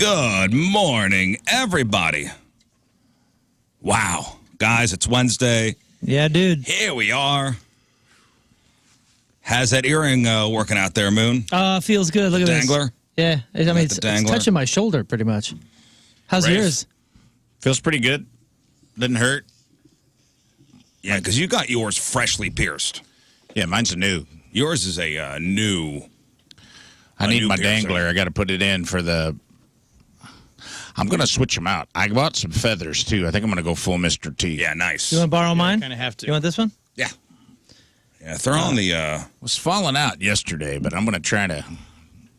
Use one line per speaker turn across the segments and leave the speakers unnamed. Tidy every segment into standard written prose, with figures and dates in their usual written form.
Good morning, everybody. Wow. Guys, it's Wednesday.
Yeah, dude.
Here we are. How's that earring working out there, Moon?
Feels good. Look at
Dangler?
this. Yeah. I mean, it's touching my shoulder pretty much. How's
Rafe?
yours?
Feels pretty good. Didn't hurt.
Yeah, because you got yours freshly pierced.
Yeah, mine's a new.
Yours is a new.
I need my
piercing.
dangler. I got to put it in for the. I'm going to switch them out. I bought some feathers, too. I think I'm going to go full Mr. T.
Yeah, nice.
You want to borrow mine?
Kind of have to.
You want this one?
Yeah. Yeah, throw on the.
Was falling out yesterday, but I'm going to try to.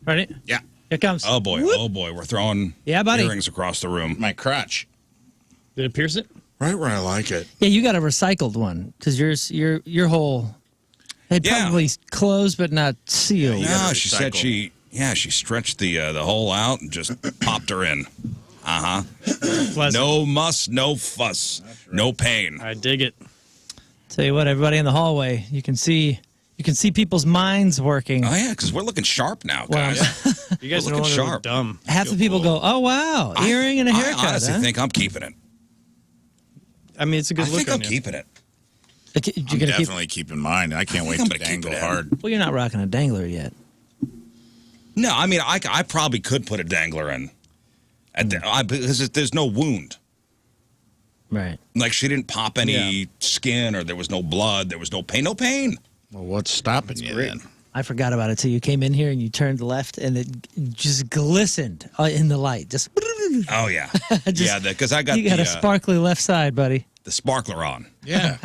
Ready?
Yeah.
Here it comes.
Oh, boy.
Whoop.
Oh, boy. We're throwing
buddy.
earrings across the room.
My crotch.
Did it pierce it?
Right where I like it.
Yeah, you got a recycled one because your whole. It probably closed but not sealed.
No, she said she stretched the hole out and just popped her in.
Pleasant.
No muss, no fuss, no pain.
I dig it.
Tell you what, everybody in the hallway, you can see people's minds working.
Oh, yeah, because we're looking sharp now,
Well,
guys.
You guys
We're
no
looking
longer
sharp.
look dumb.
Half the people go, "Oh wow, earring and a haircut."
I honestly
huh?
think I'm keeping it.
I mean, it's a good
I
look
think
on
I'm
you.
keeping it.
You're
I'm
gonna keep.
definitely keeping mine. I can't wait
I'm
to
gonna keep
dangle
it in.
hard.
Well, you're not rocking a dangler yet.
No, I mean, I probably could put a dangler in. Because there's no wound.
Right.
Like, she didn't pop any skin, or there was no blood, there was no pain. No pain.
Well, what's stopping you then?
I forgot about it. So you came in here and you turned left, and it just glistened in the light. Just.
Oh, yeah.
Just-
because I got
You got a sparkly left side, buddy.
the sparkler on.
Yeah.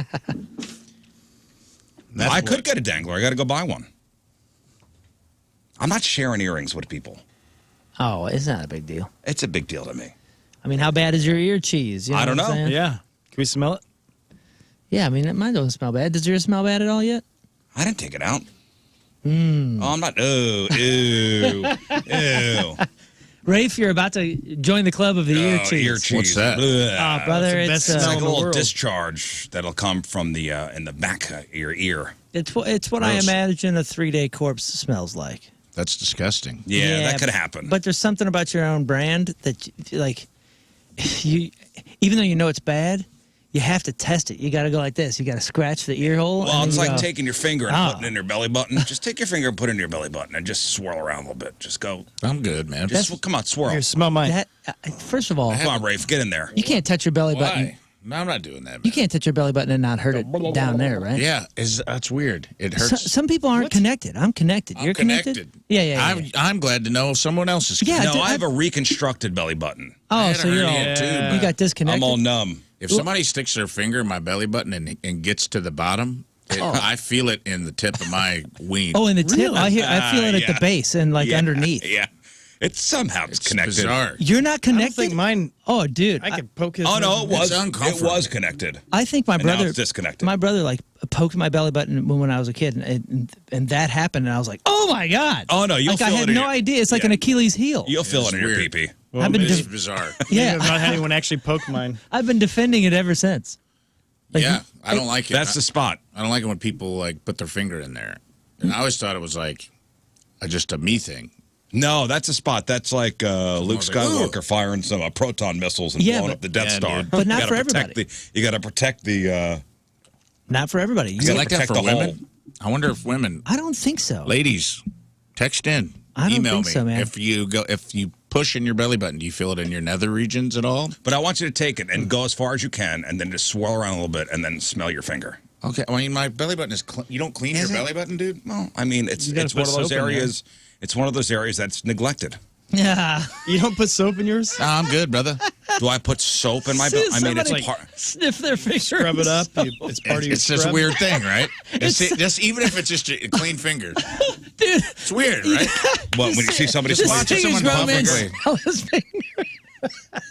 I could get a dangler. I got to go buy one. I'm not sharing earrings with people.
Oh, it's not a big deal.
It's a big deal to me.
I mean, how bad is your ear cheese? You know
I don't
what I'm
know.
saying?
Yeah. Can we smell it?
Yeah, I mean, mine doesn't smell bad. Does yours smell bad at all yet?
I didn't take it out. Oh, I'm not. Oh, ew. Ew.
Rafe, you're about to join the club of the ear
Oh,
cheese.
ear cheese.
What's that?
Bleh.
Oh, brother,
That's the
it's
best
It's
smell
like
in
a
the
little
world.
discharge that'll come from the in the back of your ear.
it's what I
Gross.
imagine a 3-day corpse smells like.
That's disgusting.
Yeah, that could happen.
But there's something about your own brand that, like, even though you know it's bad, you have to test it. You got to go like this. You got to scratch the ear hole.
well,
and
it's
then
like
you go,
taking your finger and
Oh.
putting it in your belly button. Just take your finger and put it in your belly button and just swirl around a little bit. Just go.
I'm good, man.
Come on, swirl.
Here, smell mine.
that, first of all,
Come on, Rafe, get in there.
you can't touch your belly button.
Why? No, I'm not doing that. Man.
You can't touch your belly button and not hurt it down there, right?
Yeah, that's weird. It hurts.
Some people aren't connected. I'm connected.
I'm
You're
connected.
Yeah.
I'm glad to know someone else is
Yeah,
connected.
No, I have a reconstructed belly button.
Oh,
had
so
a
you're all,
hernia, too,
you
but
got disconnected.
I'm all numb.
If somebody sticks their finger in my belly button and gets to the bottom, I feel it in the tip of my ween.
Oh, in the tip.
Really?
I feel it at
yeah.
the base and like underneath.
Yeah. It's somehow
it's
connected.
bizarre.
You're not
I don't
connected.
think mine.
Oh, dude.
I could poke his.
Oh, no, it
nose.
was. It
uncomfortable.
was connected.
I think my
And now
brother
it's disconnected.
My brother like poked my belly button when I was a kid, and that happened, and I was like, "Oh my god!"
Oh, no, you'll
like I
feel
had
it in
no
your-
idea. It's like
yeah.
an Achilles heel.
You'll feel
It's
it in your
weird.
pee-pee.
Well,
I've been
It's
def-
bizarre.
yeah,
I've not had anyone actually poke mine.
I've been defending it ever since. Like,
Yeah, I don't like it.
That's the spot.
I don't like it when people like put their finger in there. And I always thought it was like just a me thing.
No, that's a spot. That's like Luke
was like,
Skywalker firing some proton missiles and
Yeah,
blowing
but-
up the Death
Yeah,
Star.
dude.
But not
You gotta
for
protect
everybody.
You got to protect the.
Not for everybody.
Is it
gotta
like that
protect
for
the
women? I wonder if women,
I don't think so.
ladies, text in,
I don't
email
think
me
so, man.
if you push in your belly button. Do you feel it in your nether regions at all?
But I want you to take it and go as far as you can, and then just swirl around a little bit, and then smell your finger.
Okay, I mean my belly button is. You don't clean your belly button, dude.
Well, I mean, it's
You gotta
one of
put
those
soap in there.
areas. It's one of those areas that's neglected.
Yeah.
You don't put soap in yours?
Nah, I'm good, brother.
Do I put soap in my belly? I mean, it's
Somebody
part.
sniff their fingers.
Scrub it up. It's part of your
It's just a
scrub.
weird thing, right? Just even if it's just a clean finger,
dude.
it's weird, right?
What, when you see somebody
Just
smell
watch
it?
it. someone
grown man
publicly.
smell his finger.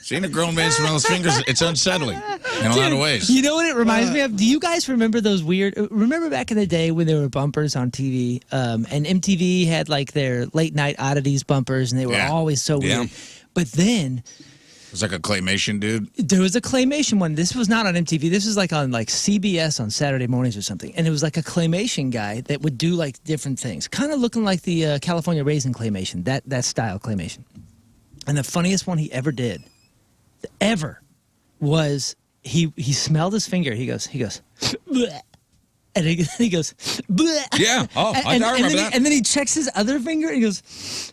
Seeing a grown man smell his fingers, it's unsettling in a lot of ways.
You know what it reminds me of? Do you guys remember those weird? Remember back in the day when there were bumpers on TV, and MTV had like their late night oddities bumpers, and they were
Yeah.
always so weird.
Yeah.
But then
It was like a claymation dude.
there was a claymation one. This was not on MTV. This was like on like CBS on Saturday mornings or something. And it was like a claymation guy that would do like different things, kind of looking like the California Raisin claymation, that style claymation. And the funniest one he ever did, was he smelled his finger. He goes, bleh. And he goes, bleh.
Yeah. Oh, I remember that.
And then he checks his other finger and he goes,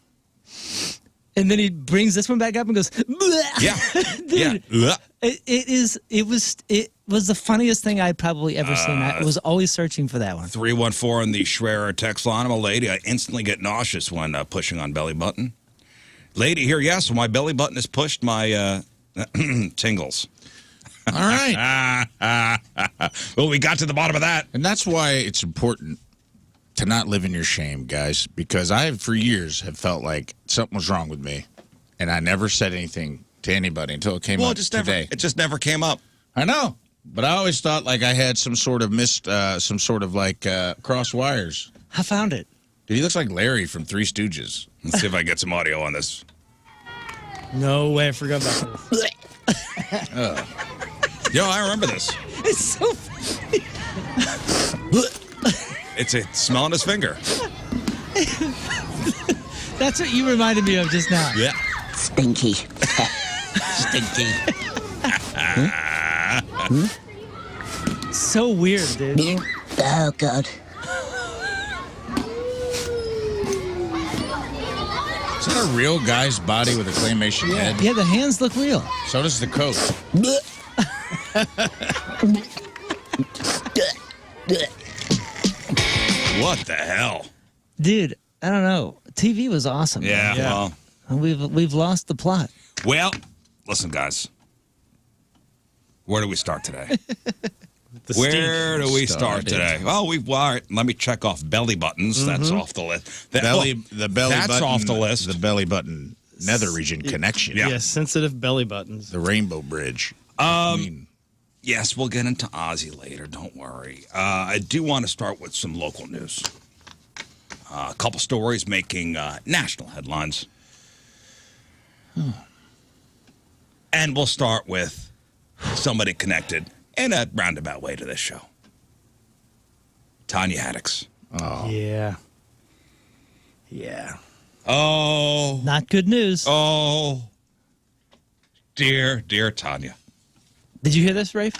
and then he brings this one back up and goes, bleh.
Yeah.
Dude,
Yeah.
it was the funniest thing I'd probably ever seen. I was always searching for that one.
314 on the Schwerer text line. I'm a lady. I instantly get nauseous when pushing on belly button. Lady here, yes. When my belly button is pushed, my tingles.
All right.
Well, we got to the bottom of that.
And that's why it's important to not live in your shame, guys, because I, for years, have felt like something was wrong with me, and I never said anything to anybody until it came up today.
It just never came up.
I know, but I always thought like I had some sort of cross wires.
I found it.
Dude, he looks like Larry from Three Stooges.
Let's see if I get some audio on this.
No way, I forgot about this.
Yo, I remember this.
It's so funny.
It's smelling his finger.
That's what you reminded me of just now.
Yeah.
Stinky.
Stinky.
So weird, dude.
Oh, God.
Is that a real guy's body with a claymation head?
Yeah, the hands look real.
So does the coat.
What the hell?
Dude, I don't know. TV was awesome.
Yeah.
man.
Well,
We've lost the plot.
Listen, guys. Where do we start today?
The
Where do we start today? Well, all right, let me check off belly buttons. That's off the list.
The belly
that's
button,
off the list.
The belly button nether region connection.
Yeah.
Yeah, sensitive belly buttons.
The Rainbow Bridge.
Yes, we'll get into Ozzy later. Don't worry. I do want to start with some local news. A couple stories making national headlines. And we'll start with somebody connected in a roundabout way to this show. Tonia Haddix.
Oh.
Yeah. Yeah.
Oh.
Not good news.
Oh. Dear Tonya.
Did you hear this, Rafe?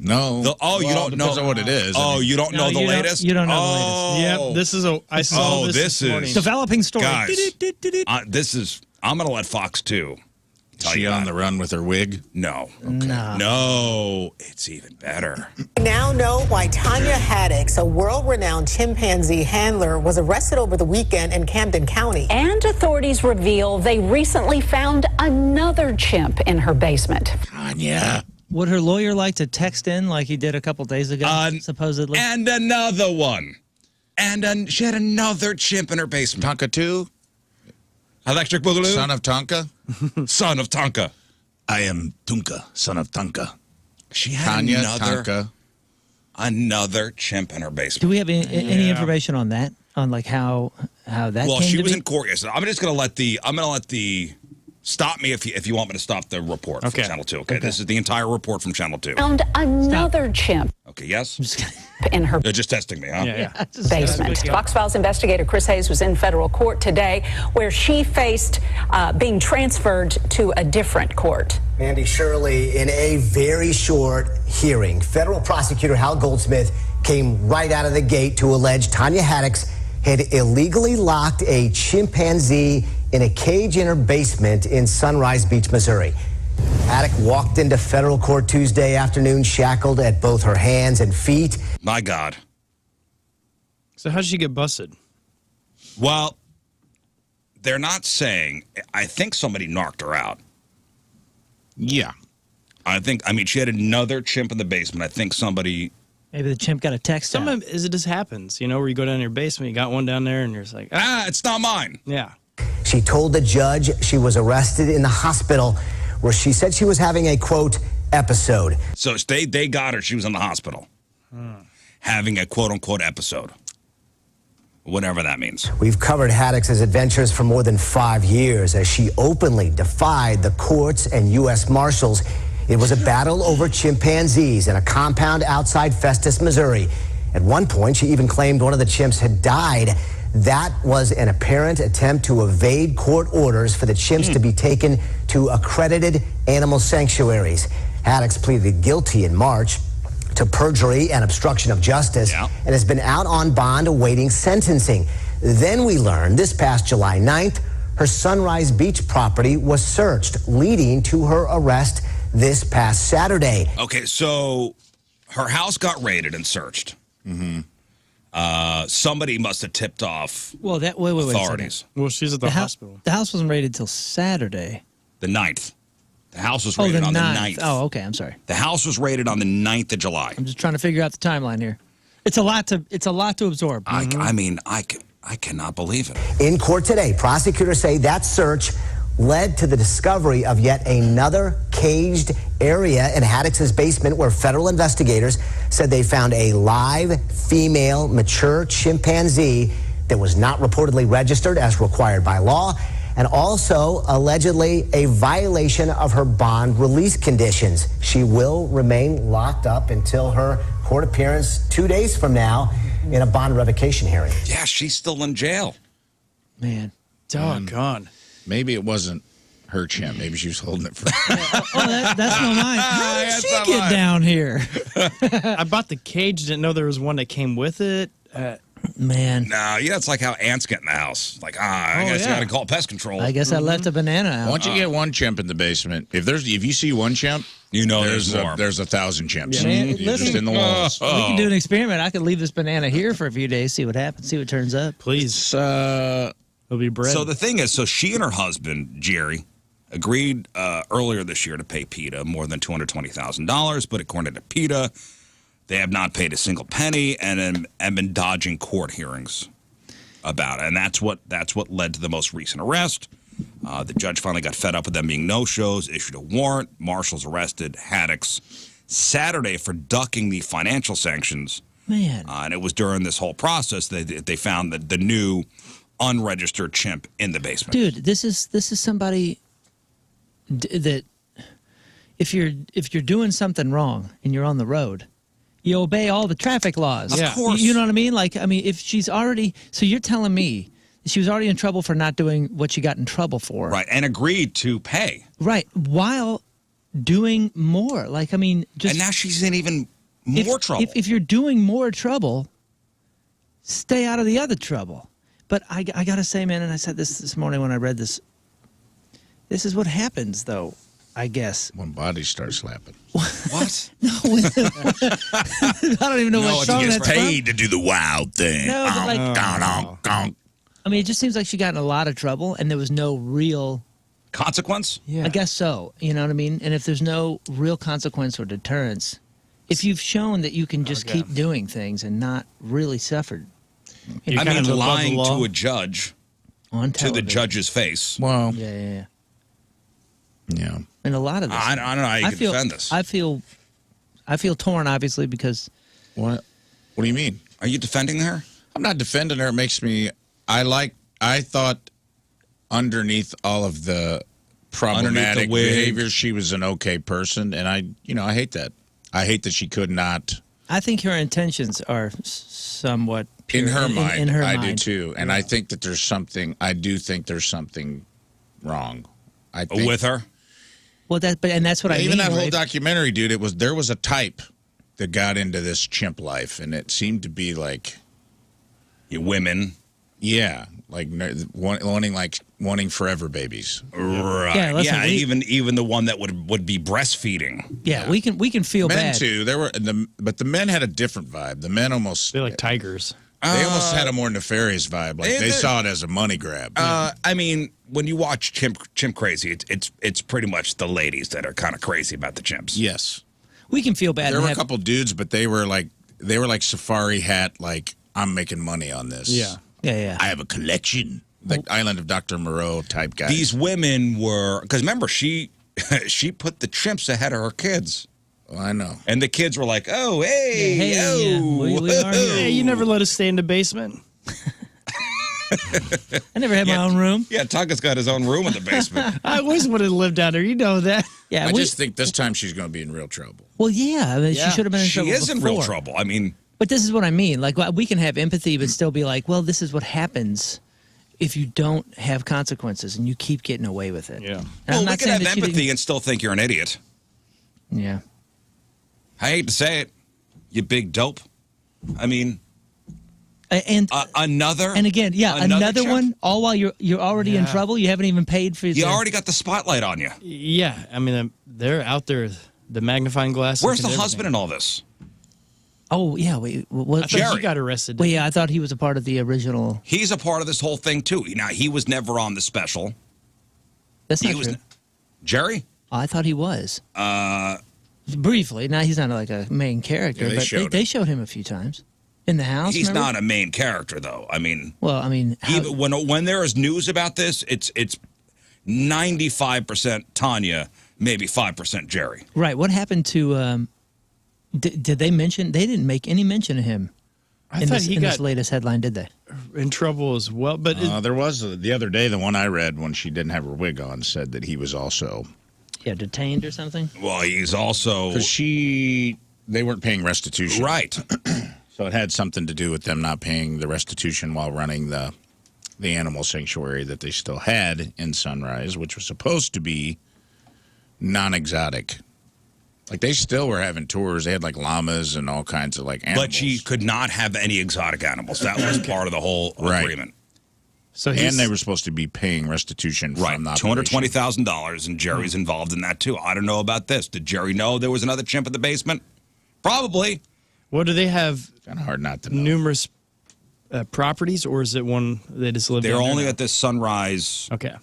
No.
You don't
depends
know
on what it is.
Oh, you don't know the latest?
You don't know the latest.
Yep, this is I saw this morning.
Developing story.
Guys, I'm going to let Fox 2 tell
She
you
on the run with her wig?
No.
No.
No, it's even better.
We now know why Tonia Haddix, a world-renowned chimpanzee handler, was arrested over the weekend in Camden County.
And authorities reveal they recently found another chimp in her basement.
Tonya.
Would her lawyer like to text in like he did a couple days ago, supposedly?
And another one. And she had another chimp in her basement.
Tonka 2?
Electric Boogaloo?
Son of Tonka?
Son of Tonka.
I am Tonka, son of Tonka.
She had another chimp in her basement.
Do we have any information on that? On like how that
Well,
came
she
to
was
be?
in court yesterday. I'm just going to let the stop me if you want me to stop the report from Channel 2. Okay, this is the entire report from Channel 2.
Found another chimp
Okay, yes?
in her
They're just testing me, huh?
Yeah.
basement. Fox Files investigator Chris Hayes was in federal court today where she faced being transferred to a different court.
Andy Shirley, in a very short hearing, federal prosecutor Hal Goldsmith came right out of the gate to allege Tonia Haddix had illegally locked a chimpanzee in a cage in her basement in Sunrise Beach, Missouri. Haddix walked into federal court Tuesday afternoon shackled at both her hands and feet.
My God.
So how did she get busted?
Well, they're not saying. I think somebody knocked her out.
Yeah.
I mean, she had another chimp in the basement. I think somebody.
Maybe the chimp got a text.
Sometimes it just happens, where you go down to your basement, you got one down there, and you're just like,
It's not mine.
yeah.
She told the judge she was arrested in the hospital where she said she was having a, quote, episode.
So they got her. She was in the hospital. Having a quote-unquote episode. Whatever that means.
We've covered Haddix's adventures for more than 5 years as she openly defied the courts and U.S. Marshals. It was a battle over chimpanzees in a compound outside Festus, Missouri. At one point, she even claimed one of the chimps had died. That was an apparent attempt to evade court orders for the chimps to be taken to accredited animal sanctuaries. Haddix pleaded guilty in March to perjury and obstruction of justice and has been out on bond awaiting sentencing. Then we learned this past July 9th, her Sunrise Beach property was searched, leading to her arrest this past Saturday.
Okay, so her house got raided and searched. Somebody must have tipped off
Well, wait,
authorities.
Well, she's at the hospital.
The house wasn't raided till Saturday.
The 9th. The house was raided on the 9th.
Oh, okay. I'm sorry.
The house was raided on the 9th of July.
I'm just trying to figure out the timeline here. It's a lot to absorb.
I mean, I cannot believe it.
In court today, prosecutors say that search led to the discovery of yet another caged area in Haddix's basement where federal investigators said they found a live female mature chimpanzee that was not reportedly registered as required by law, and also allegedly a violation of her bond release conditions. She will remain locked up until her court appearance 2 days from now in a bond revocation hearing.
Yeah, she's still in jail.
Man.
Doggone.
Maybe it wasn't her chimp. Maybe she was holding it for.
That's not mine. How did she get down here?
I bought the cage. Didn't know there was one that came with it.
Man.
No, it's like how ants get in the house. Like, I guess you got to call pest control.
I guess I left a banana out.
Once you get one chimp in the basement, if you see one chimp,
you know
there's
more.
There's 1,000 chimps.
Yeah, man,
You're just in the walls.
We can do an experiment. I could leave this banana here for a few days, see what happens, see what turns up.
Please. It'll be bread.
So the thing is, she and her husband, Jerry, agreed earlier this year to pay PETA more than $220,000, but according to PETA, they have not paid a single penny and have been dodging court hearings about it. And that's what led to the most recent arrest. The judge finally got fed up with them being no-shows, issued a warrant. Marshals arrested Haddix Saturday for ducking the financial sanctions.
Man.
And it was during this whole process that they found the new unregistered chimp in the basement.
Dude, this is somebody that if you're doing something wrong and you're on the road, you obey all the traffic laws.
Of course.
You know what I mean? Like, I mean, if she's already, so you're telling me she was already in trouble for not doing what she got in trouble for.
Right, and agreed to pay.
Right, while doing more. Like, I mean, just.
And now she's in even more trouble.
If you're doing more trouble, stay out of the other trouble. But I got to say, man, and I said this morning when I read this, this is what happens, though, I guess.
When bodies start slapping.
What?
No, I don't even know what song that's
paid to do the wild thing.
No, but like,
Gonk.
I mean, it just seems like she got in a lot of trouble, and there was no real
consequence?
Yeah. I guess so. You know what I mean? And if there's no real consequence or deterrence, if you've shown that you can just keep doing things and not really suffer.
I mean, lying to a judge
on
to the judge's face.
Well,
yeah.
Yeah.
And a lot of this.
I don't know how you can defend this.
I feel torn, obviously, because.
What do you mean?
Are you defending her?
I'm not defending her. It makes me. I thought underneath all of the problematic behavior, she was an okay person, and I hate that. I hate that she could not.
I think her intentions are somewhat pure.
In her mind,
in her
I
mind.
do too, and I think that there's something. I do think there's something wrong. I think,
with her.
Well, that's what I mean.
Even that whole documentary, dude. There was a type that got into this chimp life, and it seemed to be like
women.
Yeah, like wanting forever babies.
Right.
Yeah, listen,
even the one that would be breastfeeding.
Yeah, we can feel
men
bad.
too. But the men had a different vibe. The men they're
like tigers.
They almost had a more nefarious vibe. Like they saw it as a money grab.
I mean, when you watch Chimp Crazy, it's pretty much the ladies that are kind of crazy about the chimps.
Yes,
we can feel bad.
There were a couple dudes, but they were like safari hat. Like, I'm making money on this.
Yeah.
I have a collection, like Island of Dr. Moreau type guys.
These women were, because remember, she put the chimps ahead of her kids.
Well, I know.
And the kids were like, oh, hey,
we are here.
Hey, you never let us stay in the basement.
I never had my own room.
Yeah, Tonka's got his own room in the basement.
I always wanted to live down there. You know that.
Yeah,
I just think this time she's going to be in real trouble.
well, yeah, I mean, she should have been in trouble
She is in real
before.
trouble. I mean,
But this is what I mean. Like, we can have empathy, but still be like, well, this is what happens if you don't have consequences and you keep getting away with it.
Yeah.
Well, we can have empathy and still think you're an idiot.
Yeah.
I hate to say it, you big dope. I mean,
and
another.
And again, another
check.
one. All while you're already in trouble. You haven't even paid for.
You already got the spotlight on you.
Yeah, I mean, they're out there, the magnifying glass.
Where's the husband in all this?
Oh yeah, wait. What?
Jerry got arrested.
Well, yeah, I thought he was a part of the original.
He's a part of this whole thing too. Now he was never on the special.
That's not true.
Jerry?
Oh, I thought he was. Briefly. Now he's not like a main character, but they showed him a few times in the house.
He's
remember?
not a main character though. I mean.
Well, I mean,
even when there is news about this, it's 95% Tonya, maybe 5% Jerry.
Right. What happened to? Did they mention? They didn't make any mention of him.
I thought he got
this latest headline, did they?
In trouble as well, but
there was the other day. The one I read when she didn't have her wig on said that he was also
detained or something.
Well, he's also
because they weren't paying restitution,
right?
So it had something to do with them not paying the restitution while running the animal sanctuary that they still had in Sunrise, which was supposed to be non-exotic. Like, they still were having tours. They had, like, llamas and all kinds of, like, animals.
But she could not have any exotic animals. That was part of the whole agreement.
So and they were supposed to be paying restitution from the
$220,000, and Jerry's involved in that, too. I don't know about this. Did Jerry know there was another chimp in the basement? Probably.
What do they have?
Kind of hard not to know.
Numerous properties, or is it one they just live in?
They're only at this Sunrise.
Okay.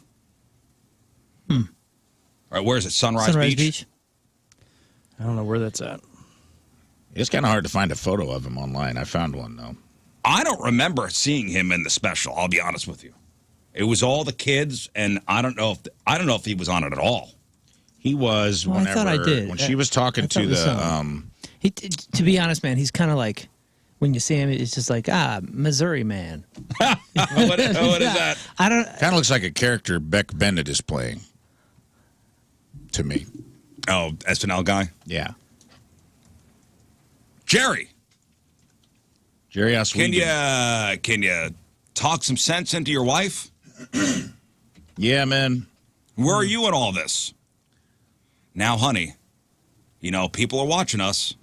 All right, where is it? Sunrise Beach?
I don't know where that's at.
It's kind of hard to find a photo of him online. I found one, though.
I don't remember seeing him in the special, I'll be honest with you. It was all the kids, and I don't know if he was on it at all.
He was
I thought I did.
When she was talking to the...
to be honest, man, he's kind of like, when you see him, it's just like, Missouri man.
What is that?
I don't...
Kind of looks like a character Beck Bennett is playing, to me.
Oh, SNL guy?
Yeah.
Jerry
Oswego.
Can you talk some sense into your wife?
Yeah, man.
Where are you in all this? Now, honey, people are watching us.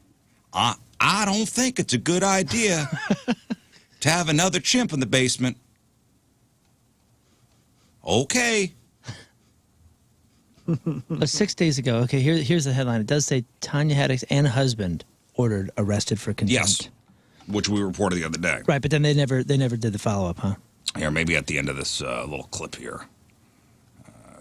I don't think it's a good idea to have another chimp in the basement. Okay.
6 days ago, okay, here's the headline. It does say Tonia Haddix and husband arrested for contempt.
Yes, which we reported the other day.
Right, but then they never did the follow-up, huh?
Here, maybe at the end of this little clip here.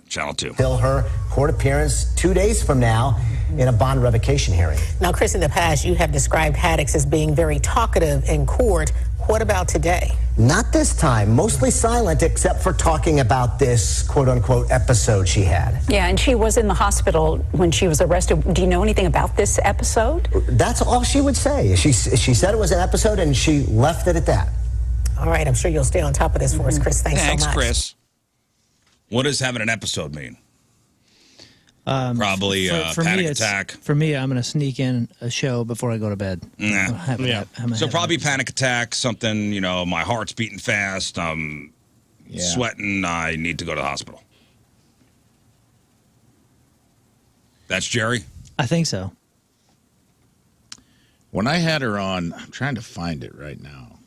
Channel 2.
Bill her court appearance 2 days from now in a bond revocation hearing.
Now, Chris, in the past, you have described Haddix as being very talkative in court. What about today?
Not this time. Mostly silent, except for talking about this quote-unquote episode she had.
Yeah, and she was in the hospital when she was arrested. Do you know anything about this episode?
That's all she would say. She said it was an episode, and she left it at that.
All right, I'm sure you'll stay on top of this for us, Chris. Thanks so much.
Thanks, Chris. What does having an episode mean? Probably panic attack.
For me, I'm going to sneak in a show before I go to bed.
Nah. So probably panic attack, something, my heart's beating fast, I'm sweating, I need to go to the hospital. That's Jerry?
I think so.
When I had her on, I'm trying to find it right now.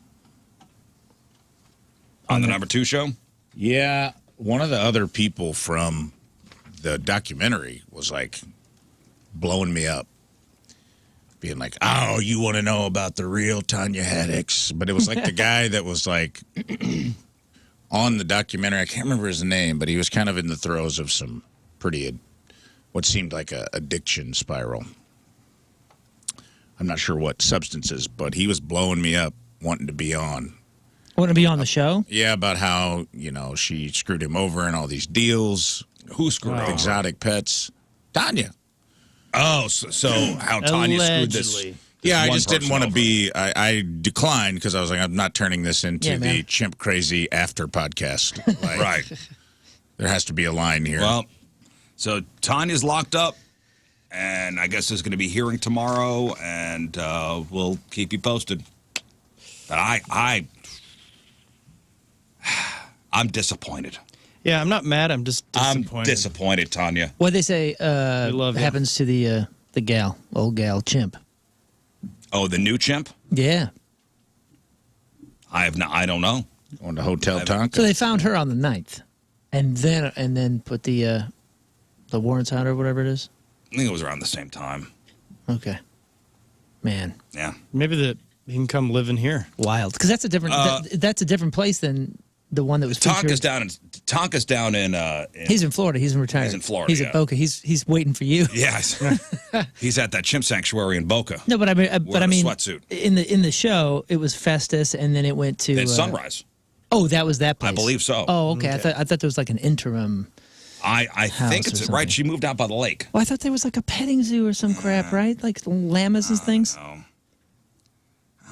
On the number 2 show?
Yeah. One of the other people from the documentary was like blowing me up, being like, oh, you want to know about the real Tonia Haddix? But it was like the guy that was like on the documentary. I can't remember his name, but he was kind of in the throes of some pretty, what seemed like a addiction spiral. I'm not sure what substances, but he was blowing me up, wanting to be on.
Want to be on the show?
Yeah, about how, she screwed him over in all these deals.
Who screwed over?
Exotic pets. Tonya.
Oh, so how Tonya screwed this.
Yeah, I just didn't want to be, I declined because I was like, I'm not turning this into the Chimp Crazy after podcast. Like,
right.
There has to be a line here.
Well, so Tanya's locked up, and I guess there's going to be hearing tomorrow, and we'll keep you posted. But I'm disappointed.
Yeah, I'm not mad. I'm just disappointed.
I'm disappointed, Tonya.
What they say
love you.
happens to the old gal, Chimp.
Oh, the new Chimp?
Yeah.
I don't know.
On the Hotel Tonka.
So they found her on the 9th, and then put the warrants out or whatever it is.
I think it was around the same time.
Okay. Man.
Yeah.
Maybe he can come live in here.
Wild, because that's a different that's a different place than the one that was featured.
Tonka's down in
He's in Florida. He's in retirement.
He's in Florida.
He's at Boca. He's waiting for you.
Yes. He's at that chimp sanctuary in Boca.
No, but I mean,
sweatsuit.
in the show, it was Festus, and then it went to
It's Sunrise.
Oh, that was that place.
I believe so.
Oh, okay. I thought there was like an interim.
I think it's right. She moved out by the lake.
Well, I thought there was like a petting zoo or some crap, right? Like llamas and things.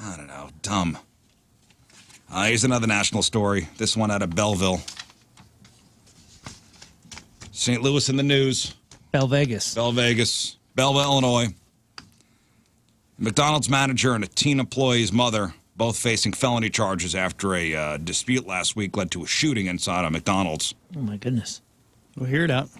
I don't know. Dumb. Here's another national story. This one out of Belleville. St. Louis in the news.
Vegas.
Belleville, Illinois. McDonald's manager and a teen employee's mother both facing felony charges after a dispute last week led to a shooting inside a McDonald's.
Oh, my goodness.
We'll hear it out.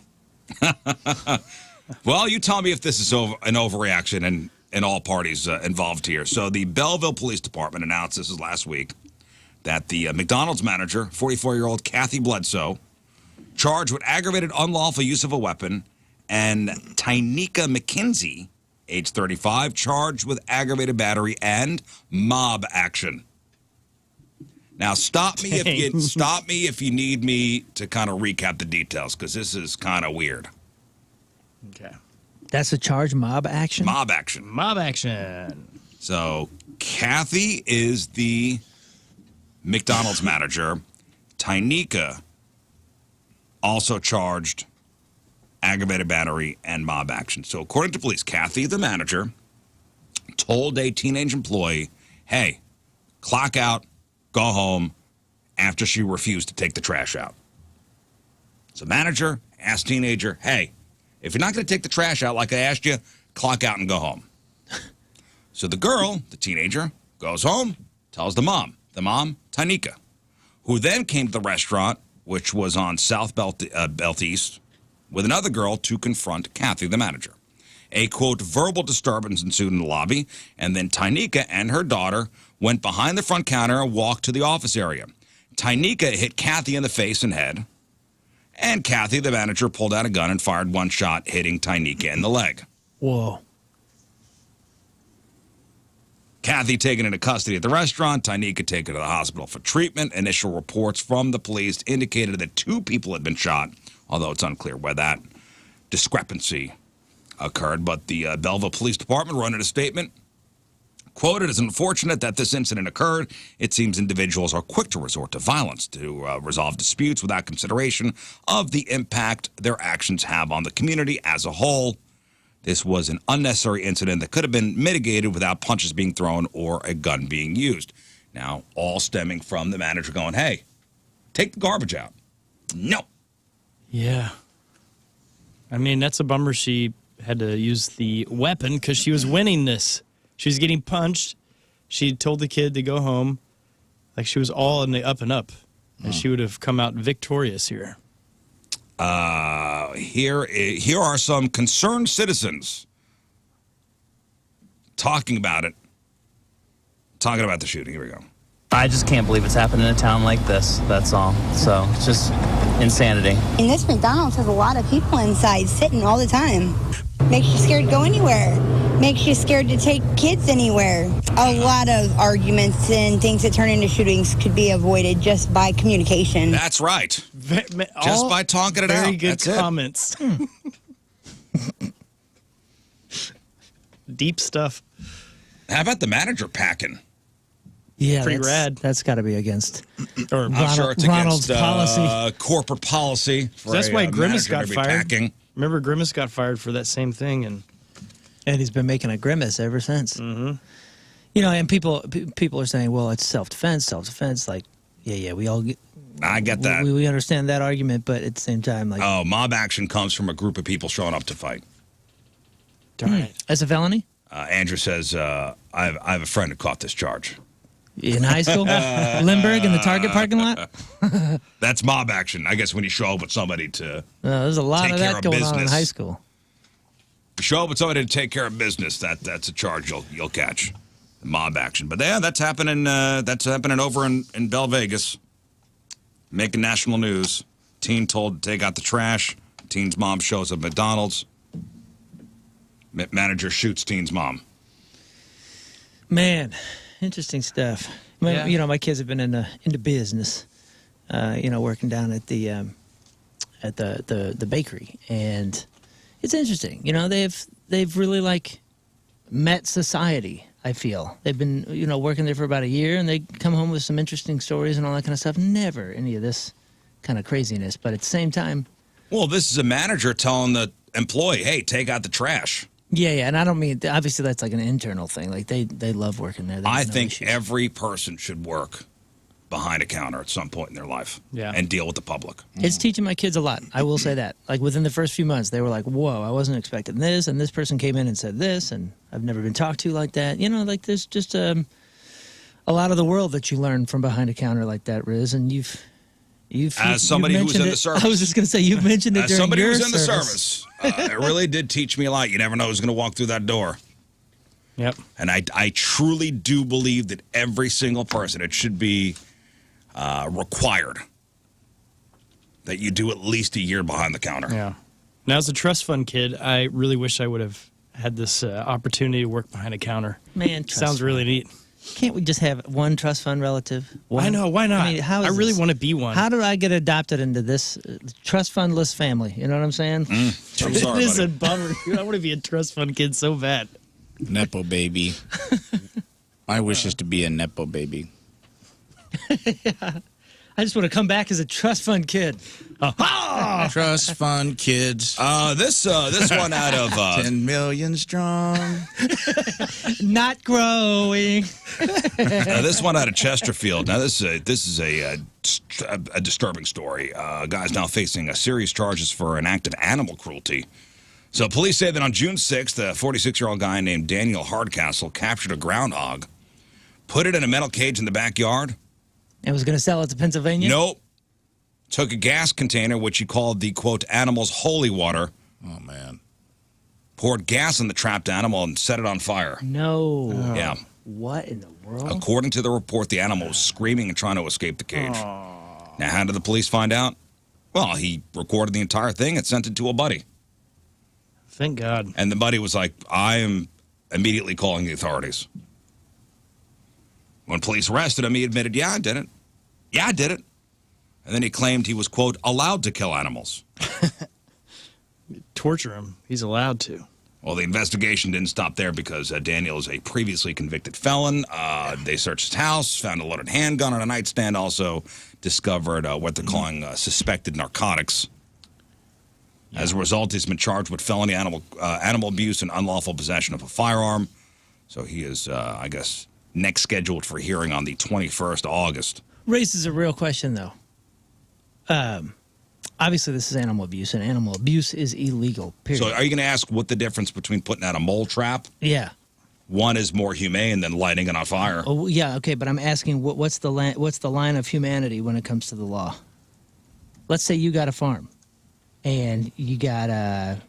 Well, you tell me if this is an overreaction and all parties involved here. So the Belleville Police Department announced, this is last week, that the McDonald's manager, 44-year-old Kathy Bledsoe, charged with aggravated unlawful use of a weapon, and Tynika McKenzie, age 35, charged with aggravated battery and mob action. Now, stop me if you need me to kind of recap the details, because this is kind of weird.
Okay.
That's a charge, mob action?
Mob action.
Mob action.
So, Kathy is the McDonald's manager. Tynika also charged aggravated battery and mob action. So, according to police, Kathy, the manager, told a teenage employee, hey, clock out, go home, after she refused to take the trash out. So, manager asked teenager, hey, if you're not going to take the trash out like I asked you, clock out and go home. So the girl, the teenager, goes home, tells the mom, Tynika, who then came to the restaurant, which was on South Belt East, with another girl to confront Kathy, the manager. A, quote, verbal disturbance ensued in the lobby, and then Tynika and her daughter went behind the front counter and walked to the office area. Tynika hit Kathy in the face and head, and Kathy, the manager, pulled out a gun and fired one shot, hitting Tynika in the leg.
Whoa.
Kathy taken into custody at the restaurant, Tynika taken to the hospital for treatment. Initial reports from the police indicated that 2 people had been shot, although it's unclear where that discrepancy occurred. But the Belleville Police Department wrote in a statement, quote, it is unfortunate that this incident occurred. It seems individuals are quick to resort to violence to resolve disputes without consideration of the impact their actions have on the community as a whole. This was an unnecessary incident that could have been mitigated without punches being thrown or a gun being used. Now, all stemming from the manager going, hey, take the garbage out. No.
Yeah. I mean, that's a bummer she had to use the weapon because she was winning this. She was getting punched. She told the kid to go home. Like she was all in the up and up. And she would have come out victorious here.
Here are some concerned citizens talking about it. Talking about the shooting. Here we go.
I just can't believe it's happened in a town like this. That's all. So it's just insanity.
And this McDonald's has a lot of people inside sitting all the time. Makes you scared to go anywhere. Makes you scared to take kids anywhere. A lot of arguments and things that turn into shootings could be avoided just by communication.
That's right. Just by talking it out.
Very good
That's
comments. Deep stuff.
How about the manager packing?
Yeah,
Pretty rad.
That's got to be against
I'm sure it's
Ronald's
against
policy.
Corporate policy. For
That's why Grimace
manager
got
to be
fired.
packing.
Remember, Grimace got fired for that same thing, and
he's been making a grimace ever since.
Mm-hmm.
You know, and people are saying, well, it's self-defense. Like, yeah, we all get...
I get that.
We understand that argument, but at the same time, like...
Oh, mob action comes from a group of people showing up to fight.
Darn it. As a felony?
Andrew says, I have a friend who caught this charge.
In high school? Limburg in the Target parking lot?
That's mob action, I guess, when you show up with somebody to
There's a lot
take
of
care
that
of
going on in
business.
high school.
You show up with somebody to take care of business. That's a charge you'll catch. Mob action. But yeah, that's happening over in Bell Vegas. Making national news. Teen told to take out the trash. Teen's mom shows up at McDonald's. Manager shoots teen's mom.
Man, interesting stuff.
Yeah.
You know, my kids have been into business. Working down at the bakery, and it's interesting. You know, they've really like met society. I feel they've been working there for about a year, and they come home with some interesting stories and all that kind of stuff. Never any of this kind of craziness, but at the same time,
Well, this is a manager telling the employee, "Hey, take out the trash."
yeah, and I don't mean obviously that's like an internal thing. Like they love working there. They have
I
no
think
issues.
every person should work behind a counter at some point in their life and deal with the public.
It's teaching my kids a lot. I will say that. Like within the first few months, they were like, "Whoa, I wasn't expecting this," and this person came in and said this, and I've never been talked to like that. You know, like there's just a lot of the world that you learn from behind a counter like that, Riz. And you've
As somebody who was
mentioned
in
it.
the service.
I was just going to say you've mentioned it
As
during
somebody
your
who's in the
service.
service, it really did teach me a lot. You never know who's going to walk through that door.
Yep.
And I truly do believe that every single person, it should be required that you do at least a year behind the counter.
Yeah. Now, as a trust fund kid, I really wish I would have had this opportunity to work behind a counter.
Man, trust
Sounds really neat.
Can't we just have one trust fund relative? One?
I know. Why not?
I mean, how is
I really
this?
want to be one.
How do I get adopted into this trust fundless family? You know what I'm saying?
I'm sorry,
It is
buddy.
a bummer. Dude, I want to be a trust fund kid so bad.
Nepo baby. My wish is to be a Nepo baby.
I just want to come back as a trust fund kid.
Trust fund kids.
This one out of
10 million strong.
Not growing.
this one out of Chesterfield. Now this is a disturbing story. Guy's now facing serious charges for an act of animal cruelty. So police say that on June 6th, a 46-year-old guy named Daniel Hardcastle captured a groundhog, put it in a metal cage in the backyard.
And was going to sell it to Pennsylvania?
Nope. Took a gas container, which he called the, quote, animal's holy water.
Oh, man.
Poured gas on the trapped animal and set it on fire.
No.
Yeah.
What in the world?
According to the report, the animal was screaming and trying to escape the cage. Now, how did the police find out? Well, he recorded the entire thing and sent it to a buddy.
Thank God.
And the buddy was like, I am immediately calling the authorities. When police arrested him, he admitted, yeah, I did it. Yeah, I did it. And then he claimed he was, quote, allowed to kill animals.
Torture him. He's allowed to.
Well, the investigation didn't stop there because Daniel is a previously convicted felon. They searched his house, found a loaded handgun on a nightstand, also discovered what they're calling suspected narcotics. Yeah. As a result, he's been charged with felony animal abuse and unlawful possession of a firearm. So he is, I guess, next scheduled for hearing on the 21st of August.
Raises a real question, though. Obviously, this is animal abuse, and animal abuse is illegal, period.
So are you going to ask what the difference between putting out a mole trap?
Yeah.
One is more humane than lighting it on fire.
Oh, yeah, okay, but I'm asking what's the line of humanity when it comes to the law? Let's say you got a farm, and you got a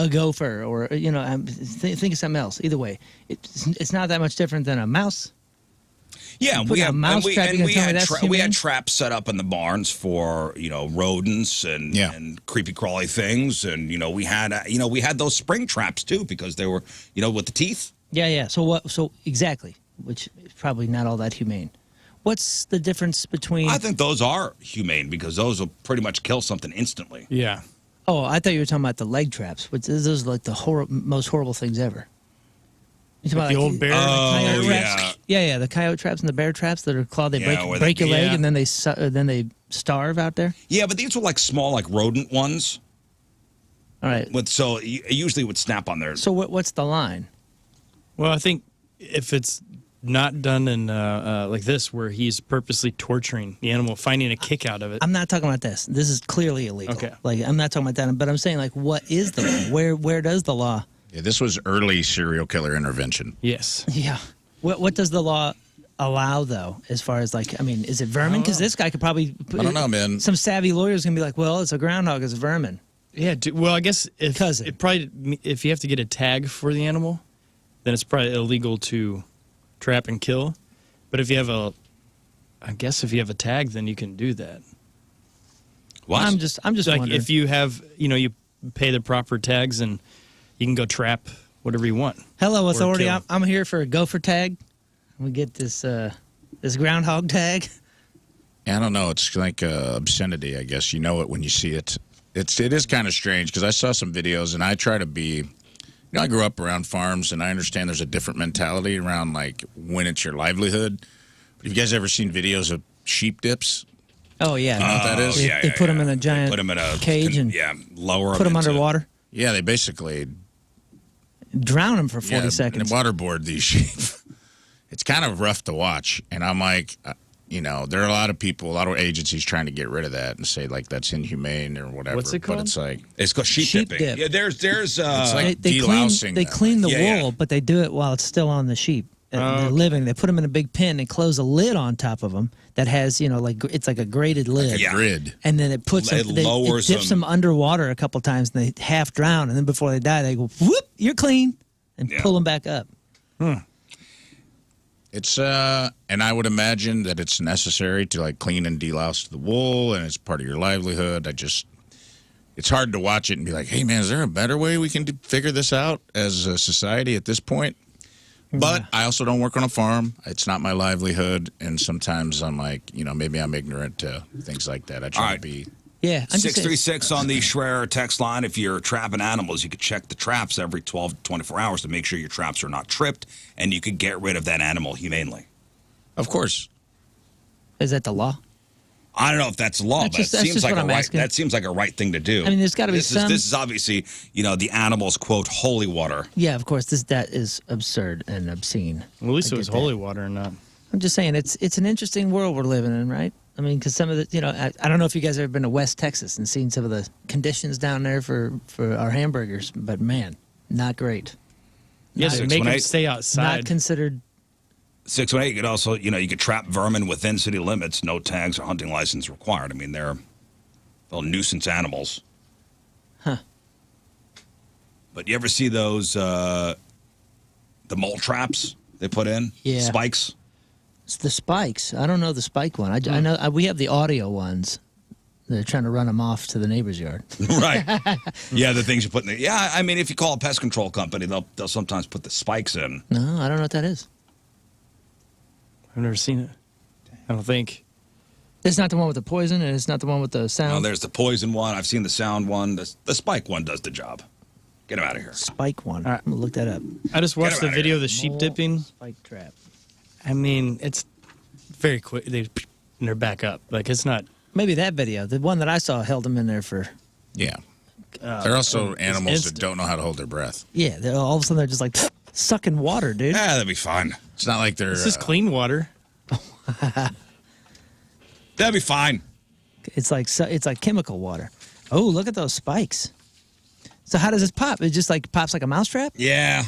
gopher, or think of something else. Either way, it's not that much different than a mouse.
Yeah,
we
had traps set up in the barns for rodents and creepy crawly things, and we had those spring traps too because they were with the teeth.
Yeah. So exactly, which is probably not all that humane. What's the difference between?
I think those are humane because those will pretty much kill something instantly.
Yeah.
Oh, I thought you were talking about the leg traps, which those are like the most horrible things ever.
Like the old bear?
Oh,
yeah. Yeah, the coyote traps and the bear traps that are clawed. They break your leg, and then they starve out there.
Yeah, but these were like small, rodent ones.
All right.
So it usually would snap on there.
So what's the line?
Well, I think if it's not done in like this, where he's purposely torturing the animal, finding a kick out of it.
I'm not talking about this. This is clearly illegal.
Okay.
Like I'm not talking about that, but I'm saying what is the law? Where does the law?
Yeah, this was early serial killer intervention.
Yes.
Yeah. What does the law allow, though, as far as, like, I mean, is it vermin? Because this guy could probably...
I don't know, man.
Some savvy lawyer's going to be like, well, it's a groundhog, it's a vermin.
Yeah, well, I guess if you have to get a tag for the animal, then it's probably illegal to trap and kill. But if you have a tag, then you can do that.
What?
I'm just
like
wondering.
if you have, you pay the proper tags and you can go trap whatever you want.
Hello, authority.
kill.
I'm here for a gopher tag. We get this groundhog tag.
I don't know. It's like obscenity, I guess. You know it when you see it. It is kind of strange because I saw some videos and I try to be. I grew up around farms and I understand there's a different mentality around like when it's your livelihood. But have you guys ever seen videos of sheep dips?
Oh yeah,
You know what that is?
They put them in a giant cage and
lower
put them
into,
underwater.
Yeah, they basically
drown them for 40 seconds.
And waterboard these sheep. It's kind of rough to watch, and I'm like, there are a lot of people, a lot of agencies trying to get rid of that and say like that's inhumane or whatever.
What's it called?
But
it's called sheep dipping.
dip.
Yeah, there's
it's like
they
delousing.
clean the
Yeah,
wool, but they do it while it's still on the sheep. They're living. They put them in a big pen and close a lid on top of them that has, like it's like a grated lid.
like a grid.
And then it puts
It lowers
dips them underwater a couple times and they half drown. And then before they die, they go, whoop, you're clean, and pull them back up.
It's and I would imagine that it's necessary to like clean and delouse the wool, and it's part of your livelihood. It's hard to watch it and be like, hey man, is there a better way we can figure this out as a society at this point? But I also don't work on a farm. It's not my livelihood, and sometimes I'm like, maybe I'm ignorant to things like that. I try to be.
Yeah, I'm
636 on the Schreier text line. If you're trapping animals, you could check the traps every 12 to 24 hours to make sure your traps are not tripped, and you could get rid of that animal humanely.
Of course.
Is that the law?
I don't know if that's law, but it seems like that seems like a right thing to do.
I mean, there's got to be some.
This is obviously, the animal's quote holy water.
Yeah, of course. That is absurd and obscene.
Well, at least it was holy water and not.
I'm just saying, it's an interesting world we're living in, right? I mean, because some of the, I don't know if you guys have ever been to West Texas and seen some of the conditions down there for our hamburgers, but man, not great.
Yes, make them stay outside.
Not considered.
618, you could also, you could trap vermin within city limits, no tags or hunting license required. I mean, they're nuisance animals.
Huh.
But you ever see those, the mole traps they put in?
Yeah.
Spikes?
It's the spikes. I don't know the spike one. I know we have the audio ones. They're trying to run them off to the neighbor's yard.
Right. Yeah, the things you put in there. Yeah, I mean, if you call a pest control company, they'll sometimes put the spikes in.
No, I don't know what that is.
I've never seen it. I don't think.
It's not the one with the poison, and it's not the one with the sound.
No, there's the poison one. I've seen the sound one. The spike one does the job. Get him out of here.
Spike one.
All right.
I'm going to look that up.
I just watched the video of the sheep dipping.
Spike trap.
I mean, it's very quick. They're back up. Like, it's not.
Maybe that video. The one that I saw held them in there for.
Yeah. They're also animals that don't know how to hold their breath.
Yeah. All of a sudden, they're just like sucking water, dude.
Yeah, that'd be fine.
It's not like they're.
This is clean water.
That'd be fine.
It's like chemical water. Oh, look at those spikes. So how does this pop? It just like pops like a mousetrap?
Yeah.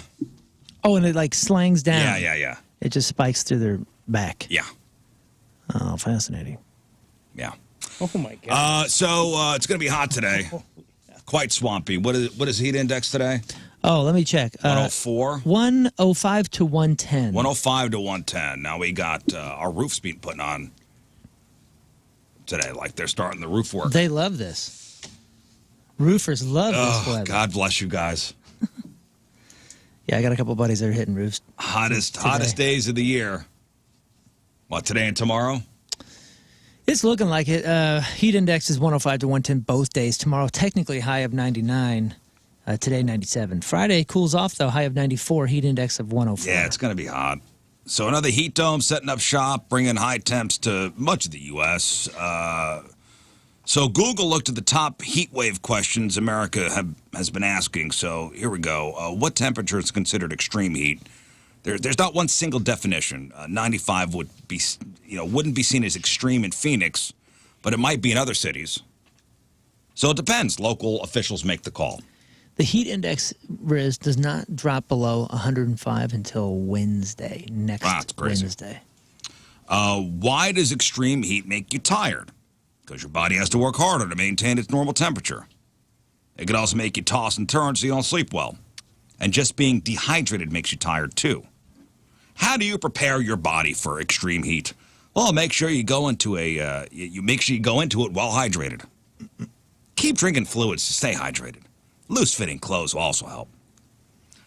Oh, and it like slangs down.
Yeah.
It just spikes through their back.
Yeah.
Oh, fascinating.
Yeah.
Oh my god.
So it's going to be hot today. Quite swampy. What is heat index today?
Oh, let me check.
104?
105 to 110.
105 to 110. Now we got our roofs being put on today. Like they're starting the roof work.
They love this. Roofers love this weather.
God bless you guys.
Yeah, I got a couple buddies that are hitting roofs.
Hottest days of the year. What, today and tomorrow?
It's looking like it. Heat index is 105 to 110 both days. Tomorrow, technically high of 99. Today, 97. Friday cools off, though, high of 94, heat index of 104.
Yeah, it's going to be hot. So another heat dome setting up shop, bringing high temps to much of the U.S. So Google looked at the top heat wave questions America has been asking. So here we go. What temperature is considered extreme heat? There's not one single definition. 95 wouldn't be seen as extreme in Phoenix, but it might be in other cities. So it depends. Local officials make the call.
The heat index, Rizz, does not drop below 105 until Wednesday, next
That's crazy.
Wednesday.
Why does extreme heat make you tired? Because your body has to work harder to maintain its normal temperature. It could also make you toss and turn so you don't sleep well. And just being dehydrated makes you tired too. How do you prepare your body for extreme heat? Well, make sure you go into it well hydrated. Keep drinking fluids to stay hydrated. Loose-fitting clothes will also help.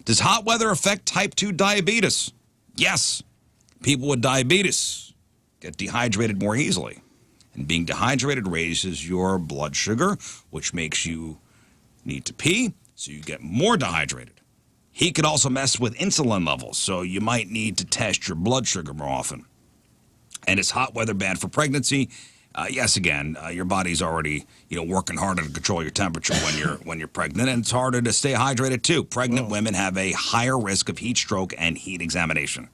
Does hot weather affect type 2 diabetes? Yes. People with diabetes get dehydrated more easily. And being dehydrated raises your blood sugar, which makes you need to pee, so you get more dehydrated. Heat could also mess with insulin levels, so you might need to test your blood sugar more often. And is hot weather bad for pregnancy? Yes, again, your body's already working harder to control your temperature when you're pregnant, and it's harder to stay hydrated too. Pregnant women have a higher risk of heat stroke and heat examination.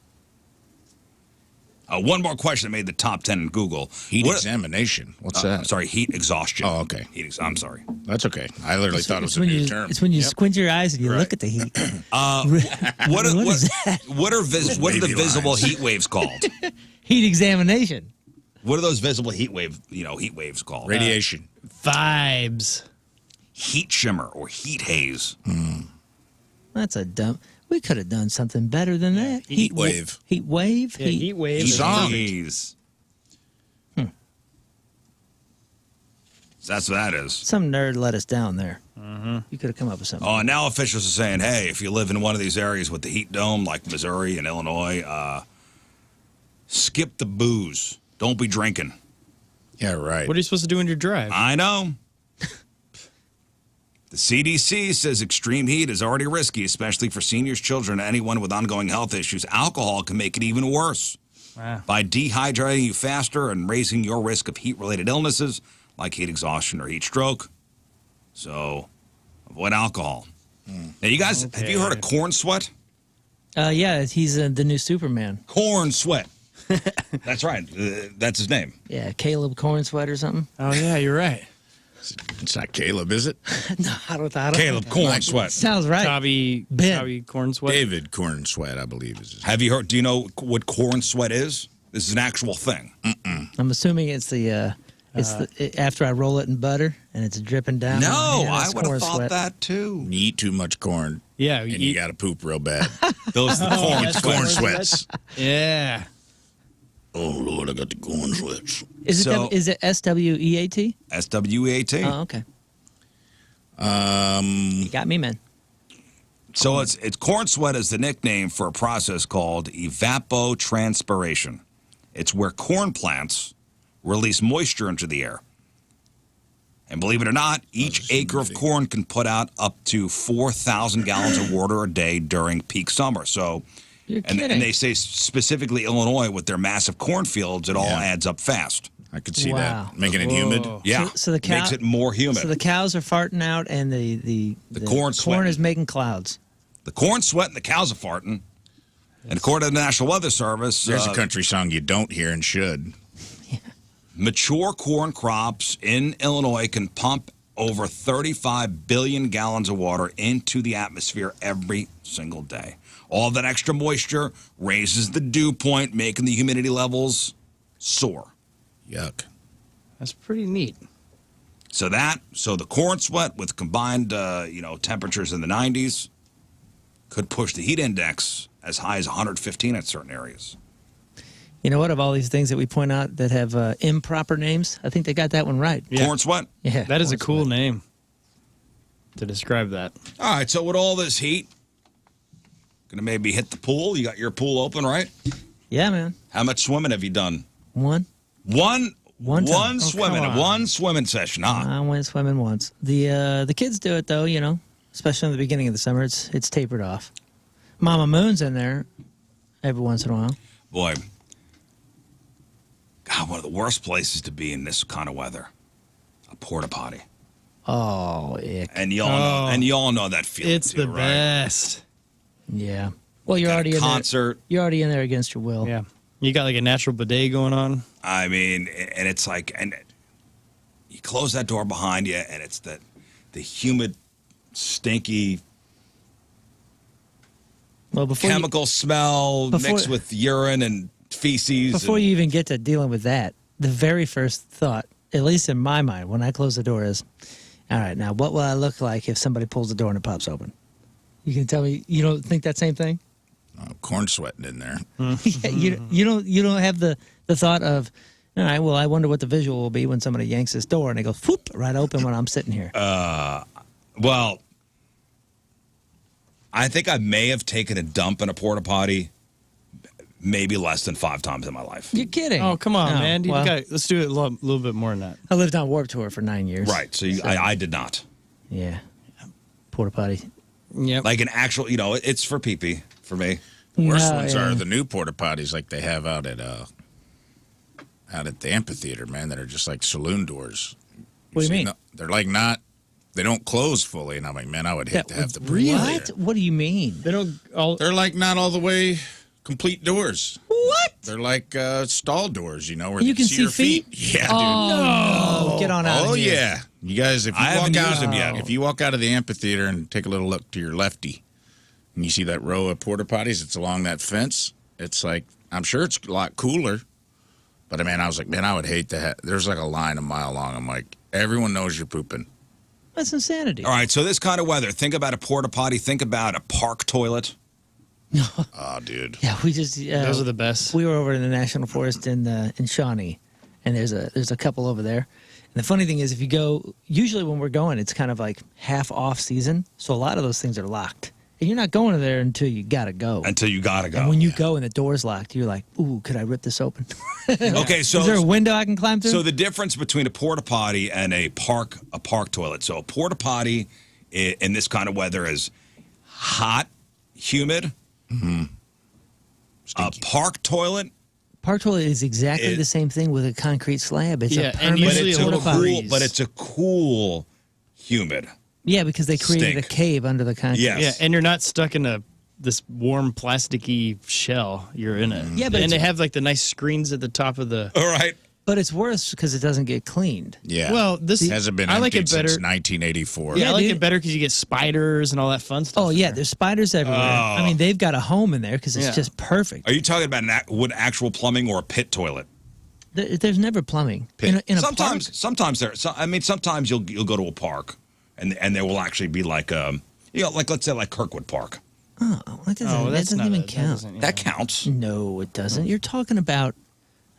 One more question that made the top 10 in Google.
Examination? What's that?
Sorry, heat exhaustion.
Oh, okay.
I'm sorry.
That's okay. I literally thought it was a new term.
It's when you squint your eyes and you look at the heat.
What are the visible
lines?
heat waves called?
Heat examination.
What are those visible heat waves called?
Radiation.
Vibes.
Heat shimmer or heat haze.
That's a dumb. We could have done something better than that.
Heat wave.
Heat wave.
Yeah, heat wave.
Heat
Sound.
haze. That's what that is.
Some nerd let us down there. You could have come up with something.
Oh, and now officials are saying, hey, if you live in one of these areas with the heat dome, like Missouri and Illinois, skip the booze. Don't be drinking.
Yeah, right.
What are you supposed to do in your drive?
I know. The CDC says extreme heat is already risky, especially for seniors, children, and anyone with ongoing health issues. Alcohol can make it even worse by dehydrating you faster and raising your risk of heat-related illnesses like heat exhaustion or heat stroke. So avoid alcohol. Now, you guys, have you heard of corn sweat?
Yeah, he's the new Superman.
Corn sweat. That's right. That's his name.
Yeah, Caleb Corn Sweat or something.
Oh, yeah, you're right.
It's not Caleb, is it?
No, I don't think.
Caleb Corn Sweat.
Sounds right.
Chobby Corn Sweat.
David Corn Sweat, I believe, is his name.
Have you heard? Do you know what corn sweat is? This is an actual thing.
I'm assuming it's the after I roll it in butter and it's dripping down.
No, I
my hand, it's
would have
corn
thought
sweat.
that too.
You eat too much corn,
Yeah.
and you got to poop real bad.
Those are the corn
that's
sweats.
Corn sweats.
Yeah.
Oh, Lord, I got the corn sweats.
Is
So-
it SWEAT?
SWEAT.
Oh, okay. You got me, man.
So it's corn sweat is the nickname for a process called evapotranspiration. It's where corn plants release moisture into the air. And believe it or not, each acre of corn can put out up to 4,000 gallons of water a day during peak summer. So,
You're
and
kidding.
they say specifically Illinois with their massive cornfields, it all adds up fast.
I could see
Wow.
that. Making it humid.
Yeah,
So the cow-
makes it more humid.
So the cows are farting out, and the
corn sweating.
is making clouds.
The corn sweat and the cows are farting. And according to the National Weather Service,
There's a country song you don't hear and should.
mature corn crops in Illinois can pump over 35 billion gallons of water into the atmosphere every single day. All that extra moisture raises the dew point, making the humidity levels soar.
Yuck.
That's pretty neat.
So the corn sweat with combined, temperatures in the 90s could push the heat index as high as 115 at certain areas.
You know what? Of all these things that we point out that have improper names, I think they got that one right.
Yeah.
Corn sweat?
Yeah,
That is a
corn
cool
sweat.
name to describe that.
All right, so with all this heat, gonna maybe hit the pool. You got your pool open, right?
Yeah, man.
How much swimming have you done?
One
One
time. Oh,
swimming,
come on.
one swimming session, huh?
I went swimming once. The kids do it though, especially in the beginning of the summer. It's tapered off. Mama Moon's in there every once in a while.
Boy, God, one of the worst places to be in this kind of weather. A porta potty.
Oh, ick.
And y'all know that feeling.
It's
too,
the
right?
best.
Yeah. Well, you're
Got
already
a
in there.
concert.
You're already in there against your will.
Yeah. You got like a natural bidet going on.
I mean, and it's like, and you close that door behind you, and it's the humid stinky
before
chemical smell mixed with urine and feces.
Before you even get to dealing with that, the very first thought, at least in my mind, when I close the door is, all right, now what will I look like if somebody pulls the door and it pops open? You can tell me you don't think that same thing?
Corn sweating in there.
Yeah, you don't have the thought of, all right, well, I wonder what the visual will be when somebody yanks this door and it goes whoop right open when I'm sitting here.
Well, I think I may have taken a dump in a porta potty maybe less than 5 times in my life.
You're kidding.
Oh, come on,
No,
man.
well,
Let's do it a little bit more than that.
I lived on Warped Tour for 9 years.
Right. So I did not.
Yeah. Porta potty.
Yep.
Like an actual, it's for pee-pee for me.
The worst
No,
ones
yeah.
are the new porta potties like they have out at the amphitheater, man, that are just like saloon doors.
What do you mean?
They're like they don't close fully, and I'm like, man, I would hate to have to put
really?
one
What?
there.
What do you mean?
They don't all.
They're like not all the way complete doors.
What?
They're like stall doors, where
You
you
can
see your
see
feet. Yeah, dude.
Oh, no. Get on out
Oh
of here.
yeah, you guys. If you
I haven't
walk out,
used them yet.
if you walk out of the amphitheater and take a little look to your lefty, and you see that row of porta potties, it's along that fence. It's like I'm sure it's a lot cooler, but I was like, man, I would hate to have. There's like a line a mile long. I'm like, everyone knows you're pooping.
That's insanity.
All right, so this kind of weather, think about a porta potty, think about a park toilet.
Oh, dude.
Yeah, we just
Those are the best.
We were over in the National Forest in Shawnee, and there's a couple over there. And the funny thing is, if you go, usually when we're going, it's kind of like half off season, so a lot of those things are locked, and you're not going to there until you gotta go.
Until you gotta go.
And when you go and the door's locked, you're like, ooh, could I rip this open?
Okay, so
Is there a window I can climb through?
So the difference between a porta potty and a park toilet. So a porta potty in this kind of weather is hot, humid.
Mm-hmm.
A park toilet.
Park toilet is exactly the same thing with a concrete slab. It's a
and
permanent
usually a
porta
little
potty.
breeze.
But it's a cool, humid.
Yeah, because they created
Stink.
a cave under the concrete.
Yes.
Yeah, and you're not stuck in this warm plasticky shell. You're in it.
Yeah, but
and they
it's-
have like the nice screens at the top of the.
All right.
But it's worse because it doesn't get cleaned.
Yeah.
Well, this
hasn't been
I like
emptied
it better.
since 1984.
Yeah, I like
dude.
it better because you get spiders and all that fun stuff.
Oh, yeah, there's spiders everywhere. I mean, they've got a home in there because it's
Yeah.
just perfect.
Are you talking about would actual plumbing or a pit toilet?
There's never plumbing.
Pit.
In a
sometimes,
park?
sometimes there. So, sometimes you'll go to a park, and there will actually be like like let's say like Kirkwood Park.
Oh, that doesn't even count.
That counts.
No, it doesn't. You're talking about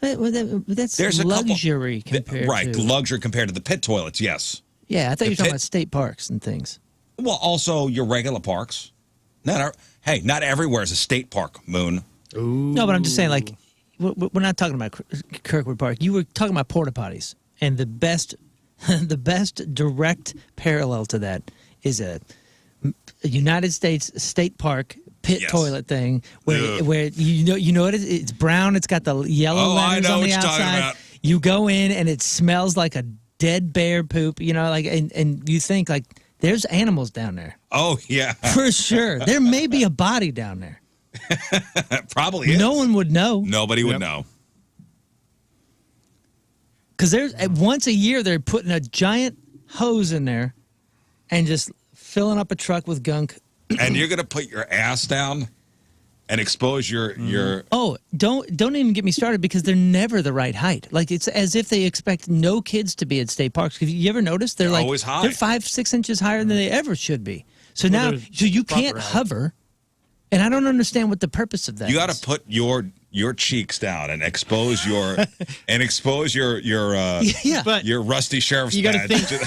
that's
There's
luxury compared
right,
to
luxury compared to the pit toilets. Yes.
Yeah, I thought you were talking
pit-
about state parks and things.
Well, also your regular parks. Not everywhere is a state park. Moon.
No, but I'm just saying, like, we're not talking about Kirkwood Park. You were talking about porta potties, and the best direct parallel to that is a United States state park pit
Yes.
toilet thing where
Ugh.
you know what it is? It's brown. It's got the yellow
Oh, I
letters
know
on
what
the
you're talking
outside.
about.
You go in and it smells like a dead bear poop. And you think like there's animals down there
Oh yeah,
for sure. There may be a body down there.
probably is.
No one would know.
Nobody would know.
Because there's once a year they're putting a giant hose in there and just filling up a truck with gunk.
And you're gonna put your ass down and expose your.
Oh, don't even get me started because they're never the right height. Like it's as if they expect no kids to be at state parks. Have you ever noticed they're like
always high.
They're 5-6 inches higher than they ever should be. So
Well,
now,
they're
so you
proper
can't
height.
hover, and I don't understand what the purpose of that.
You got
is.
to put your cheeks down and expose your
yeah,
But
your rusty sheriff's
You gotta
badge
think-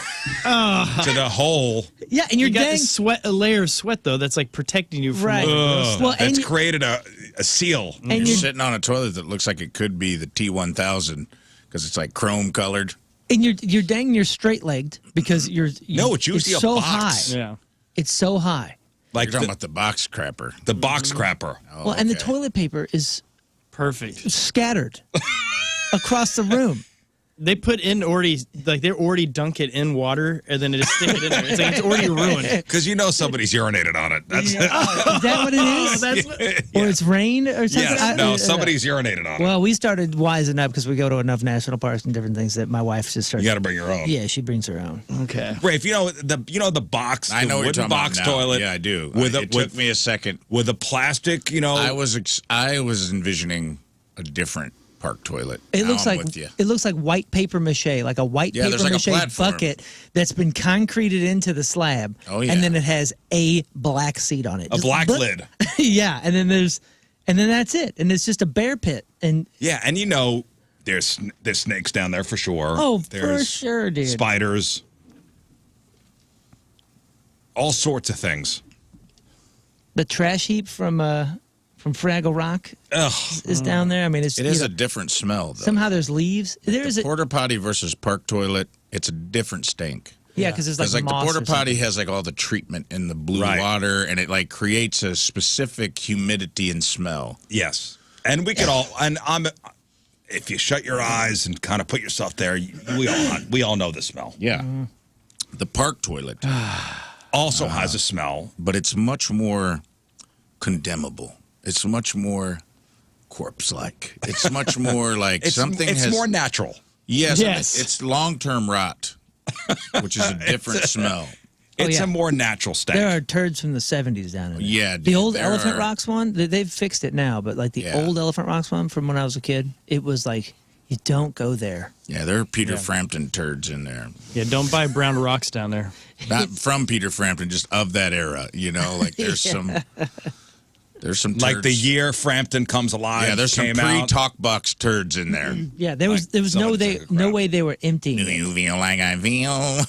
to the hole.
yeah, and you're
You got
dang
a layer of sweat though that's like protecting you from
Right.
all the gross
Ugh,
stuff.
Well, and
that's
you-
created a seal.
and
You're
you're
sitting on a toilet that looks like it could be the T1000 because it's like chrome colored.
and you're dang near straight legged because
No, it's usually a
so
box.
high.
Yeah.
It's so high.
Like
You're talking
the,
about the box crapper.
the box crapper.
Oh,
Well, and the
okay.
toilet paper is
Perfect.
scattered across the room.
They put in already, like they already dunk it in water and then they just stick it in there. It's like it's already ruined.
Because you know somebody's urinated on it. That's
Is that what it is? Or it's rained or something?
Yes, somebody's urinated on it.
Well, we started wising up because we go to enough national parks and different things that my wife just starts.
You got to bring your own.
Yeah, she brings her own.
Okay.
Rafe, you know the box.
I know what you're talking
box
about now.
toilet.
Yeah, I do.
With
It took me a second.
With a plastic,
I was envisioning a different park toilet.
It
Now
looks
I'm
like
with you.
it looks like white paper mache, like a white paper
there's like a
mache
platform.
bucket that's been concreted into the slab.
Oh, yeah.
And then it has a black seat on it.
A black lid.
Yeah, and then that's it, and it's just a bear pit. And
yeah, and there's snakes down there for sure.
Oh,
there's
for sure, dude.
Spiders. All sorts of things.
The trash heap from Fraggle Rock is down there. I mean,
It is a different smell, though.
somehow there's leaves. There's a
Porta potty versus park toilet, it's a different stink.
yeah, because there's like
the
moss
porta
or
potty
something.
has like all the treatment in the blue
Right.
water, and it like creates a specific humidity and smell.
Yes, and we could all. And if you shut your eyes and kind of put yourself there, we all know the smell.
Yeah. The park toilet,
Also has a smell.
but it's much more condemnable. It's much more corpse-like. It's much more like something
It's
has
more natural.
Yes,
Yes.
it's long-term rot, which is a different smell.
It's
yeah.
a more natural stench.
There are turds from the 70s down in there.
Yeah,
The
dude,
old
there
Elephant
are-
Rocks one, they've fixed it now, but like the
Yeah.
old Elephant Rocks one from when I was a kid, it was like, you don't go there.
Yeah, there are Peter Frampton turds in there.
Yeah, don't buy brown rocks down there.
Not from Peter Frampton, just of that era. You know, like there's some turds.
like the year Frampton Comes Alive.
Yeah, there's some
came out.
pre-talk box turds in there.
Yeah, there was no
someone took a
no
crap.
way they were emptying
Do
it.
you feel like I feel?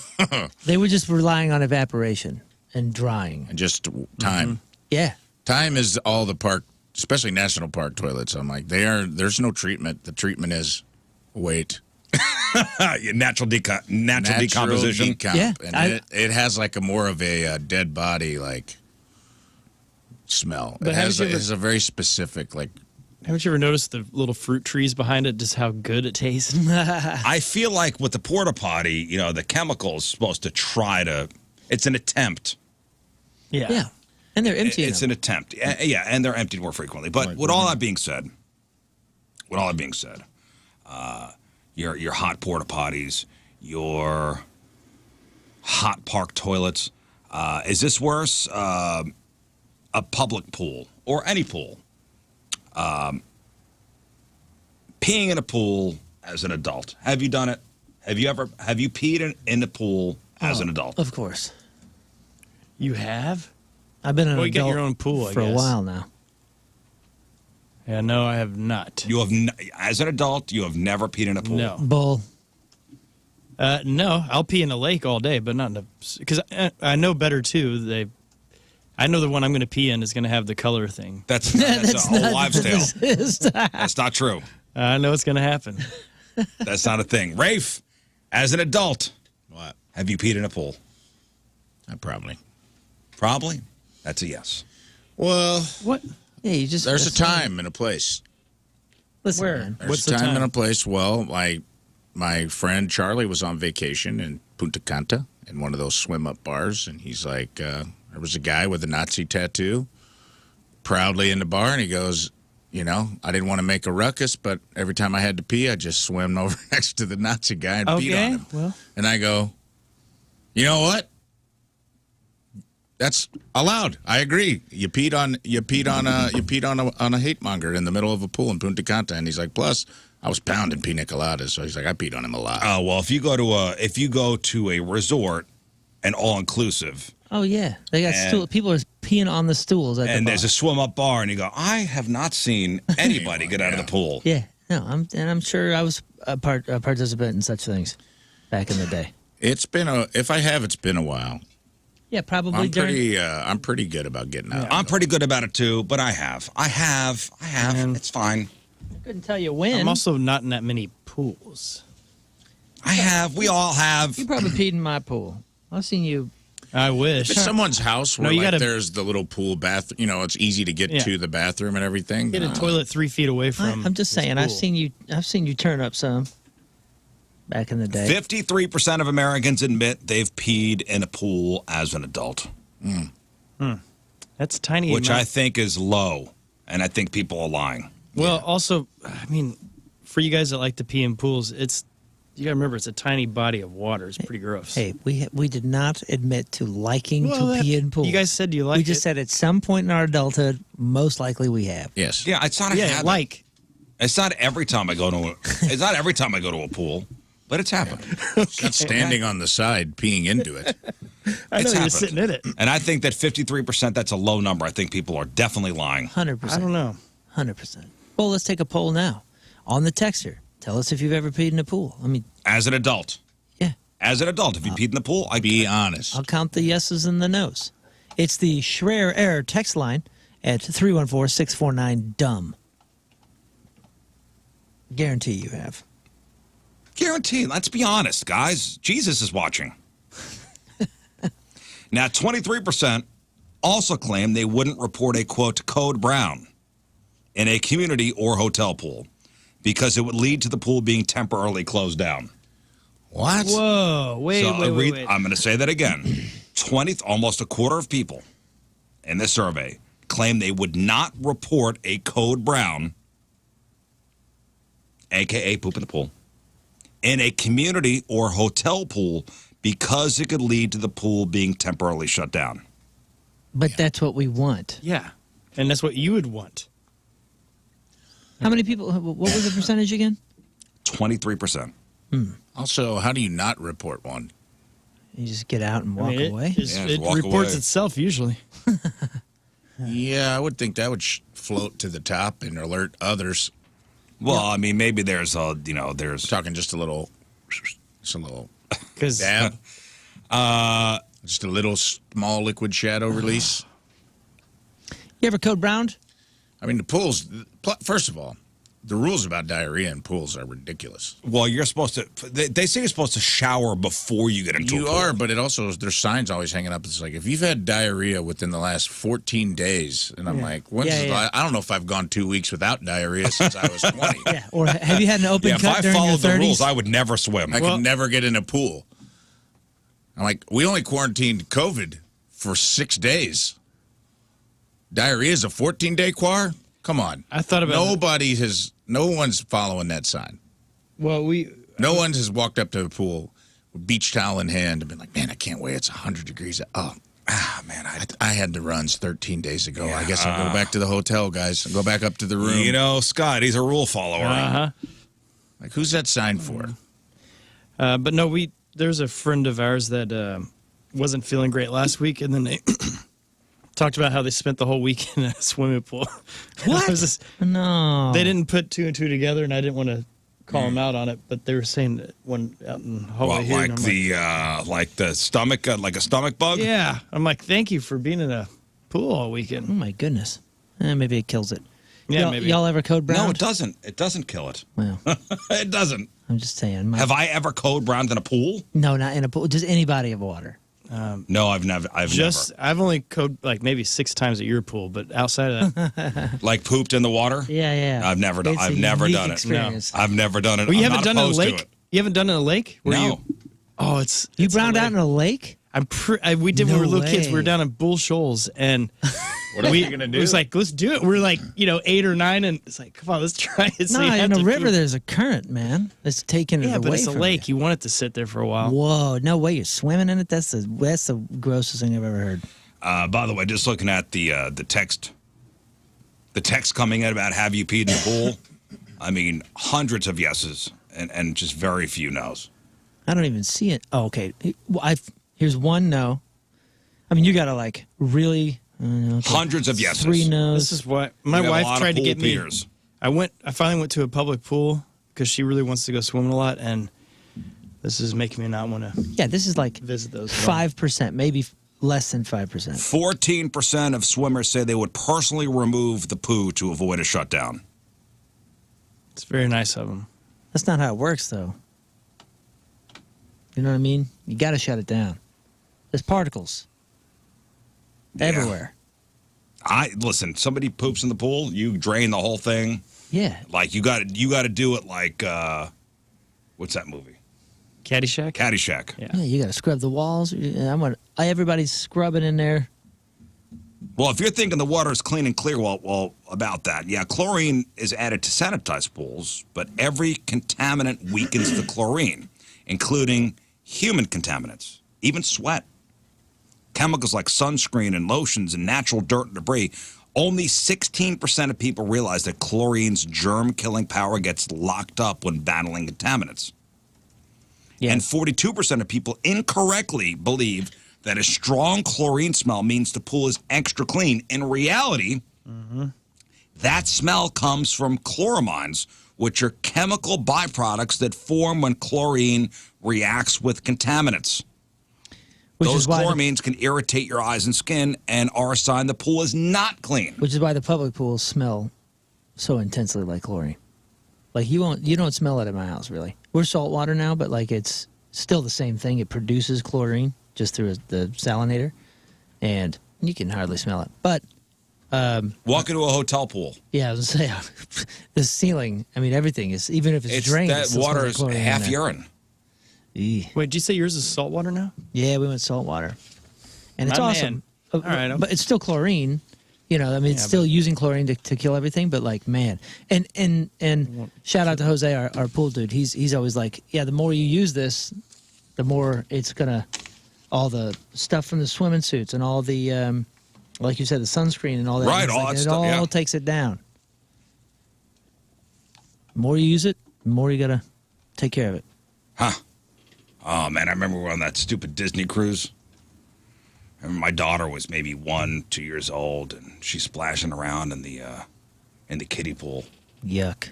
They were just relying on evaporation and drying.
And just time.
Yeah.
Time is all the park, especially national park toilets. I'm like, there's no treatment. The treatment is wait.
Natural decomposition.
Decomp.
Yeah,
And it has like a more of a dead body like smell.
But
It has
haven't you
it has a very specific like.
Haven't you ever noticed the little fruit trees behind it, just how good it tastes?
I feel like with the porta potty, the chemical is supposed to try to. It's an attempt.
Yeah. And they're emptying
It's
them.
an attempt. Yeah, and they're emptied more frequently. But with all that being said, your hot porta potties, your hot park toilets, is this worse? A public pool or any pool? Peeing in a pool as an adult. Have you done it? Have you peed in the pool as an adult?
Of course.
You have?
I've been an
Well, you
adult
get your own pool, I
for a
guess.
while now.
Yeah, no, I have not.
You have, as an adult, you have never peed in a pool.
No.
Bull.
No, I'll pee in a lake all day, but not in a... Because I know better, too. I know the one I'm going to pee in is going to have the color thing.
That's a whole wives' tale.
not.
That's not true.
I know it's going to happen.
That's not a thing. Rafe, as an adult,
What?
have you peed in a pool?
Probably.
Probably. That's a yes.
Well,
What?
Yeah, you just.
there's a time and a place.
Listen,
Where?
man.
There's
What's
a
the
time,
time?
and a place. Well, my friend Charlie was on vacation in Punta Cana in one of those swim-up bars, and he's like, there was a guy with a Nazi tattoo proudly in the bar, and he goes, I didn't want to make a ruckus, but every time I had to pee, I just swam over next to the Nazi guy and peed on him.
Well,
And I go, you know what? That's allowed. I agree. You peed on a hate monger in the middle of a pool in Punta Cana, and he's like, plus I was pounding pina coladas, so he's like, I peed on him a lot.
Oh well, if you go to a resort, an all inclusive,
Oh, yeah. They got stool. People are peeing on the stools at the
and
bar.
there's a swim up bar, and you go, I have not seen anybody get out of the pool.
Yeah. No, I'm sure I was a participant in such things back in the day.
It's been it's been a while.
Yeah, probably
I'm pretty good about getting out.
I'm pretty good about it too, but I have.
Man.
It's fine.
couldn't tell you when.
I'm also not in that many pools.
I have. We all have.
You probably peed in my pool. I've seen you.
I wish.
If it's someone's house where
No, you gotta-
there's the little pool bath, it's easy to get
Yeah.
to the bathroom and everything.
Get a toilet 3 feet away from.
I'm just
this
saying.
pool.
I've seen you turn up some. back in the day.
53% of Americans admit they've peed in a pool as an adult.
That's tiny.
Which I think is low, and I think people are lying.
Well, also, I mean, for you guys that like to pee in pools, you gotta remember it's a tiny body of water. It's pretty gross.
Hey, we did not admit to liking to pee in pools.
You guys said you liked it.
We just said at some point in our adulthood, most likely we have.
Yes.
Yeah, it's not a habit.
like.
It's not every time I go to a pool, but it's happened.
It's not standing on the side, peeing into it.
I know
It's
you're
happened.
sitting in it.
And I think that 53%, that's a low number. I think people are definitely lying.
100%.
I don't know.
100%. Well, let's take a poll now. On the texter, tell us if you've ever peed in a pool. I mean,
As an adult.
yeah.
As an adult, if you peed in the pool,
Be honest.
I'll count the yeses and the nos. It's the Schreier Air text line at 314-649-DUMB. Guarantee you have.
Guaranteed. Let's be honest, guys. Jesus is watching. Now, 23% also claim they wouldn't report a, quote, code brown in a community or hotel pool because it would lead to the pool being temporarily closed down.
What?
Whoa! Wait.
I'm going to say that again. Almost a quarter of people in this survey claim they would not report a code brown, a.k.a. poop in the pool, in a community or hotel pool because it could lead to the pool being temporarily shut down.
But that's what we want.
Yeah, and that's what you would want.
How many people, what was the percentage again?
23%.
Also, how do you not report one?
You just get out and walk
I mean,
away?
It
walk
reports
away.
itself usually.
Yeah, I would think that would float to the top and alert others.
Well, I mean, maybe there's
Talking just a little
Because
dab. Just a little small liquid shadow release.
You ever code browned?
I mean, the pools, first of all, the rules about diarrhea in pools are ridiculous.
Well, you're supposed to, they say you're supposed to shower before you get into a
You
pool.
are, but it also, there's signs always hanging up. It's like, if you've had diarrhea within the last 14 days, and I'm like, I don't know if I've gone 2 weeks without diarrhea since I was 20.
Yeah. Or have you had an open
Yeah, if
cut
I
during your
followed the
30s?
rules, I would never swim.
I could never get in a pool. I'm like, we only quarantined COVID for 6 days. Diarrhea is a 14-day quar? Come on.
I thought about
no one's following that sign.
Well,
No one has walked up to a pool with beach towel in hand and been like, man, I can't wait. It's 100 degrees. Man, I had the runs 13 days ago.
Yeah.
I guess I'll go back to the hotel, guys. I'll go back up to the room.
You know, Scott, he's a rule follower.
Like, who's that sign for?
But no, there's a friend of ours that wasn't feeling great last week, and then they talked about how they spent the whole week in a swimming pool.
What? No.
They didn't put two and two together, and I didn't want to call them out on it, but they were saying that one out in the hallway
What,
here.
like
and I'm
like the stomach, like a stomach bug?
yeah. I'm like, thank you for being in a pool all weekend.
Oh, my goodness. Maybe it kills it.
Yeah, maybe.
Y'all ever code brown?
No, it doesn't. It doesn't kill it.
Well,
It doesn't.
I'm just saying.
Have I ever code browned in a pool?
No, not in a pool. Just any body of water.
No, I've never.
I've only code like maybe 6 times at your pool, but outside of that,
Like pooped in the water?
Yeah.
I've never done.
It's
I've
a
never
unique
done it.
experience.
I've never done it.
well, you
I'm
haven't
not
done it in a
opposed to
lake.
it.
You haven't done it in a lake?
No.
Oh, it's
You
it's
browned out in
hilarious.
a lake?
We did when we were
No
little kids. We were
way.
down in Bull Shoals, and
What are you going to do?
it was like, let's do it. We were like, 8 or 9, and it's like, come on, let's try it. So
No,
you had
in a
to
river,
do-
there's a current, man. It's taking it
Yeah,
away
but it's a
from
lake. You want it to sit there for a while.
You. Whoa, no way. You're swimming in it? That's the grossest thing I've ever heard.
By the way, just looking at the text coming in about have you peed in the pool? I mean, hundreds of yeses and just very few nos.
I don't even see it. Oh, okay. Here's one no. I mean, you got to like really... okay.
Hundreds of yeses.
3 no's.
This is what my
We have a
wife
lot of
tried to
pool
get me.
peers.
I finally went to a public pool because she really wants to go swimming a lot, and this is making me not want to
Yeah, this is like
visit those. at all.
5%, maybe less than 5%.
14% of swimmers say they would personally remove the poo to avoid a shutdown.
It's very nice of them.
That's not how it works, though. You know what I mean? You got to shut it down. There's particles everywhere.
Listen. Somebody poops in the pool, you drain the whole thing.
Yeah.
Like you got to do it like what's that movie?
Caddyshack?
Caddyshack.
Yeah.
Yeah, you got to scrub the walls. Everybody's scrubbing in there.
Well, if you're thinking the water is clean and clear, well, about that, yeah, chlorine is added to sanitize pools, but every contaminant weakens the chlorine, including human contaminants, even sweat. Chemicals like sunscreen and lotions and natural dirt and debris. Only 16% of people realize that chlorine's germ-killing power gets locked up when battling contaminants.
Yeah.
And 42% of people incorrectly believe that a strong chlorine smell means the pool is extra clean. In reality, that smell comes from chloramines, which are chemical byproducts that form when chlorine reacts with contaminants. Those chloramines can irritate your eyes and skin and are a sign the pool is not clean.
Which is why the public pools smell so intensely like chlorine. Like you don't smell it at my house, really. We're saltwater now, but like it's still the same thing. It produces chlorine just through the salinator, and you can hardly smell it. But
walk into a hotel pool.
yeah, I was gonna say the ceiling. I mean, everything is, even if it's drained.
That water is half urine.
Eeh.
Wait, did you say yours is saltwater now?
Yeah, we went saltwater, and it's
My
awesome.
man. All right,
but it's still chlorine. You know, I mean, it's still using chlorine to kill everything. But like, man, and shout out to Jose, our pool dude. He's always like, yeah, the more you use this, the more it's gonna, all the stuff from the swimming suits and all the, like you said, the sunscreen and all that.
Right, all that stuff.
It all takes it down. The more you use it, the more you gotta take care of it.
Huh. Oh, man, I remember we were on that stupid Disney cruise. I remember my daughter was maybe 1, 2 years old, and she's splashing around in the kiddie pool.
Yuck.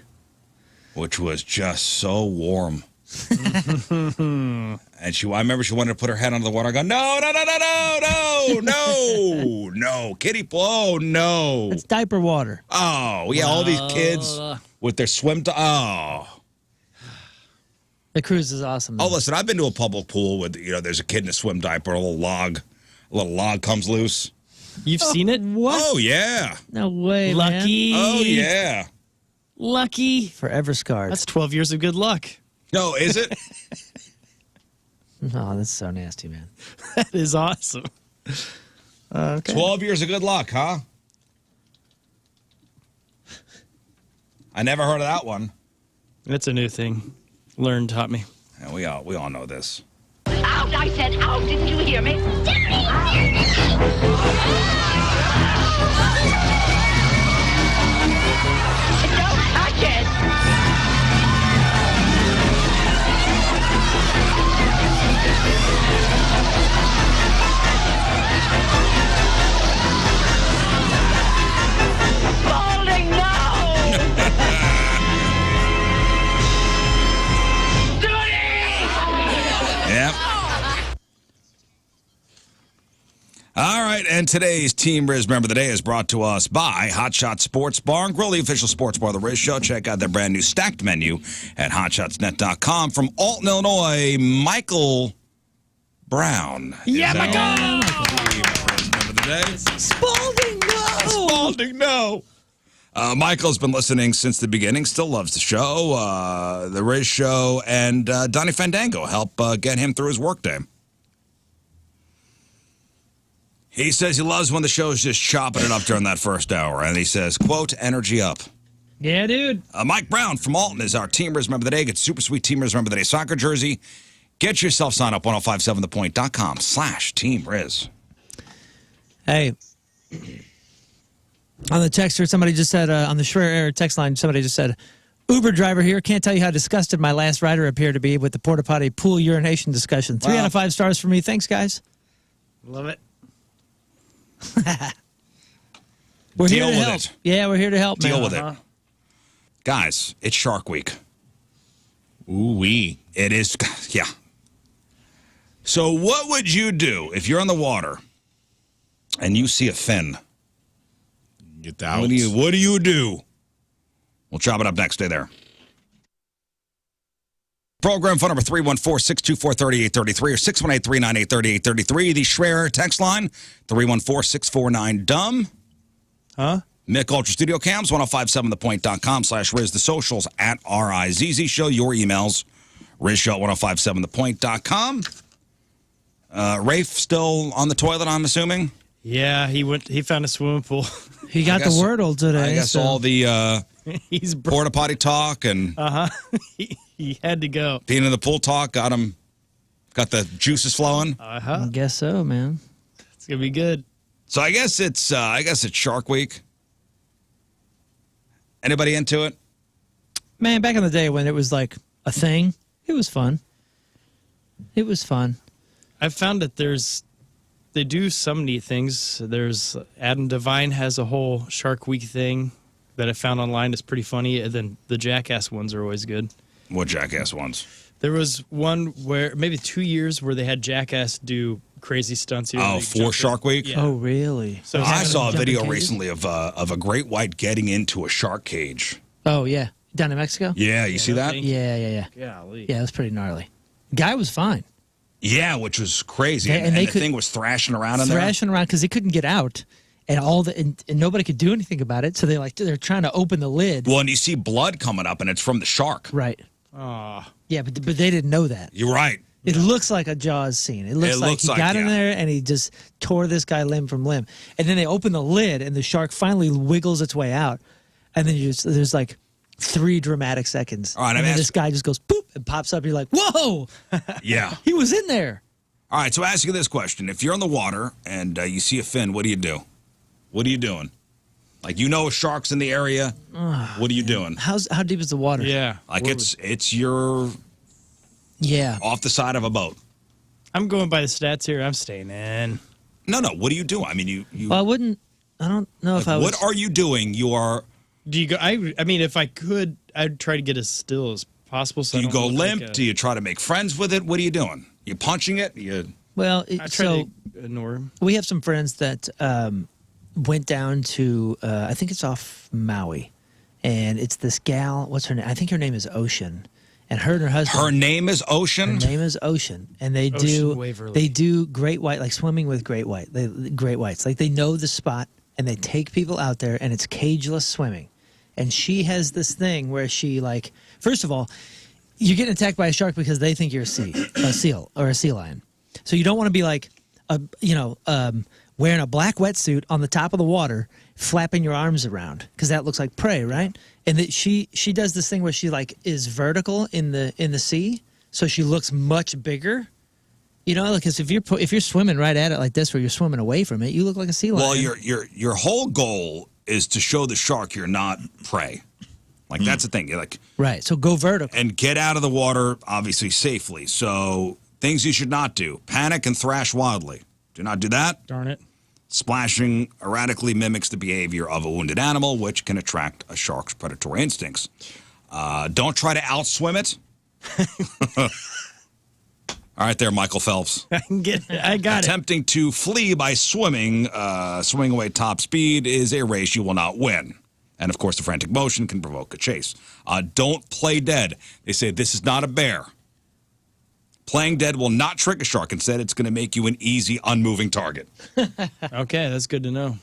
Which was just so warm. And I remember she wanted to put her head under the water. I go, no, kiddie pool, oh, no.
It's diaper water.
Oh, yeah, all these kids with their oh.
The cruise is awesome.
Oh, listen, I've been to a public pool with, there's a kid in a swim diaper, a little log comes loose.
You've seen it?
What?
Oh, yeah.
No way,
Lucky.
man.
Oh, yeah.
Lucky.
Forever scarred.
That's 12 years of good luck.
No, is it?
Oh, that's so nasty, man.
That is awesome.
Okay.
12 years of good luck, huh? I never heard of that one.
That's a new thing. Learn taught me.
Yeah, we all know this.
Out, I said out. Didn't you hear me? Don't touch it. Balding, no!
Yep. All right, and today's Team Rizz Member of the Day is brought to us by Hot Shot Sports Bar and Grill, the official sports bar of the Rizz Show. Check out their brand new stacked menu at hotshotsnet.com. From Alton, Illinois, Michael Brown.
Yeah, Michael!
Rizz Member of the Day.
Spalding, no!
Spalding, no! Michael's been listening since the beginning, still loves the show, the Rizz Show, and Donny Fandango help get him through his workday. He says he loves when the show's just chopping it up during that first hour, and he says, quote, energy up.
Yeah, dude.
Mike Brown from Alton is our Team Rizz Member of the Day. Get super sweet Team Rizz Member of the Day soccer jersey. Get yourself signed up, 1057thepoint.com/Team Rizz.
Hey. On the texter, somebody just said, on the Schreier Air text line, somebody just said, Uber driver here. Can't tell you how disgusted my last rider appeared to be with the porta potty pool urination discussion. 3 out of 5 stars for me. Thanks, guys.
Love it.
We're
Deal
here to
with
help.
it.
Yeah, we're here to help, man.
Deal with it. Guys, it's Shark Week.
Ooh-wee.
It is, yeah. So what would you do if you're on the water and you see a fin?
Get the outs.
What do you do? We'll chop it up next. Stay there. Program phone number 314-624-3833 or 618-398-3833. The Schreier text line, 314-649-DUMB.
Huh?
Mick Ultra Studio Cams, 1057thepoint.com/Rizz. The socials at RizzShow. Your emails, RizzShow 1057thepoint.com. Rafe still on the toilet, I'm assuming?
Yeah, he found a swimming pool.
He got the Wordle today.
I guess all the
He's
porta potty talk and
he had to go.
being in the pool talk got the juices flowing.
I guess so, man.
It's gonna be good.
So I guess it's Shark Week. Anybody into it?
Man, back in the day when it was like a thing, it was fun. It was fun.
I've found that they do some neat things. There's Adam Devine has a whole Shark Week thing that I found online. It's pretty funny. And then the Jackass ones are always good.
What Jackass ones?
There was one where maybe 2 years where they had Jackass do crazy stunts here.
Oh, for Shark Week?
Yeah.
Oh, really?
So
I saw a video
cages?
recently of a great white getting into a shark cage.
Oh, yeah. Down in Mexico?
Yeah, you see that?
Yeah.
Golly.
Yeah, it was pretty gnarly. Guy was fine.
Yeah, which was crazy.
Yeah,
and
they
the
could-
thing was thrashing around in there.
Thrashing around because he couldn't get out. And nobody could do anything about it. So they're trying to open the lid.
Well, and you see blood coming up, and it's from the shark.
Right.
Aw.
Yeah, but they didn't know that.
You're right.
It looks like a Jaws scene. It looks like he got in there and he just tore this guy limb from limb. And then they open the lid and the shark finally wiggles its way out. And then there's like 3 dramatic seconds.
All right,
and then this guy just goes boop and pops up. You're like, whoa!
Yeah.
He was in there.
All right, so ask you this question. If you're in the water and you see a fin, what do you do? What are you doing? Like, you know a shark's in the area. What are you doing?
How deep is the water?
Yeah.
Like, it's your
Yeah.
off the side of a boat.
I'm going by the stats here. I'm staying in.
No. What do you do? I mean, you
Well, I don't know if I would.
what are you doing? You are.
Do you go? I mean, if I could, I'd try to get as still as possible. So
Do
I
you
don't
go
look like
limp? Do you try to make friends with it? What are you doing? You punching it?
Well,
I try to ignore him.
we have some friends that went down to, I think it's off Maui. And it's this gal, what's her name? I think her name is Ocean. And her husband.
Her name is Ocean?
Her name is Ocean. And they do great white, like swimming with great white, great whites. Like they know the spot and they take people out there and it's cageless swimming. And she has this thing where she like, first of all, you're getting attacked by a shark because they think you're a seal or a sea lion. So you don't want to be like, wearing a black wetsuit on the top of the water, flapping your arms around because that looks like prey, right? And that she does this thing where she like is vertical in the sea, so she looks much bigger. You know, because if you're swimming right at it like this, where you're swimming away from it, you look like a sea lion.
Well, your whole goal is to show the shark you're not prey. Like that's the thing. You're like
right. So go vertical
and get out of the water, obviously safely. So things you should not do: panic and thrash wildly. Do not do that.
Darn it.
Splashing erratically mimics the behavior of a wounded animal, which can attract a shark's predatory instincts. Don't try to outswim it. All right, there, Michael Phelps.
I got it.
Attempting to flee by swimming away top speed is a race you will not win. And, of course, the frantic motion can provoke a chase. Don't play dead. They say this is not a bear. Playing dead will not trick a shark. Instead, it's going to make you an easy, unmoving target.
Okay, that's good to know.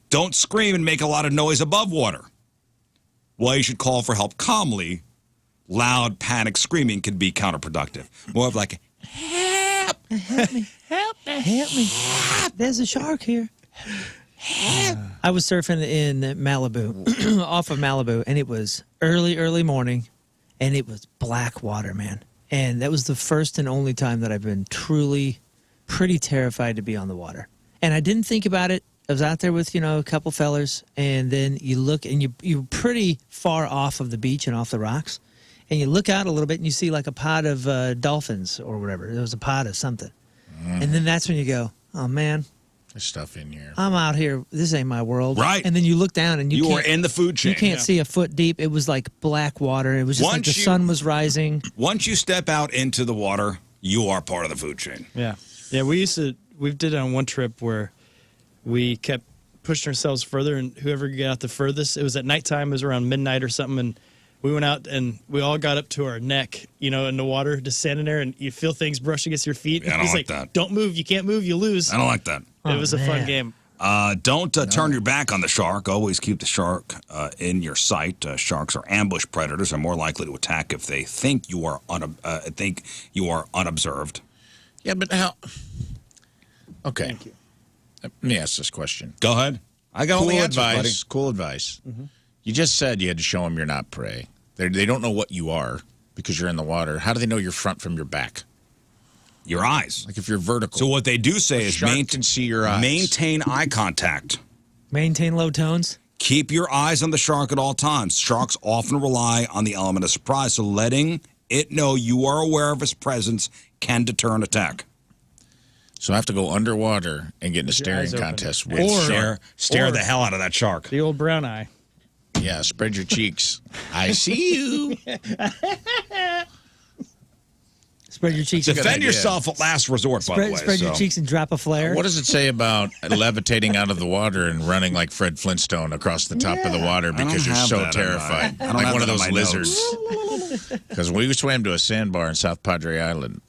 Don't scream and make a lot of noise above water. While you should call for help calmly, loud, panic screaming can be counterproductive. More of like, help!
Help me. Help me. Help me. There's a shark here. Help. I was surfing in Malibu, off of Malibu, and it was early morning, and it was black water, man. And that was the first and only time that I've been truly pretty terrified to be on the water. And I didn't think about it. I was out there with, a couple fellers, and then you look, and you're pretty far off of the beach and off the rocks. And you look out a little bit, and you see like a pod of dolphins or whatever. There was a pod of something. And then that's when you go, oh, man.
There's stuff in here.
I'm out here. This ain't my world.
Right.
And then you look down, and
you are in the food chain.
You can't see a foot deep. It was like black water. It was just like the sun was rising.
Once you step out into the water, you are part of the food chain.
Yeah. Yeah, we did it on one trip where we kept pushing ourselves further, and whoever got out the furthest, it was at nighttime, it was around midnight or something, and we went out and we all got up to our neck, in the water, just standing there, and you feel things brush against your feet.
Yeah, I don't
He's
like that.
Don't move. You can't move. You lose.
I don't like that.
It was a fun game.
Don't turn your back on the shark. Always keep the shark in your sight. Sharks are ambush predators. Are more likely to attack if they think you are unobserved.
Yeah, but how? Okay. Thank you. Let me ask this question.
Go ahead. I got all the answers, buddy.
Cool advice. You just said you had to show them you're not prey. They don't know what you are because you're in the water. How do they know your front from your back?
Your eyes.
Like if you're vertical.
So what they do say is
can see your eyes.
Maintain eye contact.
Maintain low tones.
Keep your eyes on the shark at all times. Sharks often rely on the element of surprise, so letting it know you are aware of its presence can deter an attack.
So I have to go underwater and get in a staring contest with
stare the hell out of that shark.
The old brown eye.
Yeah, spread your cheeks. I see you.
Spread your cheeks.
Defend yourself at last resort, by the way.
Spread your cheeks and drop a flare.
What does it say about levitating out of the water and running like Fred Flintstone across the top of the water because you're so terrified? Like one of those lizards. Because we swam to a sandbar in South Padre Island,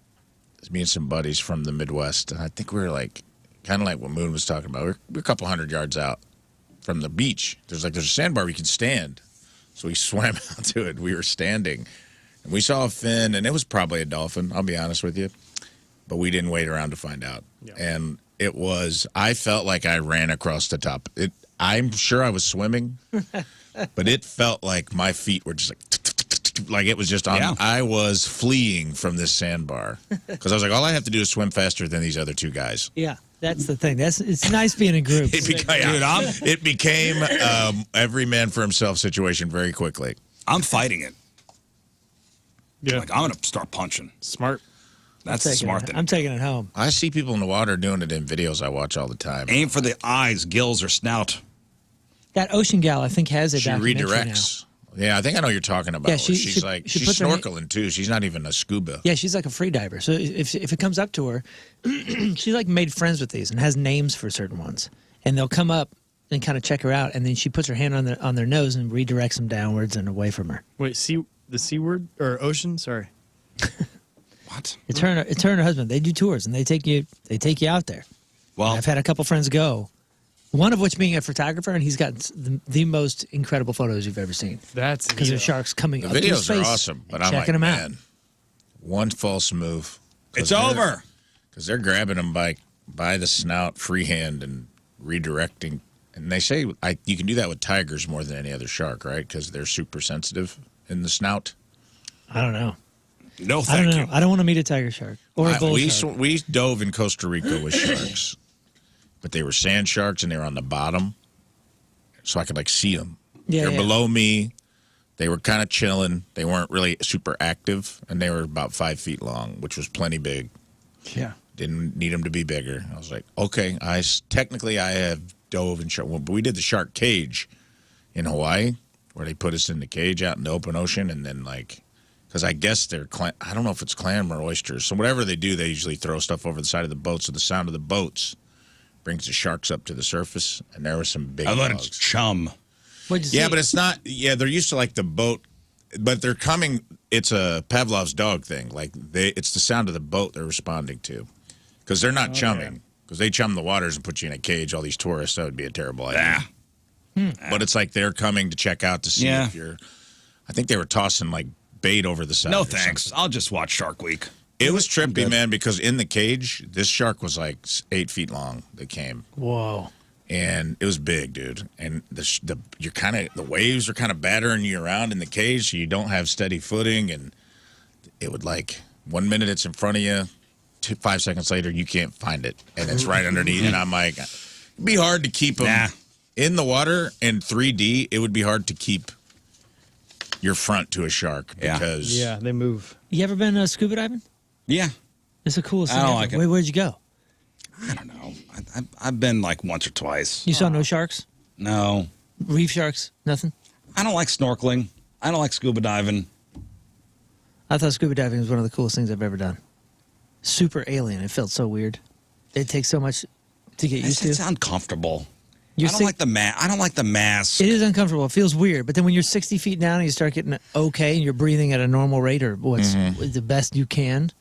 me and some buddies from the Midwest, and I think we were like, kind of like what Moon was talking about. We're a couple hundred yards out from the beach. There's a sandbar we could stand. So we swam out to it. We were standing. And we saw a fin, and it was probably a dolphin, I'll be honest with you. But we didn't wait around to find out. Yeah. And I felt like I ran across the top. I'm sure I was swimming, but it felt like my feet were just like it was just on. Yeah. I was fleeing from this sandbar because I was like, all I have to do is swim faster than these other two guys.
Yeah. That's the thing. It's nice being in groups.
It became every man for himself situation very quickly.
I'm fighting it.
Yeah.
Like, I'm going to start punching.
Smart.
That's the smart thing.
I'm taking it home.
I see people in the water doing it in videos I watch all the time.
Aim for the eyes, gills, or snout.
That ocean gal, I think, has a documentary
redirects. Now. Yeah, I think I know what you're talking about. Yeah, she's snorkeling, too. She's not even a scuba.
Yeah, she's like a free diver. So if it comes up to her, she like made friends with these and has names for certain ones. And they'll come up and kind of check her out, and then she puts her hand on their nose and redirects them downwards and away from her.
Wait, the C word or ocean? Sorry.
What?
It's her and her husband. They do tours and they take you out there.
Well,
I've had a couple friends go. One of which being a photographer, and he's got the most incredible photos you've ever seen.
That's
because there's sharks coming up.
The videos are awesome, but I'm like, man, one false move,
it's over.
Because they're grabbing them by the snout, freehand, and redirecting. And they say you can do that with tigers more than any other shark, right? Because they're super sensitive in the snout.
I don't know.
No, thank you.
I don't want to meet a tiger shark or a bull shark.
We dove in Costa Rica with sharks, but they were sand sharks and they were on the bottom, so I could like see them.
Yeah,
they're below me. They were kind of chilling. They weren't really super active, and they were about 5 feet long, which was plenty big.
Yeah,
didn't need them to be bigger. I was like, okay, I have dove in shark, but we did the shark cage in Hawaii, where they put us in the cage out in the open ocean, and then like. Because I guess I don't know if it's clam or oysters. So whatever they do, they usually throw stuff over the side of the boat. So the sound of the boats brings the sharks up to the surface. And there were some big dogs.
I thought it's chum.
But it's not. Yeah, they're used to like the boat. But they're coming. It's a Pavlov's dog thing. Like it's the sound of the boat they're responding to. Because they're not chumming. Because they chum the waters and put you in a cage. All these tourists, that would be a terrible idea. But it's like they're coming to check out to see if you're. I think they were tossing like bait over the side.
No thanks. I'll just watch Shark Week.
It was trippy, man, because in the cage, this shark was like 8 feet long that came.
Whoa.
And it was big, dude. And the waves are kind of battering you around in the cage, so you don't have steady footing. And it would 1 minute it's in front of you, 5 seconds later you can't find it, and it's right underneath. And I'm like, it'd be hard to keep them in the water in 3D. It would be hard to keep your front to a shark because
they move.
You ever been scuba diving?
Yeah,
it's the coolest thing.
I don't like it.
Where'd you go?
I don't know. I've been like once or twice.
You saw no sharks?
No.
Reef sharks? Nothing?
I don't like snorkeling. I don't like scuba diving.
I thought scuba diving was one of the coolest things I've ever done. Super alien. It felt so weird. It takes so much to get used to.
It's uncomfortable. I don't like the mask.
It is uncomfortable. It feels weird. But then when you're 60 feet down and you start getting okay and you're breathing at a normal rate or what's the best you can,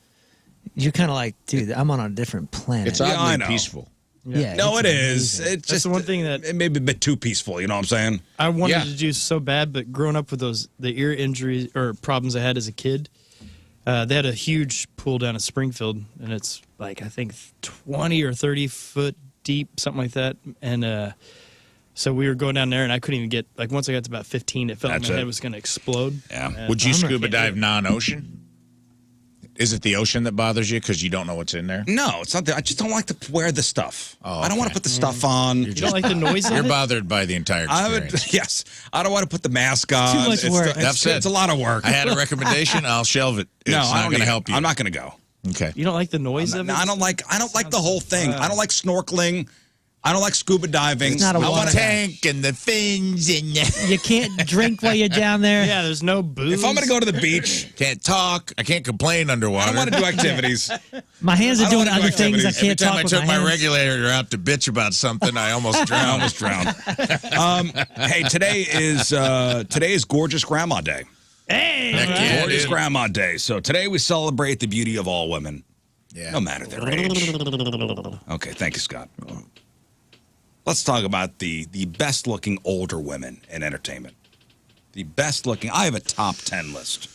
you're kind of like, dude, I'm on a different planet.
It's oddly peaceful.
Yeah.
No,
it's
it is.
amazing.
It's
That's
just
the one thing that
it may be a bit too peaceful. You know what I'm saying?
I wanted
Yeah.
to do so bad, but growing up with the ear injuries or problems I had as a kid, they had a huge pool down at Springfield, and it's like I think 20 or 30 foot deep, something like that. And so we were going down there, and I couldn't even get once I got to about 15, it felt like
That's
my
it.
head was going to explode.
Yeah.
And
Would you
I'm not
scuba
gonna do
dive
it.
non-ocean? Is it the ocean that bothers you because you don't know what's in there?
No, it's not that. I just don't like to wear the stuff.
Oh,
I don't want to
okay.
put the stuff on.
You don't like the noise of
You're
it?
bothered by the entire
I
experience.
would, yes. I don't want to put the mask on.
Too much
It's
work.
Enough said.
It's a lot of work.
I had a recommendation. I'll shelve it. It's
no, I
not
don't
going to
need it.
help you.
I'm not going to go.
Okay.
You don't like the noise of it?
I don't like the whole thing. I don't like snorkeling. I don't like scuba diving.
It's not a
I
water
wanna-
Tank and the fins and
You can't drink while you're down there.
Yeah, there's no booze.
If I'm going to go to the beach,
can't talk. I can't complain underwater.
I don't want to do activities.
My hands are
I don't
doing
wanna do
other things. I
activities.
can't
Every time
talk
I
with
took my
hands.
regulator out to bitch about something, I almost
I
drowned.
almost drowned. Hey, today is Gorgeous Grandma Day.
Hey!
Heck yeah,
Gorgeous
dude.
Grandma Day. So today we celebrate the beauty of all women,
Yeah.
no matter their age. Okay, thank you, Scott. Let's talk about the best-looking older women in entertainment. The best-looking. I have a top 10 list.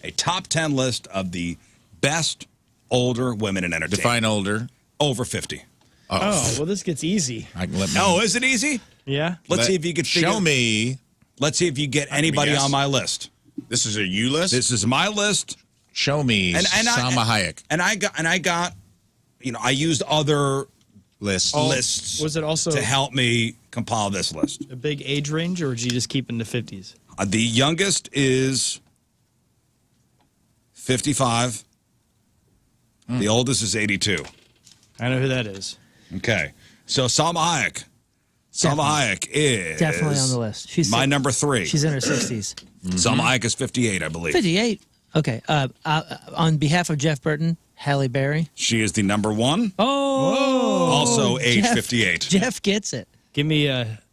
A top 10 list of the best older women in entertainment.
Define older.
Over 50.
Oh, well, this gets easy.
I can let me.
Oh, is it easy?
Yeah?
Let's see if you could figure.
Show me.
Let's see if you get anybody
guess.
on my list.
This is a you list.
This is my list.
Show me Salma Hayek
And I got, I used other
list.
lists
Was it also
to help me compile this list.
a big age range, or did you just keep in the 50s?
The youngest is 55. The oldest is 82.
Hmm.
I know who that is.
Okay. So Salma Hayek. Salma Hayek is
Definitely on the list. She's
my number 3.
She's in her 60s.
Salma Hayek is 58, I believe.
58. Okay. On behalf of Jeff Burton, Halle Berry.
She is the number 1.
Oh.
Also age
Jeff-
58.
Jeff gets it.
Give me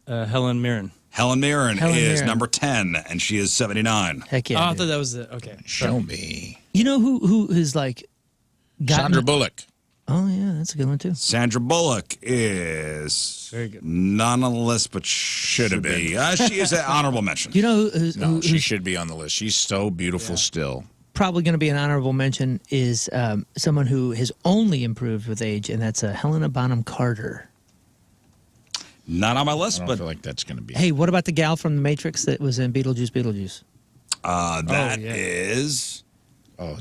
Helen Mirren.
Helen Mirren
Helen
is
Mirren.
number 10, and she is 79.
Heck yeah.
Oh, I
dude.
thought that was the. Okay.
Show me.
You know who is like. gotten-
Sandra Bullock.
Oh, yeah. That's a good one, too.
Sandra Bullock is
Very good.
not on the list, but should have
been.
be. She is an honorable mention.
You know who's,
No, she
who's
should be on the list. She's so beautiful still.
probably going to be an honorable mention is someone who has only improved with age, and that's Helena Bonham Carter.
Not on my
I
list,
don't
but
feel like that's going to be.
Hey, what about the gal from The Matrix that was in Beetlejuice?
that
yeah.
is.
Oh,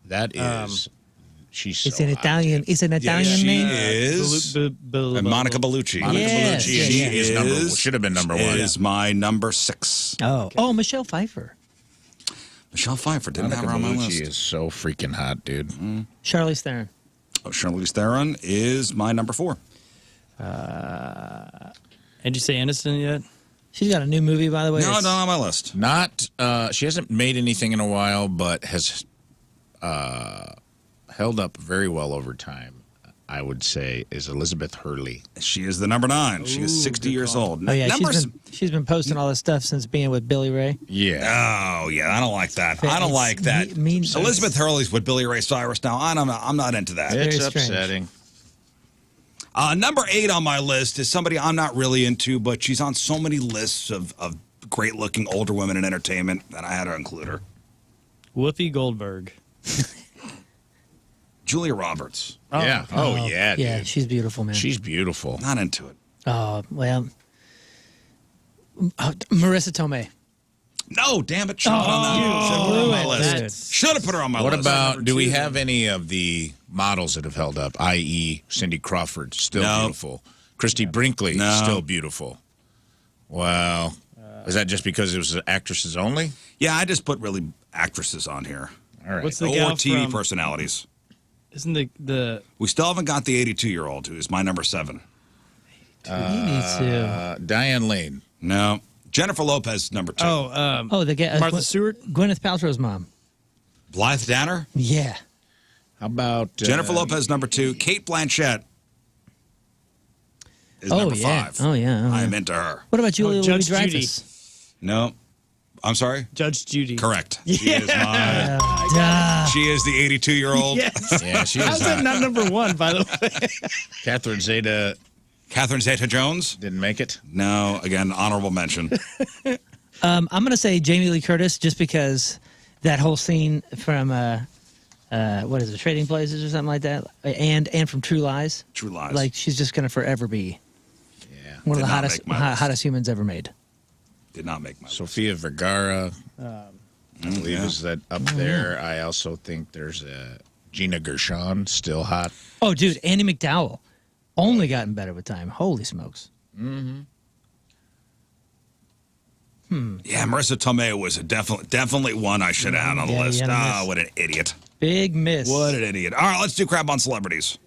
that is. She's
It's
so
an
hot,
Italian.
dude.
It's an Italian
she
name.
is. Monica Bellucci.
Monica
Yes,
Bellucci.
yes,
She
yes.
is number. Should have been number one.
Is my number 6.
Oh, Michelle Pfeiffer,
Michelle Pfeiffer didn't
Monica
have her on my
Bellucci
list.
is so freaking hot, dude.
Charlize Theron.
Oh, Charlize Theron is my number 4.
Did you say Aniston yet?
She's got a new movie, by the way.
No,
It's-
not on my list.
Not. She hasn't made anything in a while, but has held up very well over time. I would say is Elizabeth Hurley.
She is the number 9. She is 60 years old.
Oh yeah,
Numbers.
she's been posting all this stuff since being with Billy Ray.
Yeah.
Oh yeah, I don't like that. I don't
It's
like that.
mean-
Elizabeth Hurley's with Billy Ray Cyrus now. I'm not into that.
It's
very strange.
upsetting.
Number 8 on my list is somebody I'm not really into, but she's on so many lists of great-looking older women in entertainment that I had to include her.
Whoopi Goldberg.
Julia Roberts.
Yeah. Oh yeah,
Yeah,
dude.
she's beautiful, man.
She's beautiful.
Not into it.
Oh well. Marissa Tomei.
No, damn it. Should have put her on my list.
Dude.
Should have put her on my
What
list.
about? Do we have any of the models that have held up? I.e., Cindy Crawford, still
No.
beautiful. Christy Brinkley,
No.
still beautiful. Wow. Is that just because it was actresses only?
Yeah, I just put really actresses on here.
All right.
What's the
Or
gal
TV
from?
personalities.
Isn't the
We still haven't got the 82-year-old, who is my number 7.
You need to.
Diane Lane.
No. Jennifer Lopez, number 2.
Oh, the guy.
Martha Stewart?
Gwyneth Paltrow's mom.
Blythe Danner.
Yeah.
How about
Jennifer Lopez, number 2. Kate Blanchett is number 5.
Oh yeah.
I am into her.
What about Julia
Judge
Louis-Dreyfus?
No. I'm sorry?
Judge Judy.
Correct. She is my... She is the 82-year-old.
Yes.
Yeah, she is
How's that not number one, by the way?
Catherine
Zeta-Jones?
didn't make it.
No, again, honorable mention.
I'm going to say Jamie Lee Curtis just because that whole scene from, what is it, Trading Places or something like that? And from True Lies.
True Lies.
Like, she's just going to forever be one of the hottest humans ever made.
Did not make my list.
Sofia Vergara, I believe, is that up there. I also think there's Gina Gershon, still hot.
Oh, dude, Andie MacDowell. Only gotten better with time. Holy smokes.
Yeah, Marissa Tomei was definitely one I should have had on the list. Ah, what an idiot.
Big miss.
What an idiot. All right, let's do crap on celebrities.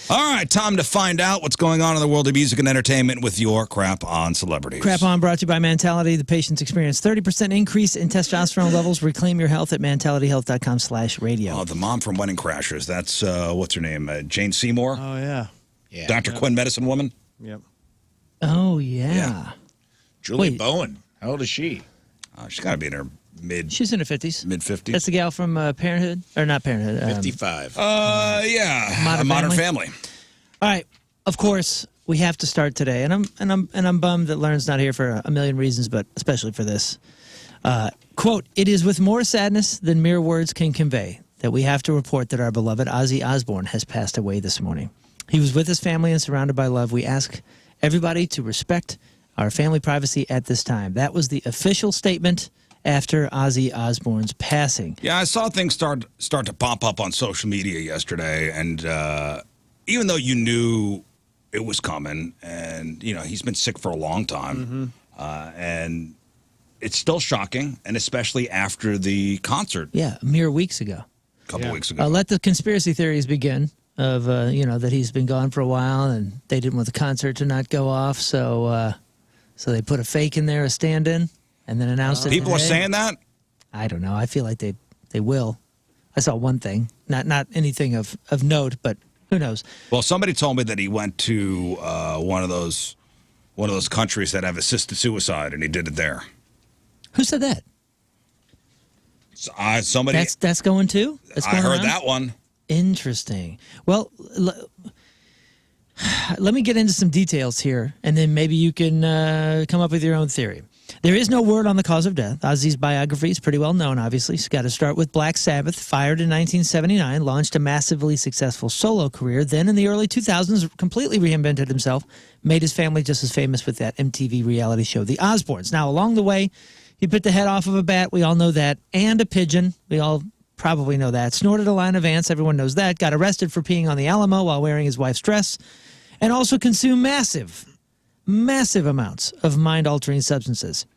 All right, time to find out what's going on in the world of music and entertainment with your crap on celebrities.
Crap on brought to you by Mentality. The patients experience 30% increase in testosterone levels. Reclaim your health at mentalityhealth.com/radio.
Oh, the mom from Wedding Crashers. That's, what's her name? Jane Seymour?
Oh, yeah.
Dr. Quinn, medicine woman?
Yep.
Oh, yeah.
Julie
Wait.
Bowen. How old is she?
She's got to be in her
She's in her 50s.
mid-50s.
That's the gal from Parenthood. Or not Parenthood.
55.
Yeah. Modern Family.
All right. Of course, we have to start today. And I'm bummed that Learn's not here for a million reasons, but especially for this. Quote, "It is with more sadness than mere words can convey that we have to report that our beloved Ozzy Osbourne has passed away this morning. He was with his family and surrounded by love. We ask everybody to respect our family privacy at this time." That was the official statement after Ozzy Osbourne's passing.
Yeah, I saw things start to pop up on social media yesterday, and even though you knew it was coming, and he's been sick for a long time, and it's still shocking, and especially after the concert.
Yeah, mere weeks ago.
A couple weeks ago.
Let the conspiracy theories begin of that he's been gone for a while, and they didn't want the concert to not go off, so they put a fake in there, a stand-in. And then announced it.
People are saying that?
I don't know. I feel like they will. I saw one thing, not anything of note, but who knows?
Well, somebody told me that he went to one of those countries that have assisted suicide, and he did it there.
Who said that?
Somebody.
That's going too.
I heard that one.
Interesting. Well, let me get into some details here, and then maybe you can come up with your own theory. There is no word on the cause of death. Ozzy's biography is pretty well known, obviously. He's got to start with Black Sabbath, fired in 1979, launched a massively successful solo career. Then in the early 2000s, completely reinvented himself, made his family just as famous with that MTV reality show, The Osbournes. Now, along the way, he bit the head off of a bat. We all know that. And a pigeon. We all probably know that. Snorted a line of ants. Everyone knows that. Got arrested for peeing on the Alamo while wearing his wife's dress. And also consumed massive amounts of mind-altering substances.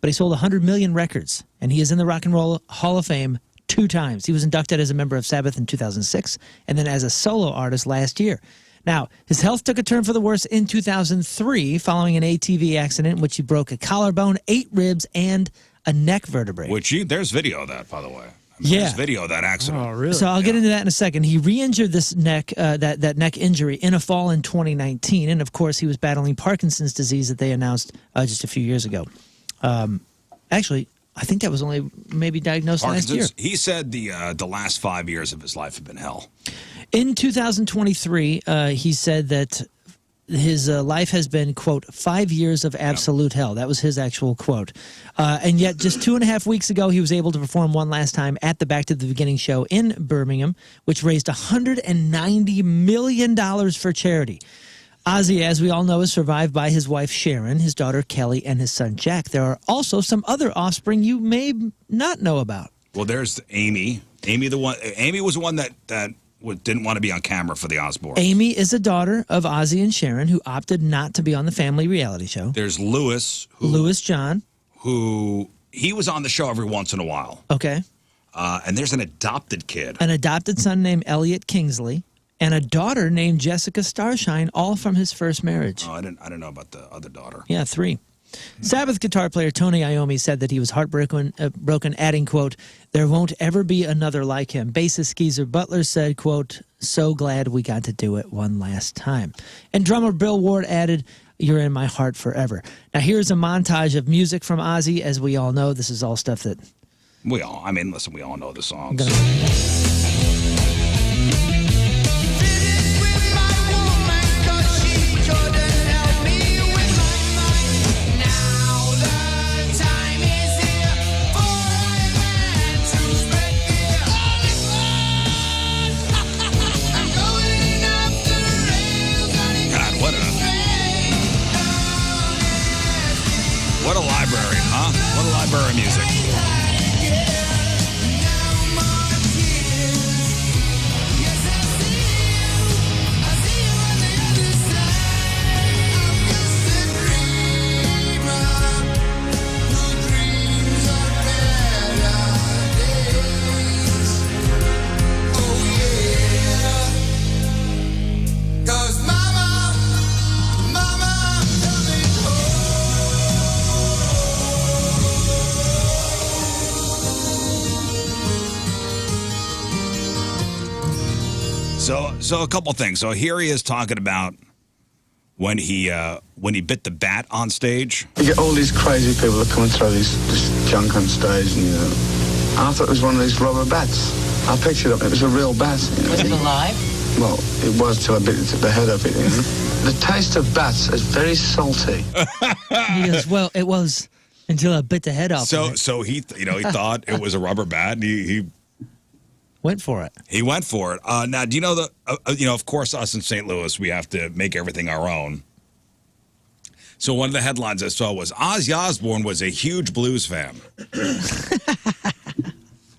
But he sold 100 million records, and he is in the Rock and Roll Hall of Fame 2 times. He was inducted as a member of Sabbath in 2006, and then as a solo artist last year. Now, his health took a turn for the worse in 2003 following an ATV accident in which he broke a collarbone, 8 ribs, and a neck vertebrae.
There's video of that, by the way. There's video of that accident.
Oh, really?
So I'll get into that in a second. He re-injured this neck, that neck injury in a fall in 2019. And, of course, he was battling Parkinson's disease that they announced just a few years ago. Actually, I think that was only maybe diagnosed last year.
He said the last 5 years of his life have been hell.
In 2023, he said that his life has been, quote, 5 years of absolute hell. That was his actual quote. And yet just 2.5 weeks ago, he was able to perform one last time at the Back to the Beginning show in Birmingham, which raised $190 million for charity. Ozzy, as we all know, is survived by his wife Sharon, his daughter Kelly, and his son Jack. There are also some other offspring you may not know about.
Well, there's Amy. Amy was the one that didn't want to be on camera for the Osbournes.
Amy is a daughter of Ozzy and Sharon who opted not to be on the family reality show.
There's Louis
John,
who he was on the show every once in a while.
Okay.
And there's an adopted kid.
An adopted son named Elliot Kingsley. And a daughter named Jessica Starshine, all from his first marriage.
Oh, I didn't know about the other daughter.
Yeah, 3. Sabbath guitar player Tony Iommi said that he was heartbroken, adding, quote, "There won't ever be another like him." Bassist Geezer Butler said, quote, "So glad we got to do it one last time." And drummer Bill Ward added, You're in my heart forever. Now, here's a montage of music from Ozzy. As we all know, this is all stuff that...
We all know the songs. What a library, huh? What a library of music. So a couple things. So here he is talking about when he bit the bat on stage.
You get all these crazy people that come and throw this junk on stage, and I thought it was one of these rubber bats. I picked it up, it was a real bat.
Was it alive?
Well, it was till I bit the head of it. The taste of bats is very salty.
He goes, well, it was until I bit the head off.
So he thought it was a rubber bat, and he
went for it.
He went for it. Now, do you know of course, us in St. Louis, we have to make everything our own. So one of the headlines I saw was Ozzy Osbourne was a huge blues fan.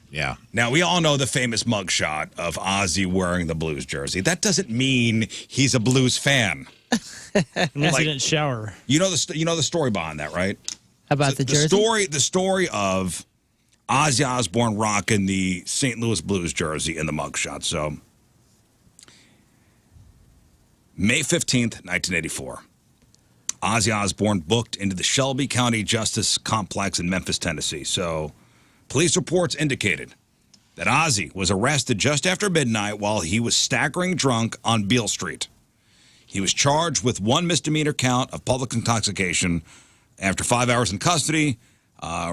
Yeah.
Now, we all know the famous mugshot of Ozzy wearing the blues jersey. That doesn't mean he's a blues fan.
Unless he didn't shower.
You know the story behind that, right?
About the jersey?
The story of Ozzy Osbourne rocking the St. Louis Blues jersey in the mugshot. So, May 15th, 1984, Ozzy Osbourne booked into the Shelby County Justice Complex in Memphis, Tennessee. So, police reports indicated that Ozzy was arrested just after midnight while he was staggering drunk on Beale Street. He was charged with one misdemeanor count of public intoxication. After 5 hours in custody,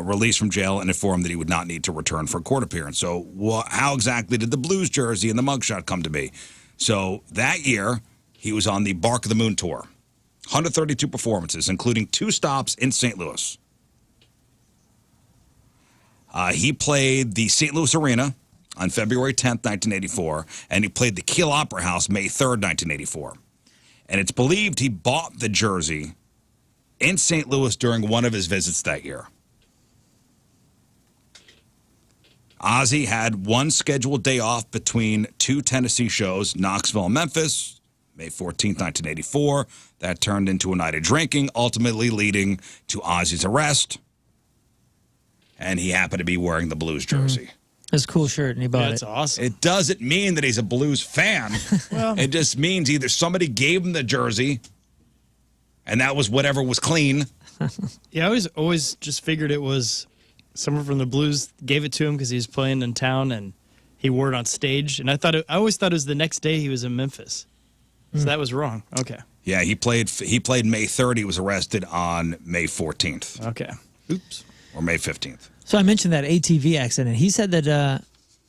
released from jail and informed that he would not need to return for a court appearance. So how exactly did the blues jersey and the mugshot come to be? So that year, he was on the Bark of the Moon tour. 132 performances, including 2 stops in St. Louis. He played the St. Louis Arena on February 10th, 1984, and he played the Kiel Opera House May 3rd, 1984. And it's believed he bought the jersey in St. Louis during one of his visits that year. Ozzy had one scheduled day off between 2 Tennessee shows, Knoxville and Memphis, May 14th, 1984. That turned into a night of drinking, ultimately leading to Ozzy's arrest. And he happened to be wearing the blues jersey.
It's a cool shirt, and he bought it.
That's awesome.
It doesn't mean that he's a blues fan. Well, it just means either somebody gave him the jersey, and that was whatever was clean.
Yeah, I always just figured it was someone from the Blues gave it to him because he was playing in town and he wore it on stage. And I always thought it was the next day he was in Memphis. So that was wrong. Okay.
Yeah, he played May 3rd. He was arrested on May 14th.
Okay. Oops.
Or May 15th.
So I mentioned that ATV accident. He said that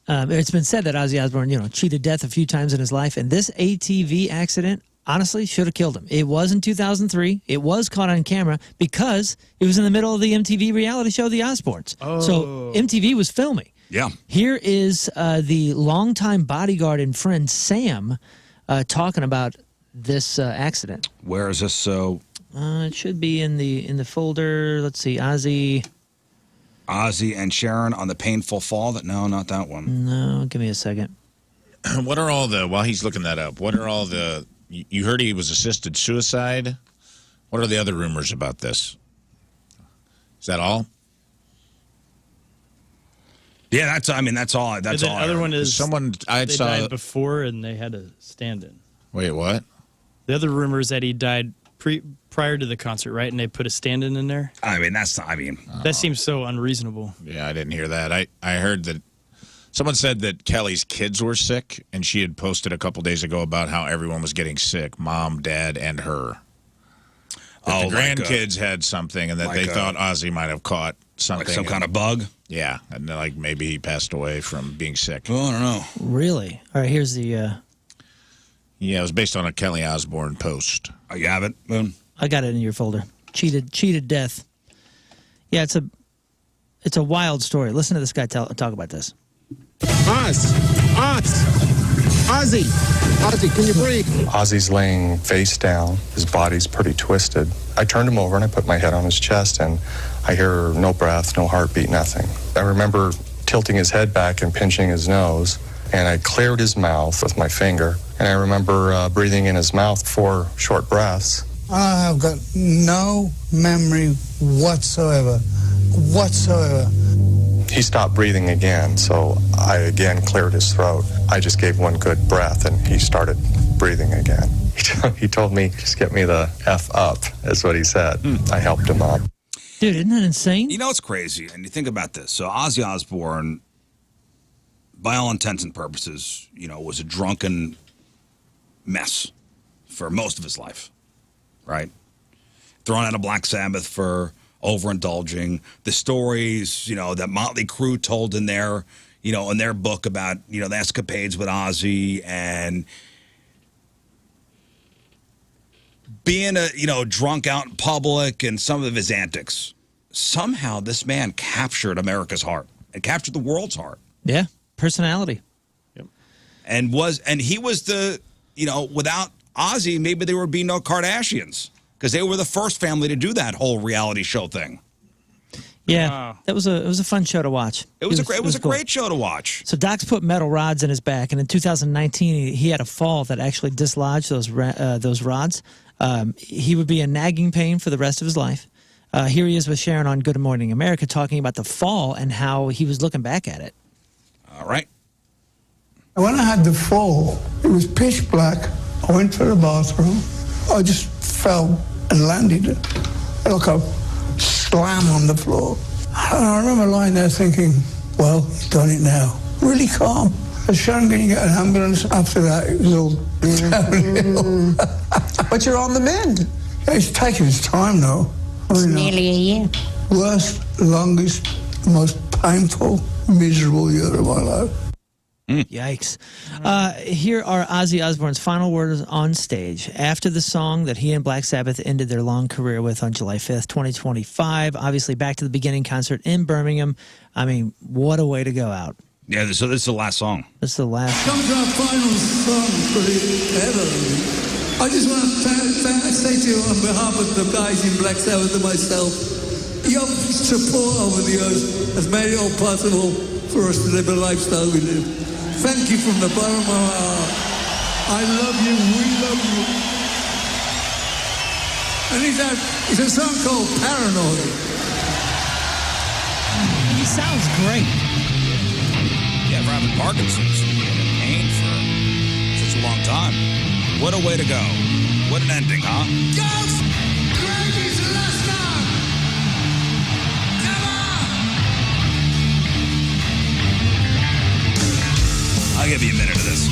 it's been said that Ozzy Osbourne, cheated death a few times in his life, and this ATV accident honestly should have killed him. It was in 2003. It was caught on camera because it was in the middle of the MTV reality show, The Osbournes.
Oh.
So MTV was filming.
Yeah.
Here is the longtime bodyguard and friend Sam talking about this accident.
Where is this?
It should be in the folder. Let's see, Ozzy
and Sharon on the painful fall. No, not that one.
No, give me a second.
What are all the, while he's looking that up, what are all the, you heard he was assisted suicide? What are the other rumors about this? Is that all?
Yeah, that's all. That's all.
The other one is
someone I
they
saw
died before and they had a stand-in.
Wait, what?
The other rumor is that he died prior to the concert, right? And they put a stand-in in there.
That
seems so unreasonable.
Yeah, I didn't hear that. I heard that someone said that Kelly's kids were sick, and she had posted a couple days ago about how everyone was getting sick, mom, dad, and her. that the grandkids had something and that they thought Ozzy might have caught something.
Like some kind of bug?
Yeah, and then, like maybe he passed away from being sick.
Well, I don't know.
Really? All right, here's the...
Yeah, it was based on a Kelly Osbourne post.
Oh, you have it, Moon?
I got it in your folder. Cheated death. Yeah, it's a wild story. Listen to this guy talk about this.
Ozzy, can you breathe?
Ozzy's laying face down. His body's pretty twisted. I turned him over and I put my head on his chest, and I hear no breath, no heartbeat, nothing. I remember tilting his head back and pinching his nose, and I cleared his mouth with my finger, and I remember breathing in his mouth 4 short breaths.
I have got no memory whatsoever.
He stopped breathing again, so I again cleared his throat. I just gave one good breath, and he started breathing again. He told me, just get me the F up, is what he said. I helped him up.
Dude, isn't that insane?
You know, it's crazy. And you think about this. So Ozzy Osbourne, by all intents and purposes, you know, was a drunken mess for most of his life, right? Thrown out of Black Sabbath for overindulging. The stories, you know, that Motley Crue told in their, you know, in their book about, you know, the escapades with Ozzy and being a, you know, drunk out in public and some of his antics. Somehow this man captured America's heart and captured the world's heart.
Yeah, personality.
Yep. And he was the, you know, without Ozzy, maybe there would be no Kardashians. Because they were the first family to do that whole reality show thing.
Yeah, it was a fun show to watch.
It was a great show to watch.
So Doc's put metal rods in his back, and in 2019 he had a fall that actually dislodged those rods. He would be in nagging pain for the rest of his life. Here he is with Sharon on Good Morning America talking about the fall and how he was looking back at it.
All right.
When I had the fall, it was pitch black. I went to the bathroom. I just fell and landed like a slam on the floor. And I remember lying there thinking, well, he's done it now. Really calm. I said, Sharon, can you get an ambulance? After that, it was all downhill.
But you're on the mend.
It's taking its time, though.
It's nearly a year.
Worst, longest, most painful, miserable year of my life.
Yikes. Here are Ozzy Osbourne's final words on stage after the song that he and Black Sabbath ended their long career with on July 5th, 2025. Obviously, Back to the Beginning concert in Birmingham. I mean, what a way to go out.
Yeah, so this is the last song.
This is the last
Come to our final song for ever. I just want to say to you on behalf of the guys in Black Sabbath and myself, your support over the years has made it all possible for us to live a lifestyle we live. Thank you from the bottom of our heart. I love you, we love you. And it's a song called Paranoid.
He sounds great.
Yeah, for having Parkinson's and being in pain for such a long time. What a way to go. What an ending, huh?
Go! Crazy's the last song! Come on!
I'll give you a minute of this.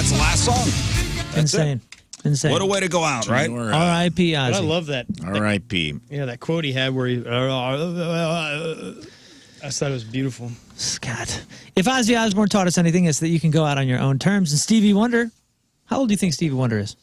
That's the last song. That's
Insane.
it.
Insane.
What a way to go out, right?
R.I.P. Ozzy.
I love that.
R.I.P.
Yeah, that quote he had where he... I thought it was beautiful.
Scott. If Ozzy Osbourne taught us anything, it's that you can go out on your own terms. And Stevie Wonder, how old do you think Stevie Wonder is?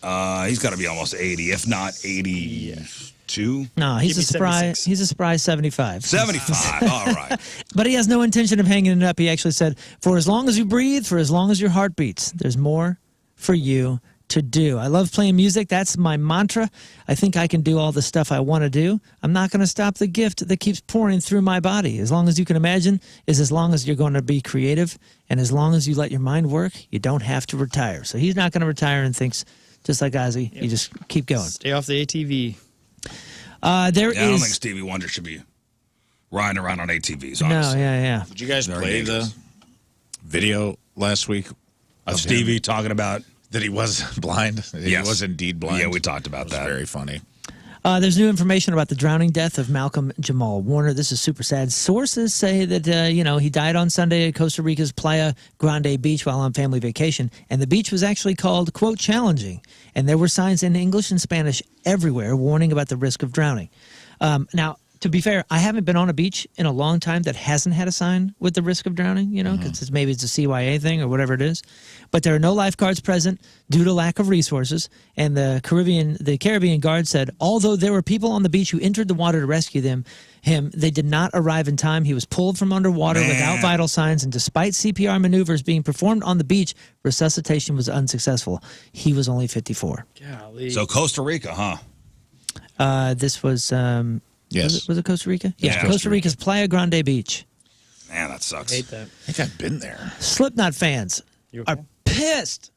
He's got to be almost 80, if not 82.
No, he's a
Maybe
surprise 75.
75, all right.
But he has no intention of hanging it up. He actually said, for as long as you breathe, for as long as your heart beats, there's more for you to do. I love playing music. That's my mantra. I think I can do all the stuff I want to do. I'm not going to stop the gift that keeps pouring through my body. As long as you can imagine is as long as you're going to be creative, and as long as you let your mind work, you don't have to retire. So he's not going to retire and thinks Just like Ozzy, you just keep going.
Stay off the ATV.
I don't think Stevie Wonder should be riding around on ATVs, honestly.
No, yeah.
Did you guys play the video last week
of Stevie talking about
that he was blind? That He was indeed blind.
Yeah, we talked about that.
Very funny.
There's new information about the drowning death of Malcolm Jamal Warner. This is super sad. Sources say that, he died on Sunday at Costa Rica's Playa Grande Beach while on family vacation. And the beach was actually called, quote, challenging. And there were signs in English and Spanish everywhere warning about the risk of drowning. Now, to be fair, I haven't been on a beach in a long time that hasn't had a sign with the risk of drowning, because maybe it's a CYA thing or whatever it is. But there are no lifeguards present due to lack of resources. And the Caribbean Guard said, although there were people on the beach who entered the water to rescue him, they did not arrive in time. He was pulled from underwater without vital signs. And despite CPR maneuvers being performed on the beach, resuscitation was unsuccessful. He was only 54.
Golly.
So Costa Rica, huh?
This was...
Yes.
Was it Costa Rica?
Yeah,
Costa Rica's Playa Grande Beach.
Man, that sucks.
I hate that.
I think I've been there.
Slipknot fans
okay?
are pissed.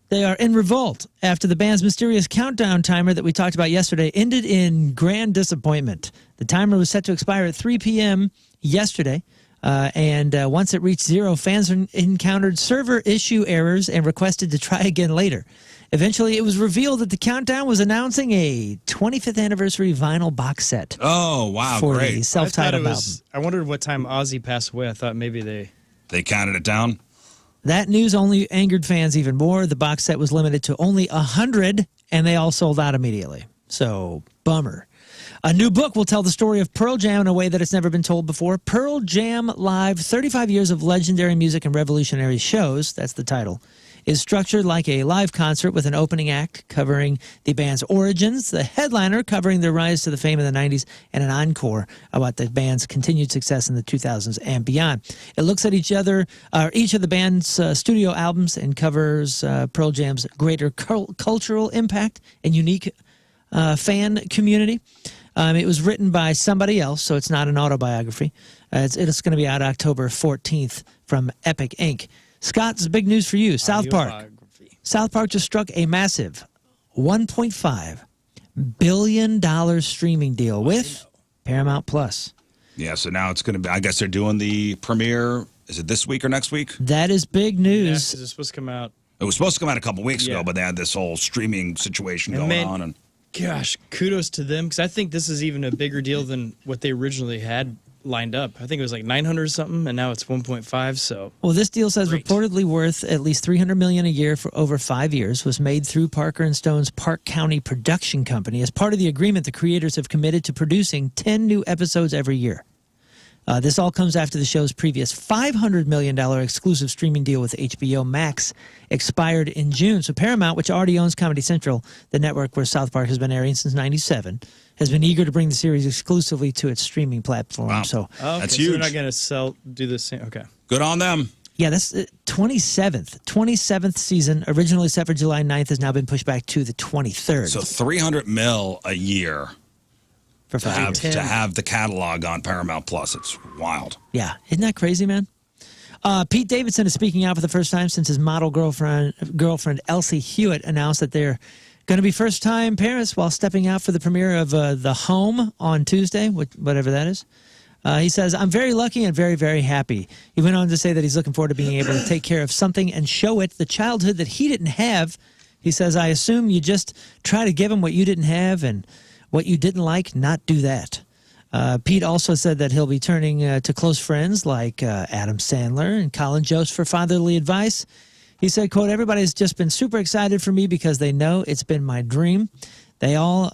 They are in revolt after the band's mysterious countdown timer that we talked about yesterday ended in grand disappointment. The timer was set to expire at 3 p.m. yesterday, and once it reached 0, fans encountered server issue errors and requested to try again later. Eventually, it was revealed that the countdown was announcing a 25th anniversary vinyl box set.
Oh, wow,
for
great.
the self-titled album.
I wondered what time Ozzy passed away. I thought maybe
They counted it down?
That news only angered fans even more. The box set was limited to only 100, and they all sold out immediately. So, bummer. A new book will tell the story of Pearl Jam in a way that it's never been told before. Pearl Jam Live, 35 Years of Legendary Music and Revolutionary Shows, that's the title, is structured like a live concert with an opening act covering the band's origins, the headliner covering their rise to the fame in the 90s, and an encore about the band's continued success in the 2000s and beyond. It looks at each of the band's studio albums and covers Pearl Jam's greater cultural impact and unique fan community. It was written by somebody else, so it's not an autobiography. It's going to be out October 14th from Epic Inc. Scott's big news for you. South Park just struck a massive $1.5 billion streaming deal with Paramount Plus.
Yeah, so now it's going to be, I guess they're doing the premiere. Is it this week or next week?
That is big news.
Yeah, 'cause it's supposed to come out.
It was supposed to come out a couple weeks ago, but they had this whole streaming situation going on. And
gosh, kudos to them, because I think this is even a bigger deal than what they originally had lined up. I think it was like 900 or something, and now it's 1.5. So,
well, this deal says reportedly worth at least $300 million a year for over 5 years. Was made through Parker and Stone's Park County Production Company. As part of the agreement, the creators have committed to producing 10 new episodes every year. This all comes after the show's previous $500 million exclusive streaming deal with HBO Max expired in June. So Paramount, which already owns Comedy Central, the network where South Park has been airing since '97, has been eager to bring the series exclusively to its streaming platform.
Wow.
So
that's
so
huge.
they're not going to do the same. Okay.
Good on them.
Yeah, that's 27th season, originally set for July 9th, has now been pushed back to the 23rd.
So $300 million a year
for
to have the catalog on Paramount Plus. It's wild.
Yeah, isn't that crazy, man? Pete Davidson is speaking out for the first time since his model girlfriend Elsie Hewitt announced that they're going to be first-time parents while stepping out for the premiere of The Home on Tuesday, whatever that is. He says, "I'm very lucky and very, very happy." He went on to say that he's looking forward to being able to take care of something and show it the childhood that he didn't have. He says, "I assume you just try to give him what you didn't have, and what you didn't like, not do that." Pete also said that he'll be turning to close friends like Adam Sandler and Colin Jost for fatherly advice. He said, quote, "Everybody's just been super excited for me because they know it's been my dream. They all